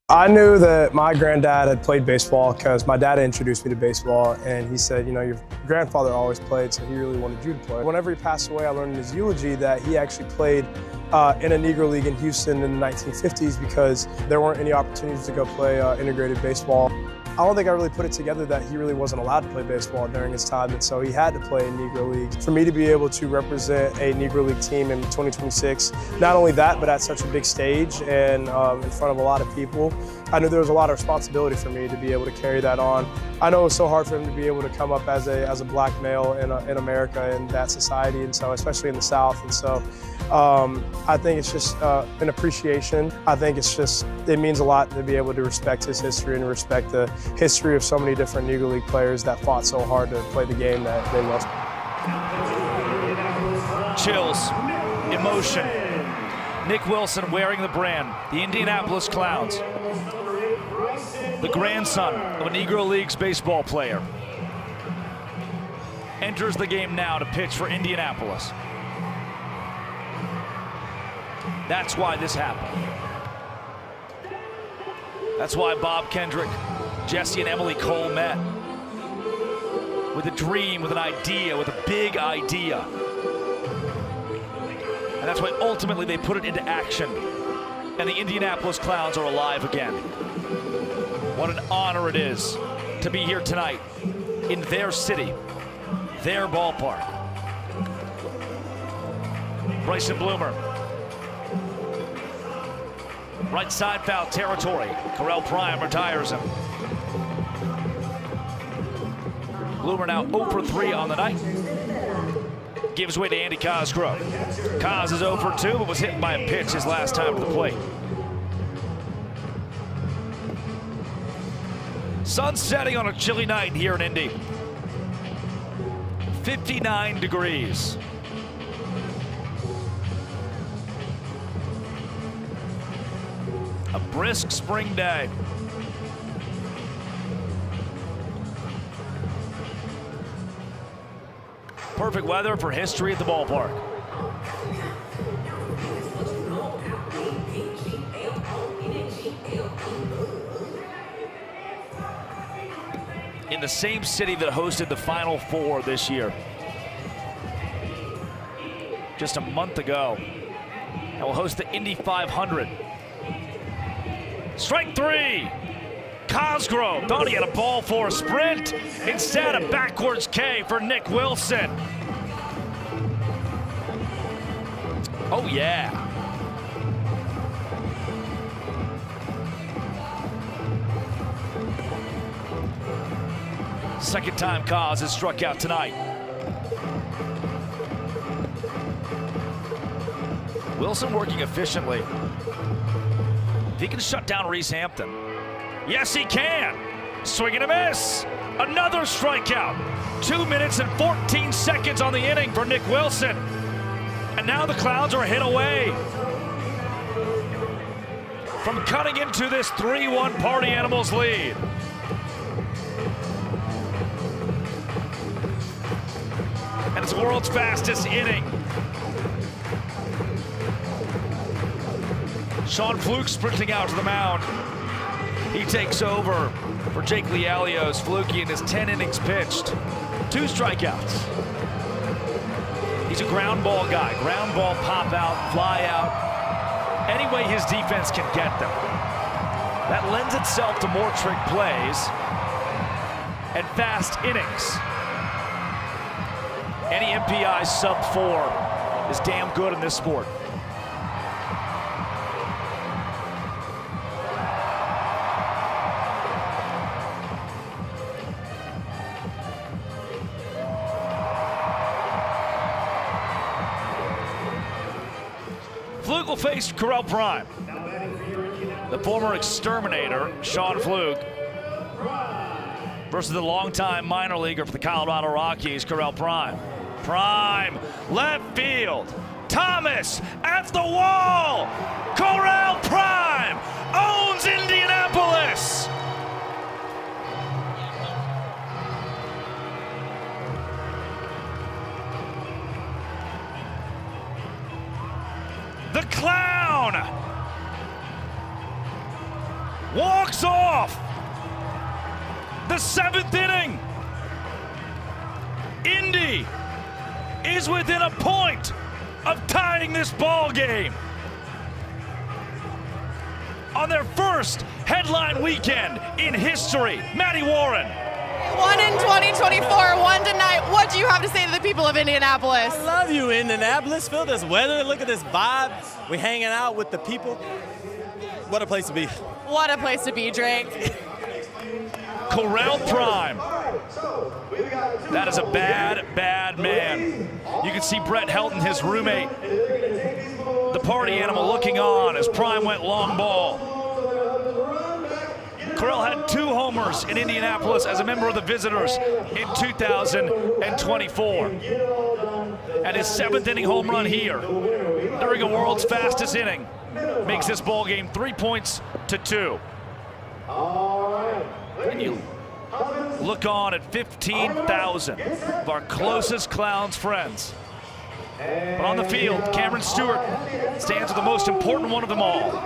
I knew that my granddad had played baseball because my dad introduced me to baseball, and he said, you know, your grandfather always played, so he really wanted you to play. Whenever he passed away, I learned in his eulogy that he actually played in a Negro League in Houston in the 1950s because there weren't any opportunities to go play integrated baseball. I don't think I really put it together that he really wasn't allowed to play baseball during his time, and so he had to play in Negro Leagues. For me to be able to represent a Negro League team in 2026, not only that, but at such a big stage and in front of a lot of people, I knew there was a lot of responsibility for me to be able to carry that on. I know it was so hard for him to be able to come up as a black male in America in that society, and so especially in the South, and so I think it's just an appreciation. I think it means a lot to be able to respect his history and respect the history of so many different Negro League players that fought so hard to play the game that they love. Chills, emotion. Nick Wilson wearing the brand, the Indianapolis Clowns. The grandson of a Negro Leagues baseball player. Enters the game now to pitch for Indianapolis. That's why this happened. That's why Bob Kendrick, Jesse and Emily Cole met. With a dream, with an idea, with a big idea. And that's why ultimately they put it into action. And the Indianapolis Clowns are alive again. What an honor it is to be here tonight in their city, their ballpark. Bryson Bloomer. Right side foul territory. Correll Prime retires him. Bloomer now 0 for 3 on the night. Gives way to Andy Cosgrove. Cos is 0 for 2, but was hit by a pitch his last time at the plate. Sun setting on a chilly night here in Indy. 59 degrees. A brisk spring day. Perfect weather for history at the ballpark. In the same city that hosted the Final Four this year. Just a month ago. And will host the Indy 500. Strike three. Cosgrove thought he had a ball for a sprint. Instead, a backwards K for Nick Wilson. Oh, yeah. Second time Cos has struck out tonight. Wilson working efficiently. If he can shut down Reese Hampton. Yes, he can. Swing and a miss. Another strikeout. 2 minutes and 14 seconds on the inning for Nick Wilson. And now the Clowns are a hit away from cutting into this 3-1 Party Animals lead. And it's the world's fastest inning. Sean Fluke sprinting out to the mound. He takes over for Jake Lialios. Fluke in his 10 innings pitched. 2 strikeouts. He's a ground ball guy. Ground ball, pop out, fly out. Any way his defense can get them. That lends itself to more trick plays and fast innings. Any MPI sub 4 is damn good in this sport. Fluke will face Correll Prime. The former exterminator, Sean Fluke, versus the longtime minor leaguer for the Colorado Rockies, Correll Prime. Prime, left field. Thomas at the wall. Correll Prime owns Indianapolis. The Clown walks off. The 7th inning. Indy is within a point of tying this ball game on their first headline weekend in history. Matty Warren. 1 in 2024, 1 tonight. What do you have to say to the people of Indianapolis? I love you, Indianapolis. Feel this weather. Look at this vibe. We're hanging out with the people. What a place to be. What a place to be, Drake. Correll Prime. That is a bad, bad man. You can see Brett Helton, his roommate, the party animal, looking on as Prime went long ball. Correll had 2 homers in Indianapolis as a member of the Visitors in 2024. And his 7th inning home run here during a world's fastest inning makes this ball game 3 points to 2. And you look on at 15,000 of our closest Clowns friends. But on the field, Cameron Stewart stands with the most important one of them all.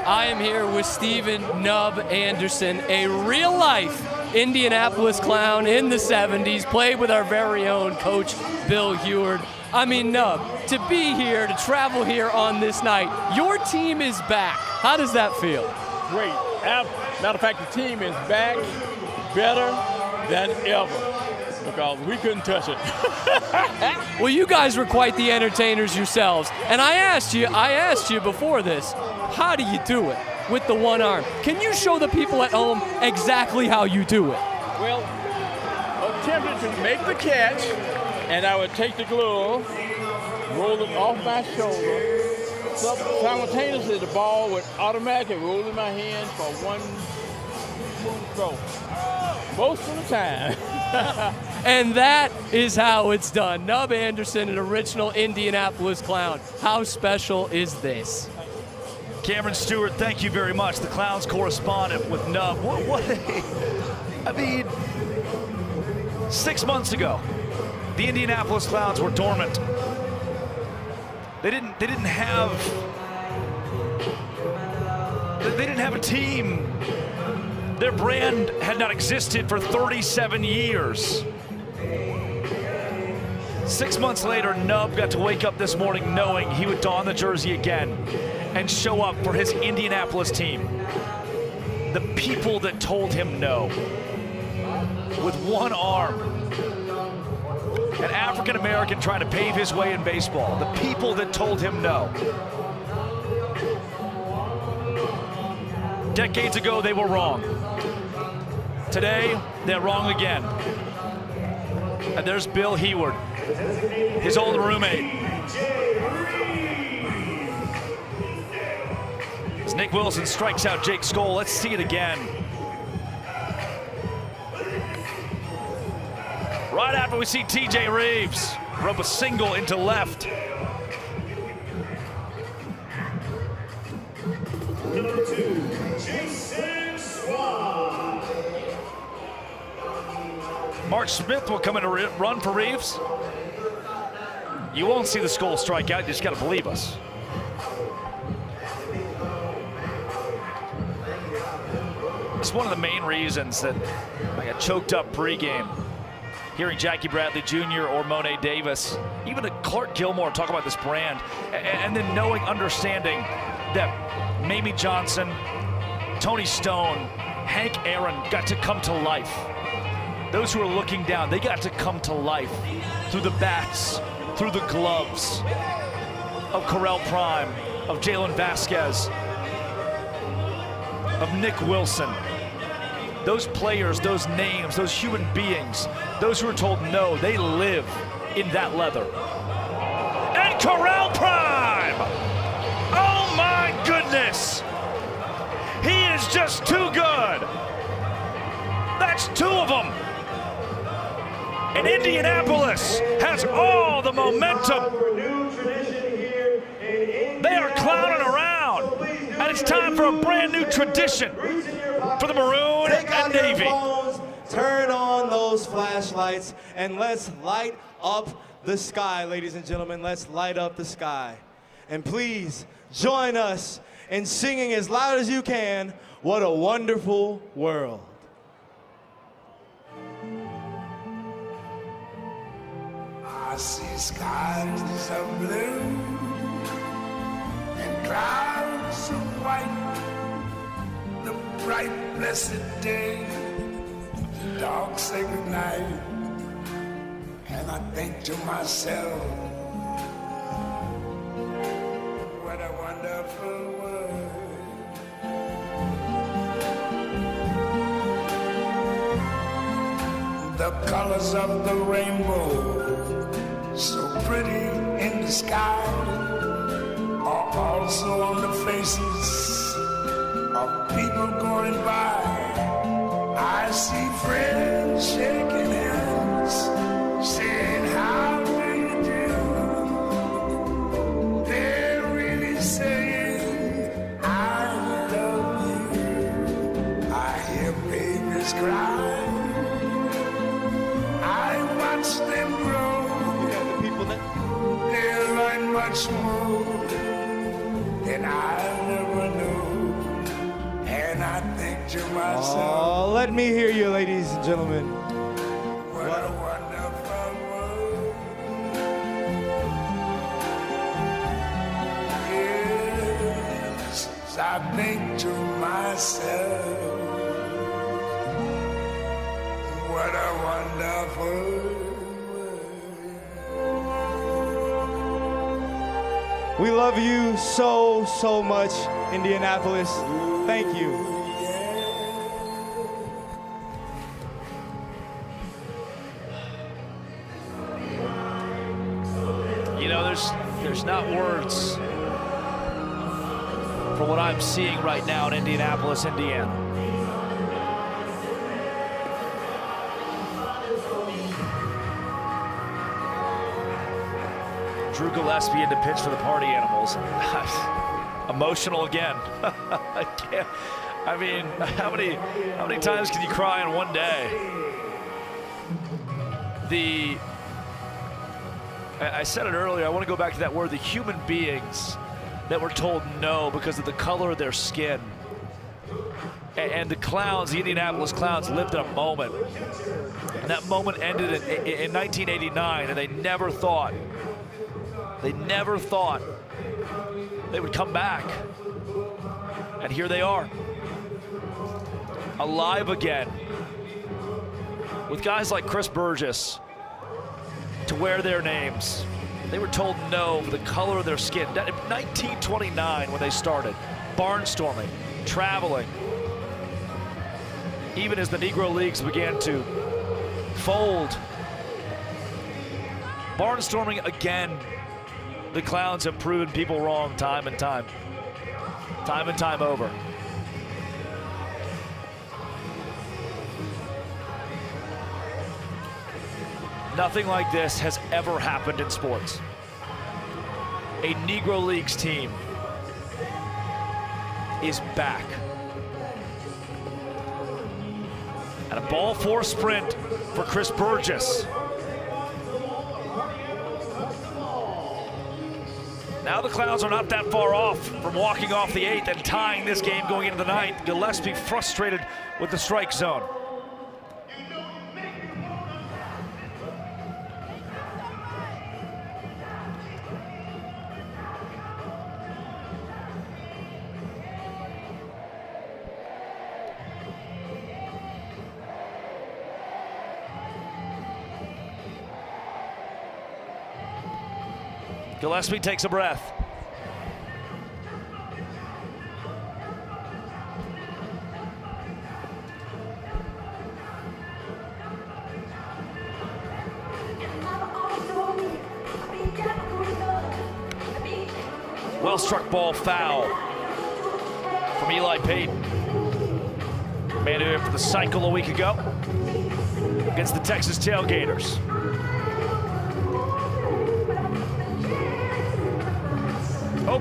I am here with Steven Nub Anderson, a real-life Indianapolis Clown in the 70s, played with our very own coach, Bill Heward. I mean, Nub, to be here, to travel here on this night, your team is back. How does that feel? Great. Matter of fact, the team is back better than ever because we couldn't touch it. Well, you guys were quite the entertainers yourselves. And I asked you before this, how do you do it with the one arm? Can you show the people at home exactly how you do it? Well, attempted to make the catch, and I would take the glove, roll it off my shoulder. Simultaneously, the ball would automatically roll in my hand for 1 throw. Most of the time. And that is how it's done. Nub Anderson, an original Indianapolis Clown. How special is this? Cameron Stewart, thank you very much. The Clowns correspondent with Nub. I mean, 6 months ago, the Indianapolis Clowns were dormant. They didn't have a team. Their brand had not existed for 37 years. 6 months later, Nub got to wake up this morning knowing he would don the jersey again and show up for his Indianapolis team. The people that told him no. With one arm. An African-American trying to pave his way in baseball. The people that told him no. Decades ago, they were wrong. Today, they're wrong again. And there's Bill Heward, his old roommate. As Nick Wilson strikes out Jake Skoll, let's see it again. Right after we see TJ Reeves rub a single into left. Number 2, Jason Swan. Mark Smith will come in to run for Reeves. You won't see the Skoll strike out, you just gotta believe us. It's one of the main reasons that I got choked up pregame. Hearing Jackie Bradley Jr. or Monet Davis, even a Clark Gilmore talk about this brand, and then knowing, understanding that Mamie Johnson, Tony Stone, Hank Aaron got to come to life. Those who are looking down, they got to come to life through the bats, through the gloves of Correll Prime, of Jalen Vasquez, of Nick Wilson. Those players, those names, those human beings, those who are told no, they live in that leather. And Correll Prime! Oh my goodness! He is just too good! That's 2 of them! And Indianapolis has all the momentum. They are clowning around, and it's time for a brand new tradition for the Maroon and Navy. Phones, turn on those flashlights, and let's light up the sky, ladies and gentlemen. Let's light up the sky. And please join us in singing as loud as you can, "What a Wonderful World." I see skies of blue and clouds of white, the bright blessed day, the dark sacred night, and I think to myself, what a wonderful world. The colors of the rainbow, so pretty in the sky, are also on the faces of people going by. I see friends shaking hands, saying, how do you do? They're really saying, I love you. I hear babies cry. I watch them grow. They learn much more than I never knew. And I think to myself, oh, let me hear you, ladies and gentlemen. What a wonderful world. Yes, I think to myself, what a wonderful world. We love you so, so much, Indianapolis. Thank you. You know, there's not words for what I'm seeing right now in Indianapolis, Indiana. Drew Gillespie in to pitch for the Party Animals. Emotional again. I can't. I mean, how many times can you cry in one day? I said it earlier, I want to go back to that word, the human beings that were told no because of the color of their skin. And the Clowns, the Indianapolis Clowns, lived in a moment. And that moment ended in 1989, and they never thought they would come back. And here they are, alive again, with guys like Chris Burgess to wear their names. They were told no for the color of their skin. In 1929, when they started, barnstorming, traveling, even as the Negro Leagues began to fold. Barnstorming again. The Clowns have proven people wrong time and time over. Nothing like this has ever happened in sports. A Negro Leagues team is back. And a ball four sprint for Chris Burgess. Now the Clowns are not that far off from walking off the 8th and tying this game going into the 9th. Gillespie frustrated with the strike zone. Gillespie takes a breath. Well struck ball foul from Eli Payton. Made it for the cycle a week ago against the Texas Tailgaters.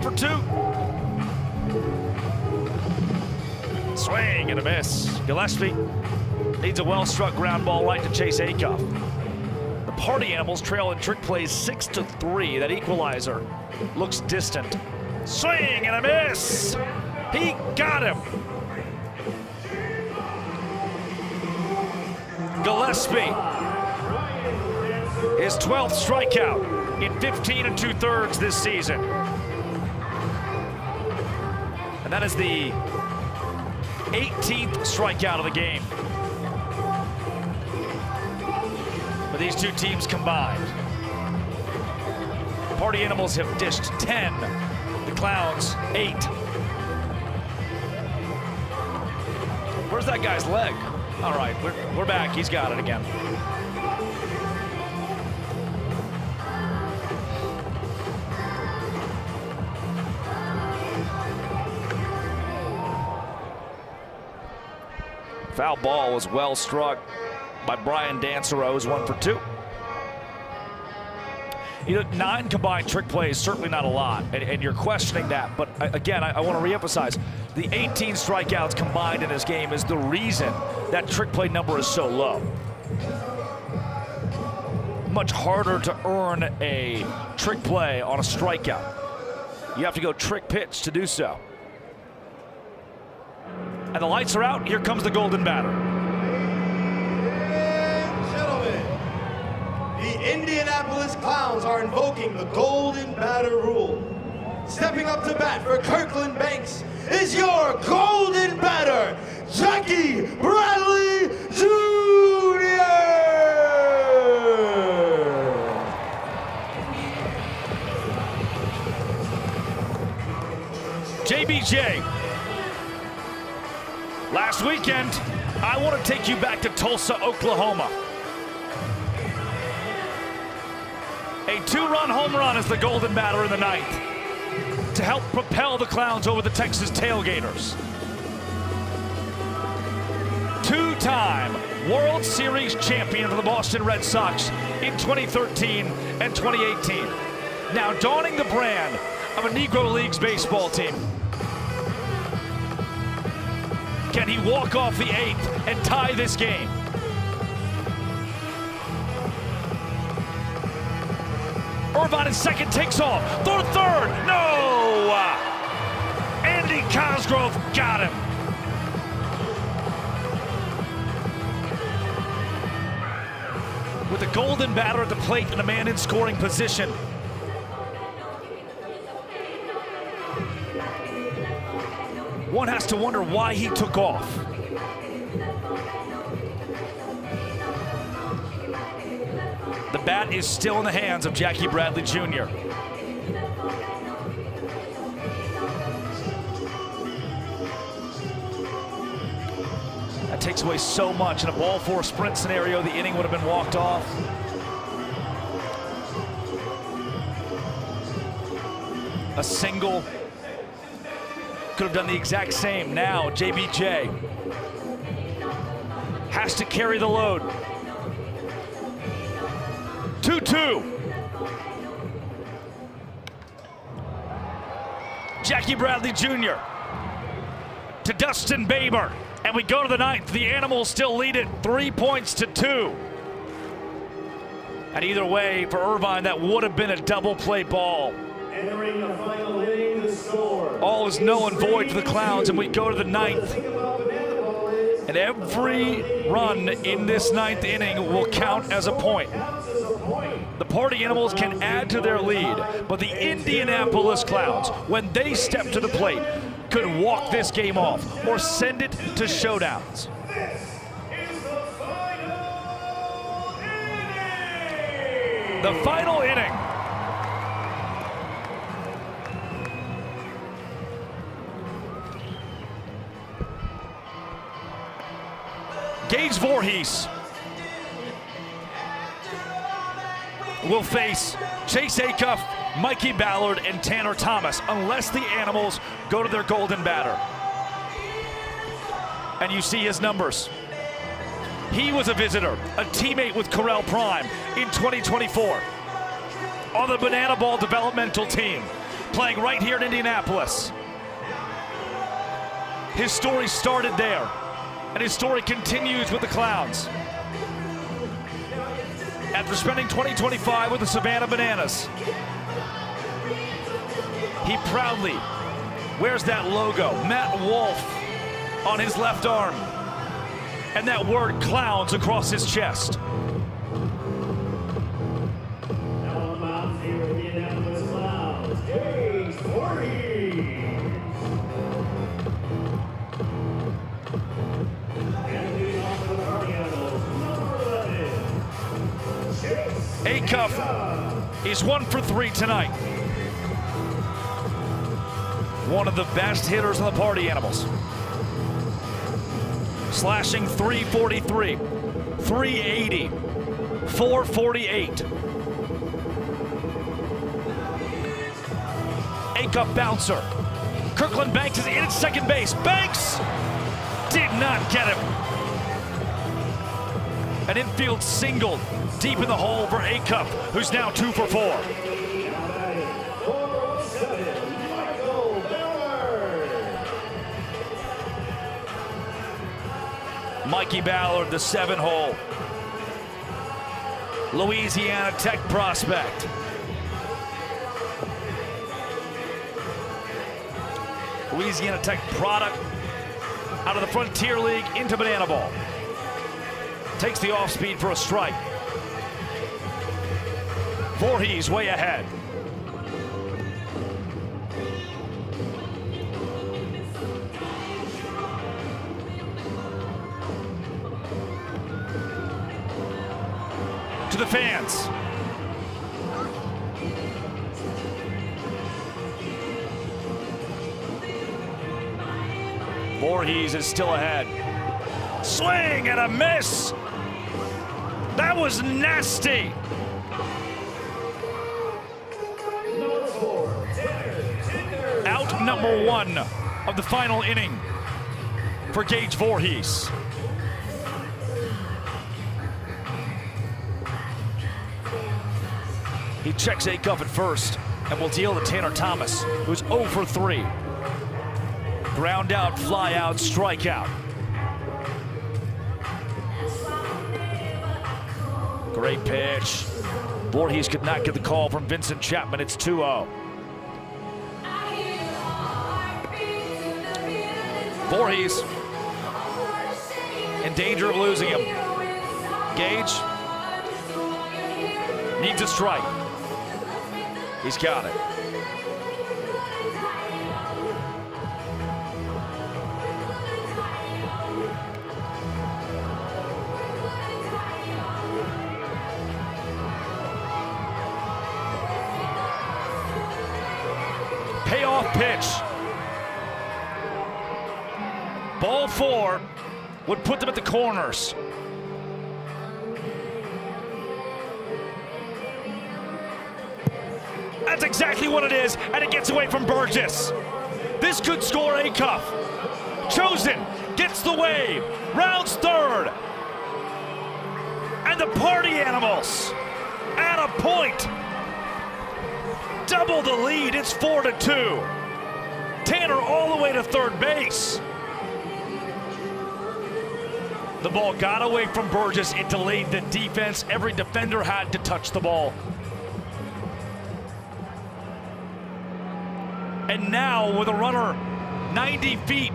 For 2. Swing and a miss. Gillespie needs a well-struck ground ball right to Chase Acuff. The Party Animals trail in trick plays 6-3. That equalizer looks distant. Swing and a miss. He got him. Gillespie, his 12th strikeout in 15 2/3 this season. And that is the 18th strikeout of the game for these two teams combined. The Party Animals have dished 10, the Clowns 8. Where's that guy's leg? All right, we're back. He's got it again. Foul ball was well struck by Brian Dansereau, 1 for 2. You know, 9 combined trick plays, certainly not a lot, and you're questioning that. But again, I want to reemphasize, the 18 strikeouts combined in this game is the reason that trick play number is so low. Much harder to earn a trick play on a strikeout. You have to go trick pitch to do so. And the lights are out. Here comes the golden batter. Gentlemen, the Indianapolis Clowns are invoking the golden batter rule. Stepping up to bat for Kirkland Banks is your golden batter, Jackie Bradley Jr. JBJ. Last weekend, I want to take you back to Tulsa, Oklahoma. A 2-run home run is the golden batter in the 9th to help propel the Clowns over the Texas Tailgaters. 2-time World Series champion for the Boston Red Sox in 2013 and 2018. now donning the brand of a Negro Leagues baseball team. Can he walk off the 8th and tie this game? Irvine in second, takes off. Throw to third. No! Andy Cosgrove got him. With a golden batter at the plate and a man in scoring position. One has to wonder why he took off. The bat is still in the hands of Jackie Bradley Jr. That takes away so much. In a ball four sprint scenario, the inning would have been walked off. A single could have done the exact same. Now JBJ has to carry the load. 2-2. Jackie Bradley Jr. to Dustin Baber. And we go to the 9th. The Animals still lead it 3-2. And either way, for Irvine, that would have been a double play ball. Entering the final inning, the score. All is null and void for the Clowns, and we go to the 9th. And every run in this 9th inning will count as a point. The Party Animals can add to their lead, but the Indianapolis Clowns, when they step to the plate, could walk this game off or send it to showdowns. The final inning. Gage Voorhees will face Chase Acuff, Mikey Ballard, and Tanner Thomas, unless the Animals go to their golden batter. And you see his numbers. He was a visitor, a teammate with Correll Prime in 2024 on the Banana Ball developmental team, playing right here in Indianapolis. His story started there, and his story continues with the Clowns. After spending 2025 with the Savannah Bananas, he proudly wears that logo, Matt Wolf, on his left arm, and that word Clowns across his chest. Now on the mound here with the Indianapolis Clowns, Gage Voorhees. And leading off for the Party Animals, number 11, Chase Acuff is 1 for 3 tonight. One of the best hitters on the Party Animals. Slashing .343, .380, .448. Acuff bouncer. Kirkland Banks is in at second base. Banks did not get him. An infield single deep in the hole for Acuff, who's now 2 for 4. Mikey Ballard, the 7-hole. Louisiana Tech prospect. Louisiana Tech product out of the Frontier League into Banana Ball. Takes the off speed for a strike. Voorhees way ahead. To the fans. Voorhees is still ahead. Swing and a miss. That was nasty. Out number 1 of the final inning for Gage Voorhees. He checks Acuff at first and will deal to Tanner Thomas, who's 0 for 3. Ground out, fly out, strike out. Great pitch. Voorhees could not get the call from Vincent Chapman. It's 2-0. Voorhees in danger of losing him. Gage needs a strike. He's got it. Payoff pitch. Ball 4 would put them at the corners. That's exactly what it is, and it gets away from Burgess. This could score Acuff. Chosen gets the wave, rounds third. And the Party Animals at a point. Double the lead, it's 4-2. Tanner all the way to third base. The ball got away from Burgess, it delayed the defense. Every defender had to touch the ball. And now with a runner 90 feet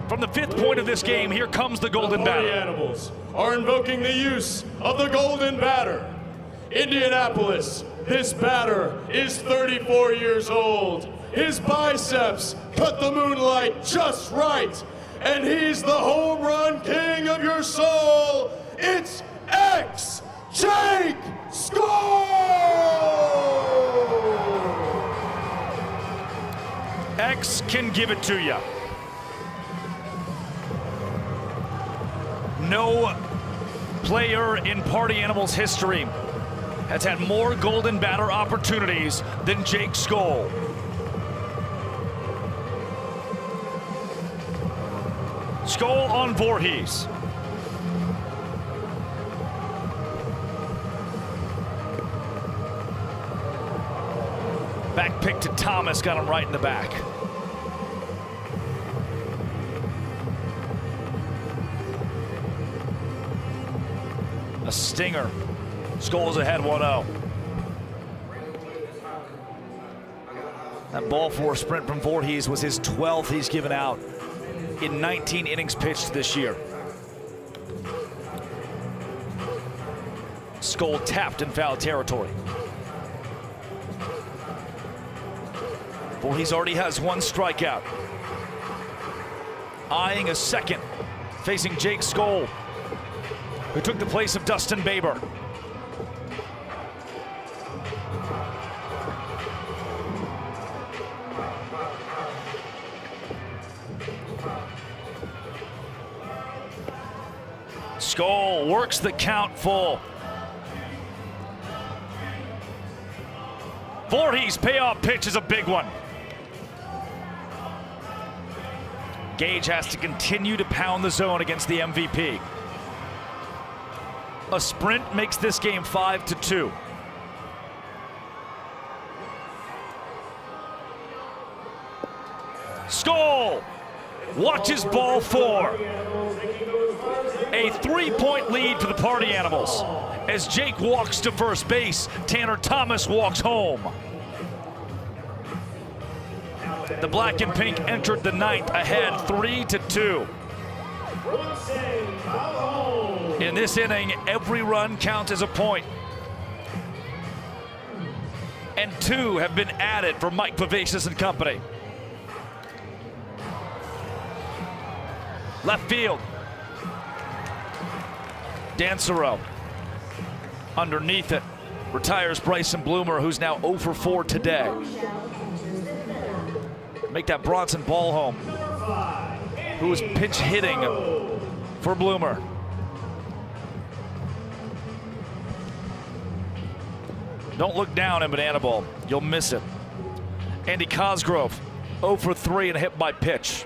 from the 5th point of this game, here comes the Golden Batter. The Animals are invoking the use of the Golden Batter. Indianapolis, this batter is 34 years old. His biceps cut the moonlight just right. And he's the home run king of your soul. It's X. Jake Score! X can give it to you. No player in Party Animals history has had more Golden Batter opportunities than Jake Skoll. Skoll on Voorhees. Back pick to Thomas, got him right in the back. A stinger. Skoll's ahead 1-0. That ball 4 sprint from Voorhees was his 12th he's given out in 19 innings pitched this year. Skoll tapped in foul territory. Voorhees already has 1 strikeout. Eyeing a second, facing Jake Skoll, who took the place of Dustin Baber. Skoll works the count full. Voorhees' payoff pitch is a big one. Gage has to continue to pound the zone against the MVP. A sprint makes this game 5-2. Skoll watches ball 4. A 3-point lead for the Party Animals. As Jake walks to first base, Tanner Thomas walks home. The black and pink entered the 9th ahead 3-2. In this inning, every run counts as a point. And 2 have been added for Mike Vivacious and company. Left field. Dancero. Underneath it, retires Bryson Bloomer, who's now 0 for 4 today. Make that Bronson ball home, who was pinch hitting for Bloomer. Don't look down in Banana Ball, you'll miss it. Andy Cosgrove, 0 for 3 and a hit by pitch.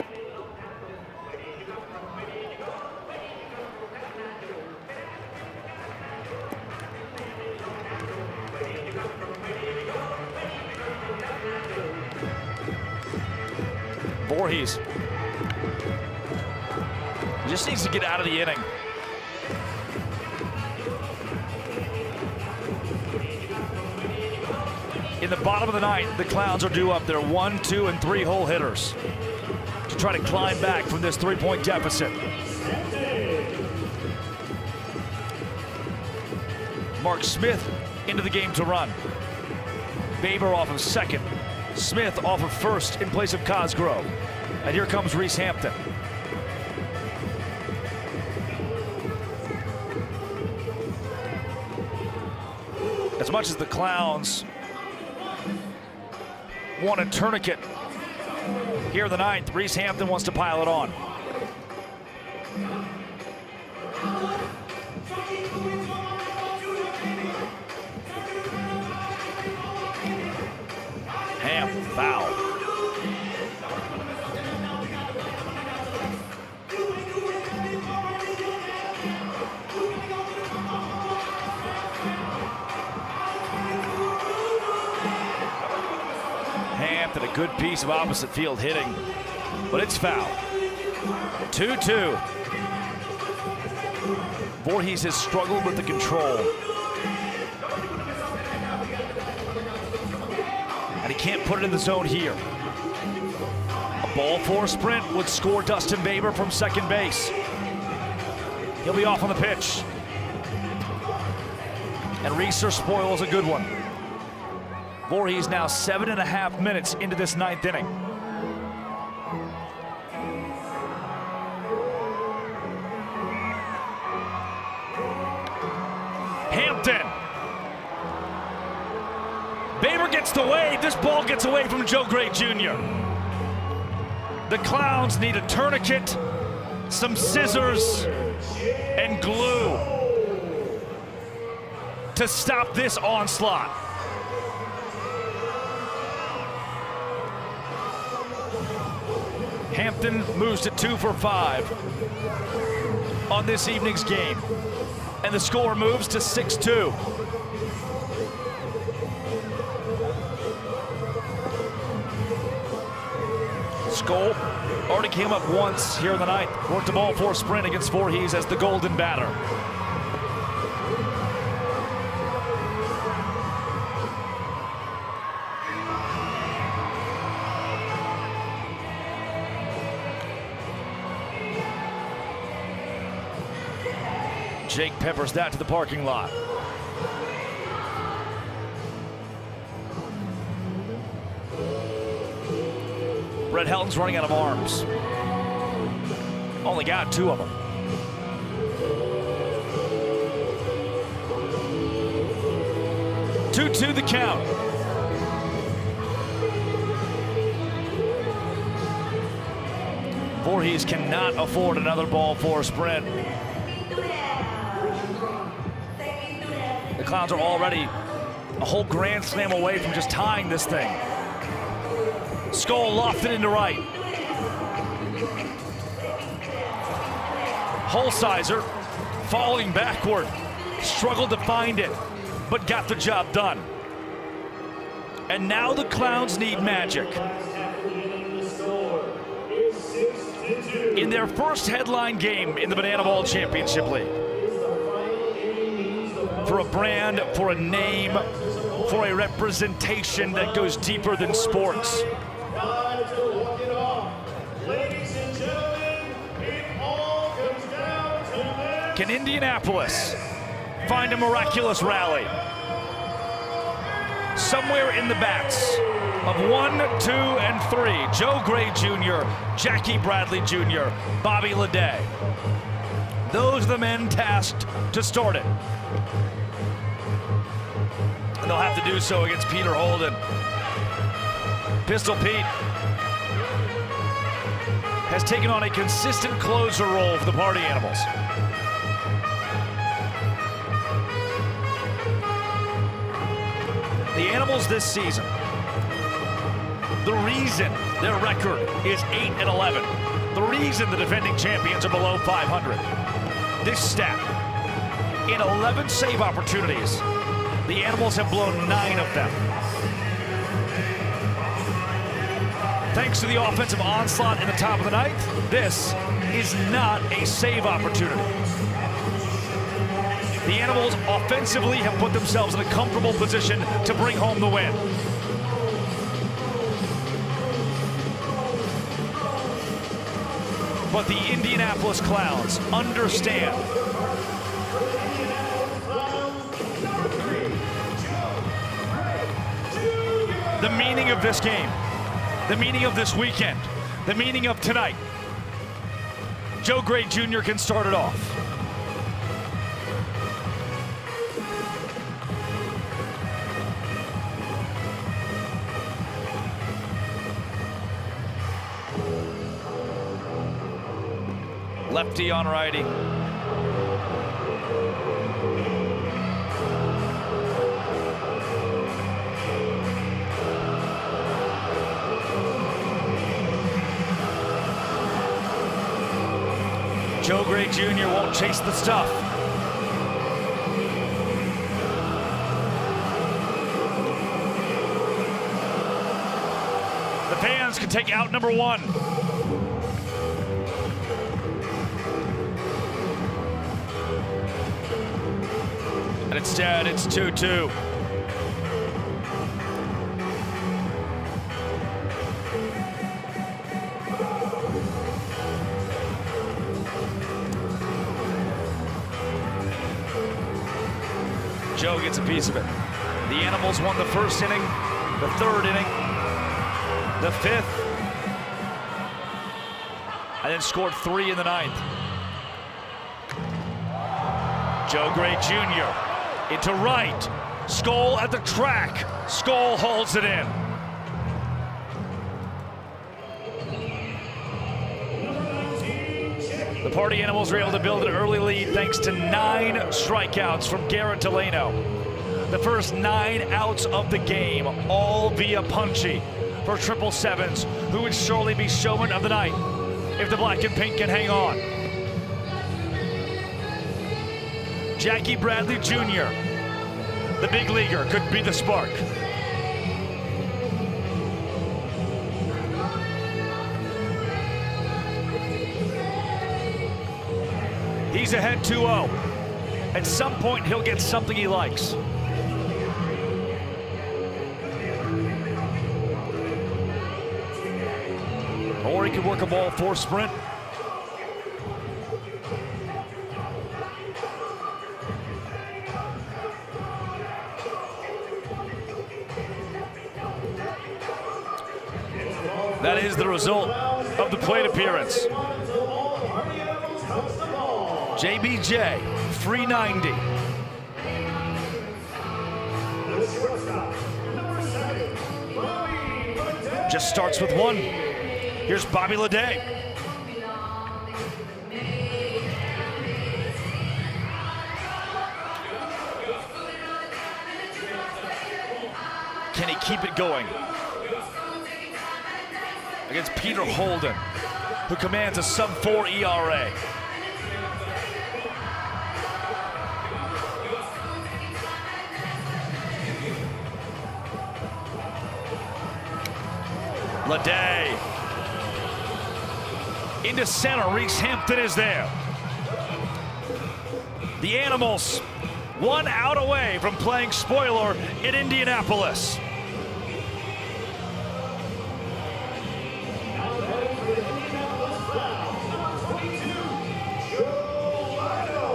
Voorhees just needs to get out of the inning. In the bottom of the ninth, the Clowns are due up their 1, 2, and 3 hole hitters to try to climb back from this 3-point deficit. Mark Smith into the game to run. Baber off of second. Smith off of first in place of Cosgrove. And here comes Reese Hampton. As much as the Clowns want a tourniquet here in the ninth, Reese Hampton wants to pile it on. Foul. Hampton, a good piece of opposite field hitting, but it's foul. 2-2. Voorhees has struggled with the control. And he can't put it in the zone here. A ball four sprint would score Dustin Baber from second base. He'll be off on the pitch. And Reeser spoils a good one. Voorhees now 7.5 minutes into this ninth inning. Hampton. Baber gets the wave. This ball gets away from Joe Gray Jr. The Clowns need a tourniquet, some scissors, and glue to stop this onslaught. Hampton moves to 2 for 5 on this evening's game. And the score moves to 6-2. Skoll already came up once here in the ninth. Worked a ball four sprint against Voorhees as the golden batter. Jake peppers that to the parking lot. Brett Helton's running out of arms. Only got 2 of them. Two the count. Voorhees cannot afford another ball four sprint. The Clowns are already a whole grand slam away from just tying this thing. Skoll lofted into right. Holsizer falling backward, struggled to find it, but got the job done. And now the Clowns need magic. In their first headline game in the Banana Ball Championship League. For a brand, for a name, for a representation that goes deeper than sports. Can Indianapolis find a miraculous rally? Somewhere in the bats of 1, 2, and 3, Joe Gray Jr., Jackie Bradley Jr., Bobby Leday. Those are the men tasked to start it. And they'll have to do so against Peter Holden. Pistol Pete has taken on a consistent closer role for the Party Animals. The Animals this season, the reason their record is 8-11, the reason the defending champions are below 500, this stat, in 11 save opportunities, the Animals have blown 9 of them. Thanks to the offensive onslaught in the top of the ninth, this is not a save opportunity. The Animals offensively have put themselves in a comfortable position to bring home the win. But the Indianapolis Clowns understand the meaning of this game, the meaning of this weekend, the meaning of tonight. Joe Gray Jr. can start it off. Lefty on righty. Joe Gray Jr. won't chase the stuff. The fans can take out number one. And instead, it's 2-2. Joe gets a piece of it. The Animals won the first inning, the third inning, the fifth, and then scored 3 in the ninth. Joe Gray Jr. into right. Skoll at the track. Skoll holds it in. The Party Animals were able to build an early lead thanks to 9 strikeouts from Garrett Delano. The first 9 outs of the game, all via Punchy for 777s, who would surely be showman of the night if the black and pink can hang on. Jackie Bradley Jr., the big leaguer, could be the spark. He's ahead 2-0. At some point, he'll get something he likes. Or he could work a ball for sprint. That is the result of the plate appearance. JBJ, free 90. Just starts with 1. Here's Bobby Leday. Can he keep it going against Peter Holden, who commands a sub-4 ERA? Leday into center. Reese Hampton is there. The Animals 1 out away from playing spoiler in Indianapolis.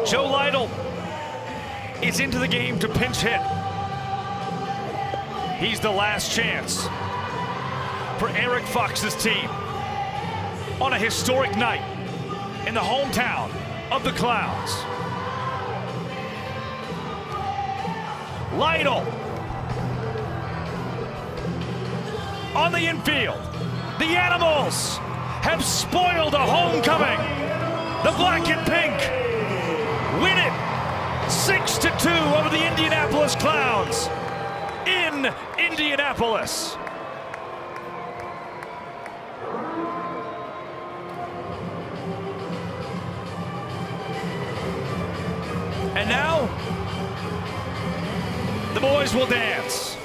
Joe Lytle is into the game to pinch hit. He's the last chance for Eric Fox's team on a historic night in the hometown of the Clowns. Lytle on the infield. The Animals have spoiled a homecoming. The black and pink win it 6-2 over the Indianapolis Clowns in Indianapolis. And now, the boys will dance.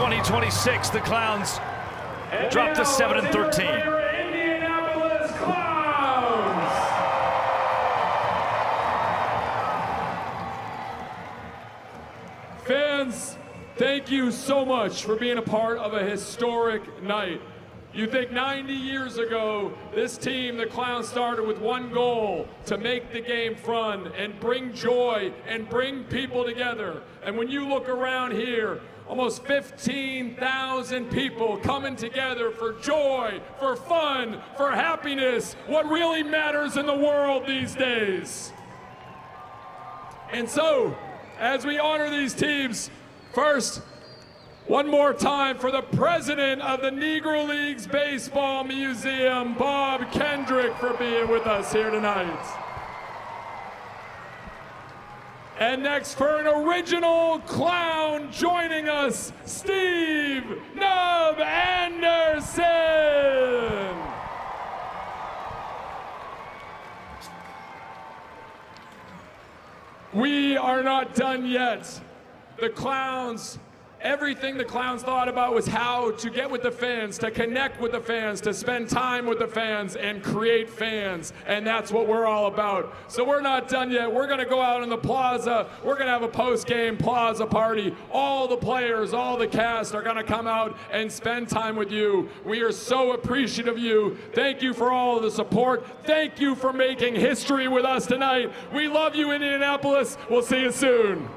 2026, the Clowns drop to 7-13. Indianapolis Clowns. Fans, thank you so much for being a part of a historic night. You think 90 years ago, this team, the Clowns, started with one goal: to make the game fun and bring joy and bring people together. And when you look around here, almost 15,000 people coming together for joy, for fun, for happiness, what really matters in the world these days. And so, as we honor these teams, first, one more time for the president of the Negro Leagues Baseball Museum, Bob Kendrick, for being with us here tonight. And next, for an original clown joining us, Steve Nub Anderson. We are not done yet. The Clowns, everything the Clowns thought about was how to get with the fans, to connect with the fans, to spend time with the fans and create fans. And that's what we're all about. So we're not done yet. We're going to go out in the plaza. We're going to have a post-game plaza party. All the players, all the cast are going to come out and spend time with you. We are so appreciative of you. Thank you for all of the support. Thank you for making history with us tonight. We love you, Indianapolis. We'll see you soon.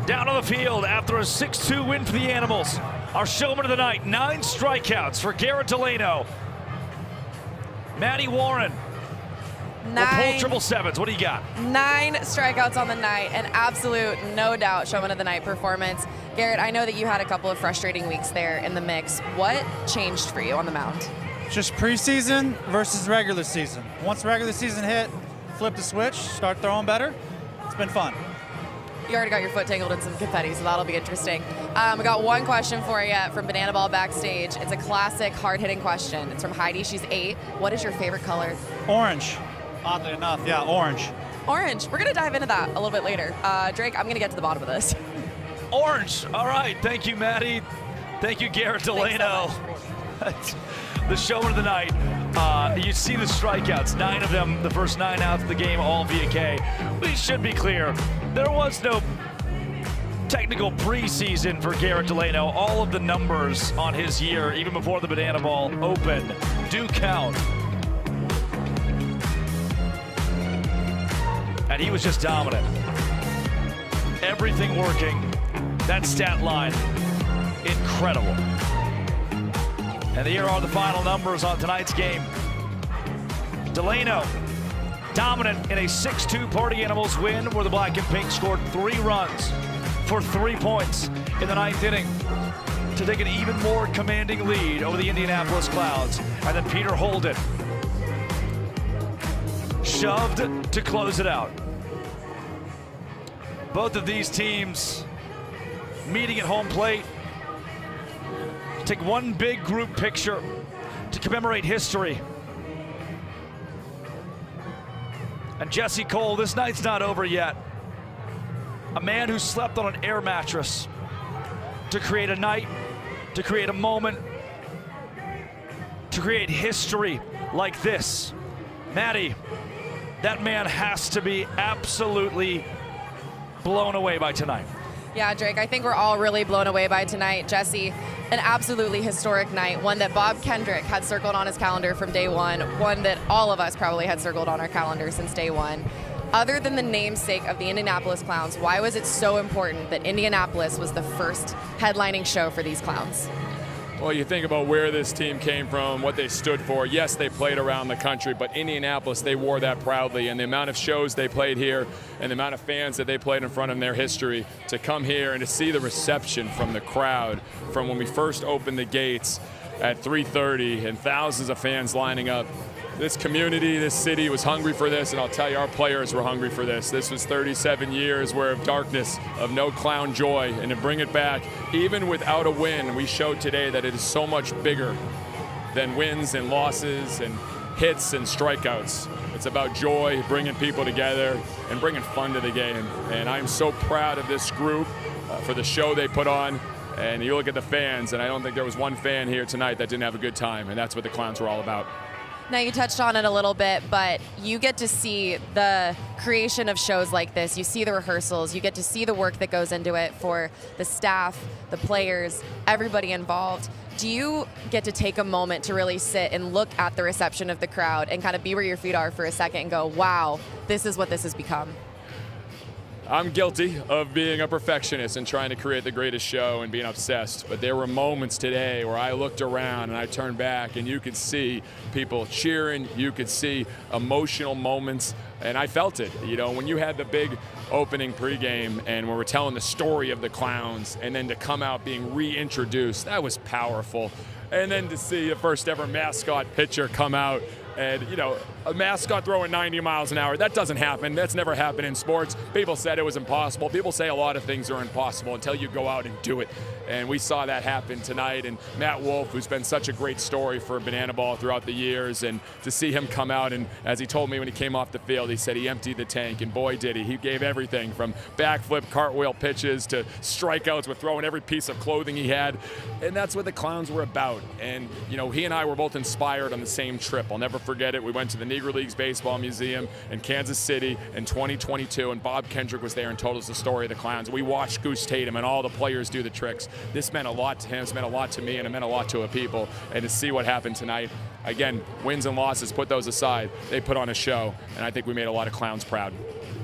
Down on the field after a 6-2 win for the Animals. Our showman of the night, 9 strikeouts for Garrett Delano. Maddie Warren. Pull triple sevens. What do you got? 9 strikeouts on the night, an absolute, no doubt, showman of the night performance. Garrett, I know that you had a couple of frustrating weeks there in the mix. What changed for you on the mound? Just preseason versus regular season. Once regular season hit, flip the switch, start throwing better. It's been fun. You already got your foot tangled in some confetti, so that'll be interesting. We got one question for you from Banana Ball backstage. It's a classic, hard-hitting question. It's from Heidi. She's 8. What is your favorite color? Orange. Oddly enough, yeah, orange. Orange. We're going to dive into that a little bit later. Drake, I'm going to get to the bottom of this. Orange. All right. Thank you, Maddie. Thank you, Garrett Delano. The showman of the night. You see the strikeouts, 9 of them, the first 9 outs of the game, all via K. We should be clear, there was no technical preseason for Garrett Delano. All of the numbers on his year, even before the Banana Ball opened, do count. And he was just dominant. Everything working. That stat line, incredible. And here are the final numbers on tonight's game. Delano, dominant in a 6-2 Party Animals win where the Black and Pink scored 3 runs for 3 points in the 9th inning to take an even more commanding lead over the Indianapolis Clowns. And then Peter Holden shoved to close it out. Both of these teams meeting at home plate. Take one big group picture to commemorate history. And Jesse Cole, this night's not over yet. A man who slept on an air mattress to create a night, to create a moment, to create history like this. Maddie, that man has to be absolutely blown away by tonight. Yeah, Drake, I think we're all really blown away by tonight. Jesse, an absolutely historic night, one that Bob Kendrick had circled on his calendar from day one that all of us probably had circled on our calendar since day one. Other than the namesake of the Indianapolis Clowns, why was it so important that Indianapolis was the first headlining show for these Clowns? Well, you think about where this team came from, what they stood for. Yes, they played around the country, but Indianapolis, they wore that proudly. And the amount of shows they played here and the amount of fans that they played in front of their history, to come here and to see the reception from the crowd from when we first opened the gates at 3:30 and thousands of fans lining up. This community, this city was hungry for this, and I'll tell you, our players were hungry for this. This was 37 years where of darkness, of no Clown joy, and to bring it back, even without a win, we showed today that it is so much bigger than wins and losses and hits and strikeouts. It's about joy, bringing people together, and bringing fun to the game. And I'm so proud of this group for the show they put on. And you look at the fans, and I don't think there was one fan here tonight that didn't have a good time, and that's what the Clowns were all about. Now, you touched on it a little bit, but you get to see the creation of shows like this. You see the rehearsals. You get to see the work that goes into it for the staff, the players, everybody involved. Do you get to take a moment to really sit and look at the reception of the crowd and kind of be where your feet are for a second and go, wow, this is what this has become? I'm guilty of being a perfectionist and trying to create the greatest show and being obsessed. But there were moments today where I looked around and I turned back and you could see people cheering, you could see emotional moments, and I felt it. You know, when you had the big opening pregame and we were telling the story of the Clowns and then to come out being reintroduced, that was powerful. And then to see the first ever Mascot pitcher come out and, you know, a Mascot throwing 90 miles an hour, that doesn't happen. That's never happened in sports. People said it was impossible. People say a lot of things are impossible until you go out and do it. And we saw that happen tonight. And Matt Wolf, who's been such a great story for Banana Ball throughout the years, and to see him come out, and as he told me when he came off the field, he said he emptied the tank, and boy did he. He gave everything from backflip, cartwheel pitches to strikeouts with throwing every piece of clothing he had. And that's what the Clowns were about. And, you know, he and I were both inspired on the same trip. I'll never forget it. We went to the Negro Leagues Baseball Museum in Kansas City in 2022, and Bob Kendrick was there and told us the story of the Clowns. We watched Goose Tatum and all the players do the tricks. This meant a lot to him, it's meant a lot to me, and it meant a lot to the people. And to see what happened tonight, again, wins and losses, put those aside, they put on a show, and I think we made a lot of Clowns proud.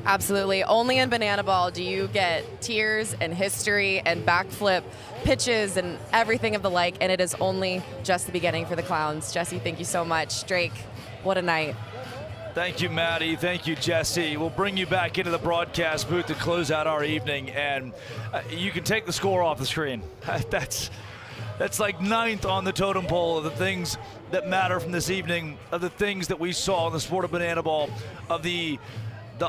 Absolutely. Only in Banana Ball do you get tears and history and backflip pitches and everything of the like, and it is only just the beginning for the Clowns. Jesse, thank you so much. Drake, what a night. Thank you, Maddie. Thank you, Jesse. We'll bring you back into the broadcast booth to close out our evening, and you can take the score off the screen. That's like 9th on the totem pole of the things that matter from this evening, of the things that we saw in the sport of Banana Ball, of the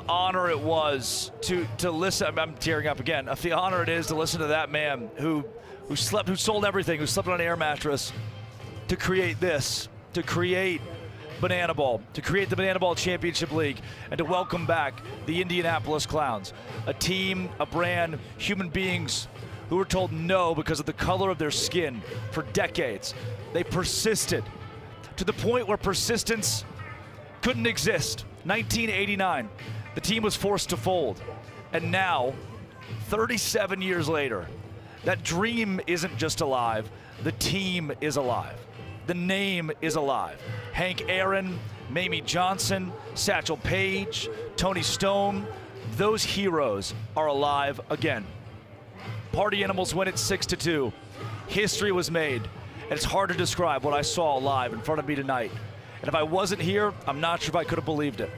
honor it was to listen. I'm tearing up again. Of the honor it is to listen to that man who sold everything, who slept on an air mattress to create this, to create Banana Ball, to create the Banana Ball Championship League, and to welcome back the Indianapolis Clowns, a team, a brand, human beings who were told no because of the color of their skin for decades. They persisted to the point where persistence couldn't exist. 1989, the team was forced to fold. And now, 37 years later, that dream isn't just alive, the team is alive. The name is alive. Hank Aaron, Mamie Johnson, Satchel Paige, Tony Stone, those heroes are alive again. Party Animals win it 6-2. History was made, and it's hard to describe what I saw live in front of me tonight. And if I wasn't here, I'm not sure if I could have believed it.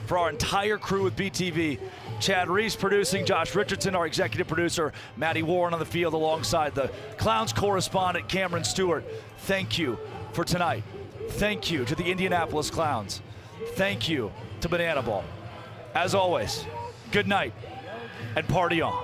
For our entire crew with BTV, Chad Reese producing, Josh Richardson, our executive producer, Matty Warren on the field alongside the Clowns correspondent, Cameron Stewart. Thank you for tonight. Thank you to the Indianapolis Clowns. Thank you to Banana Ball. As always, good night and party on.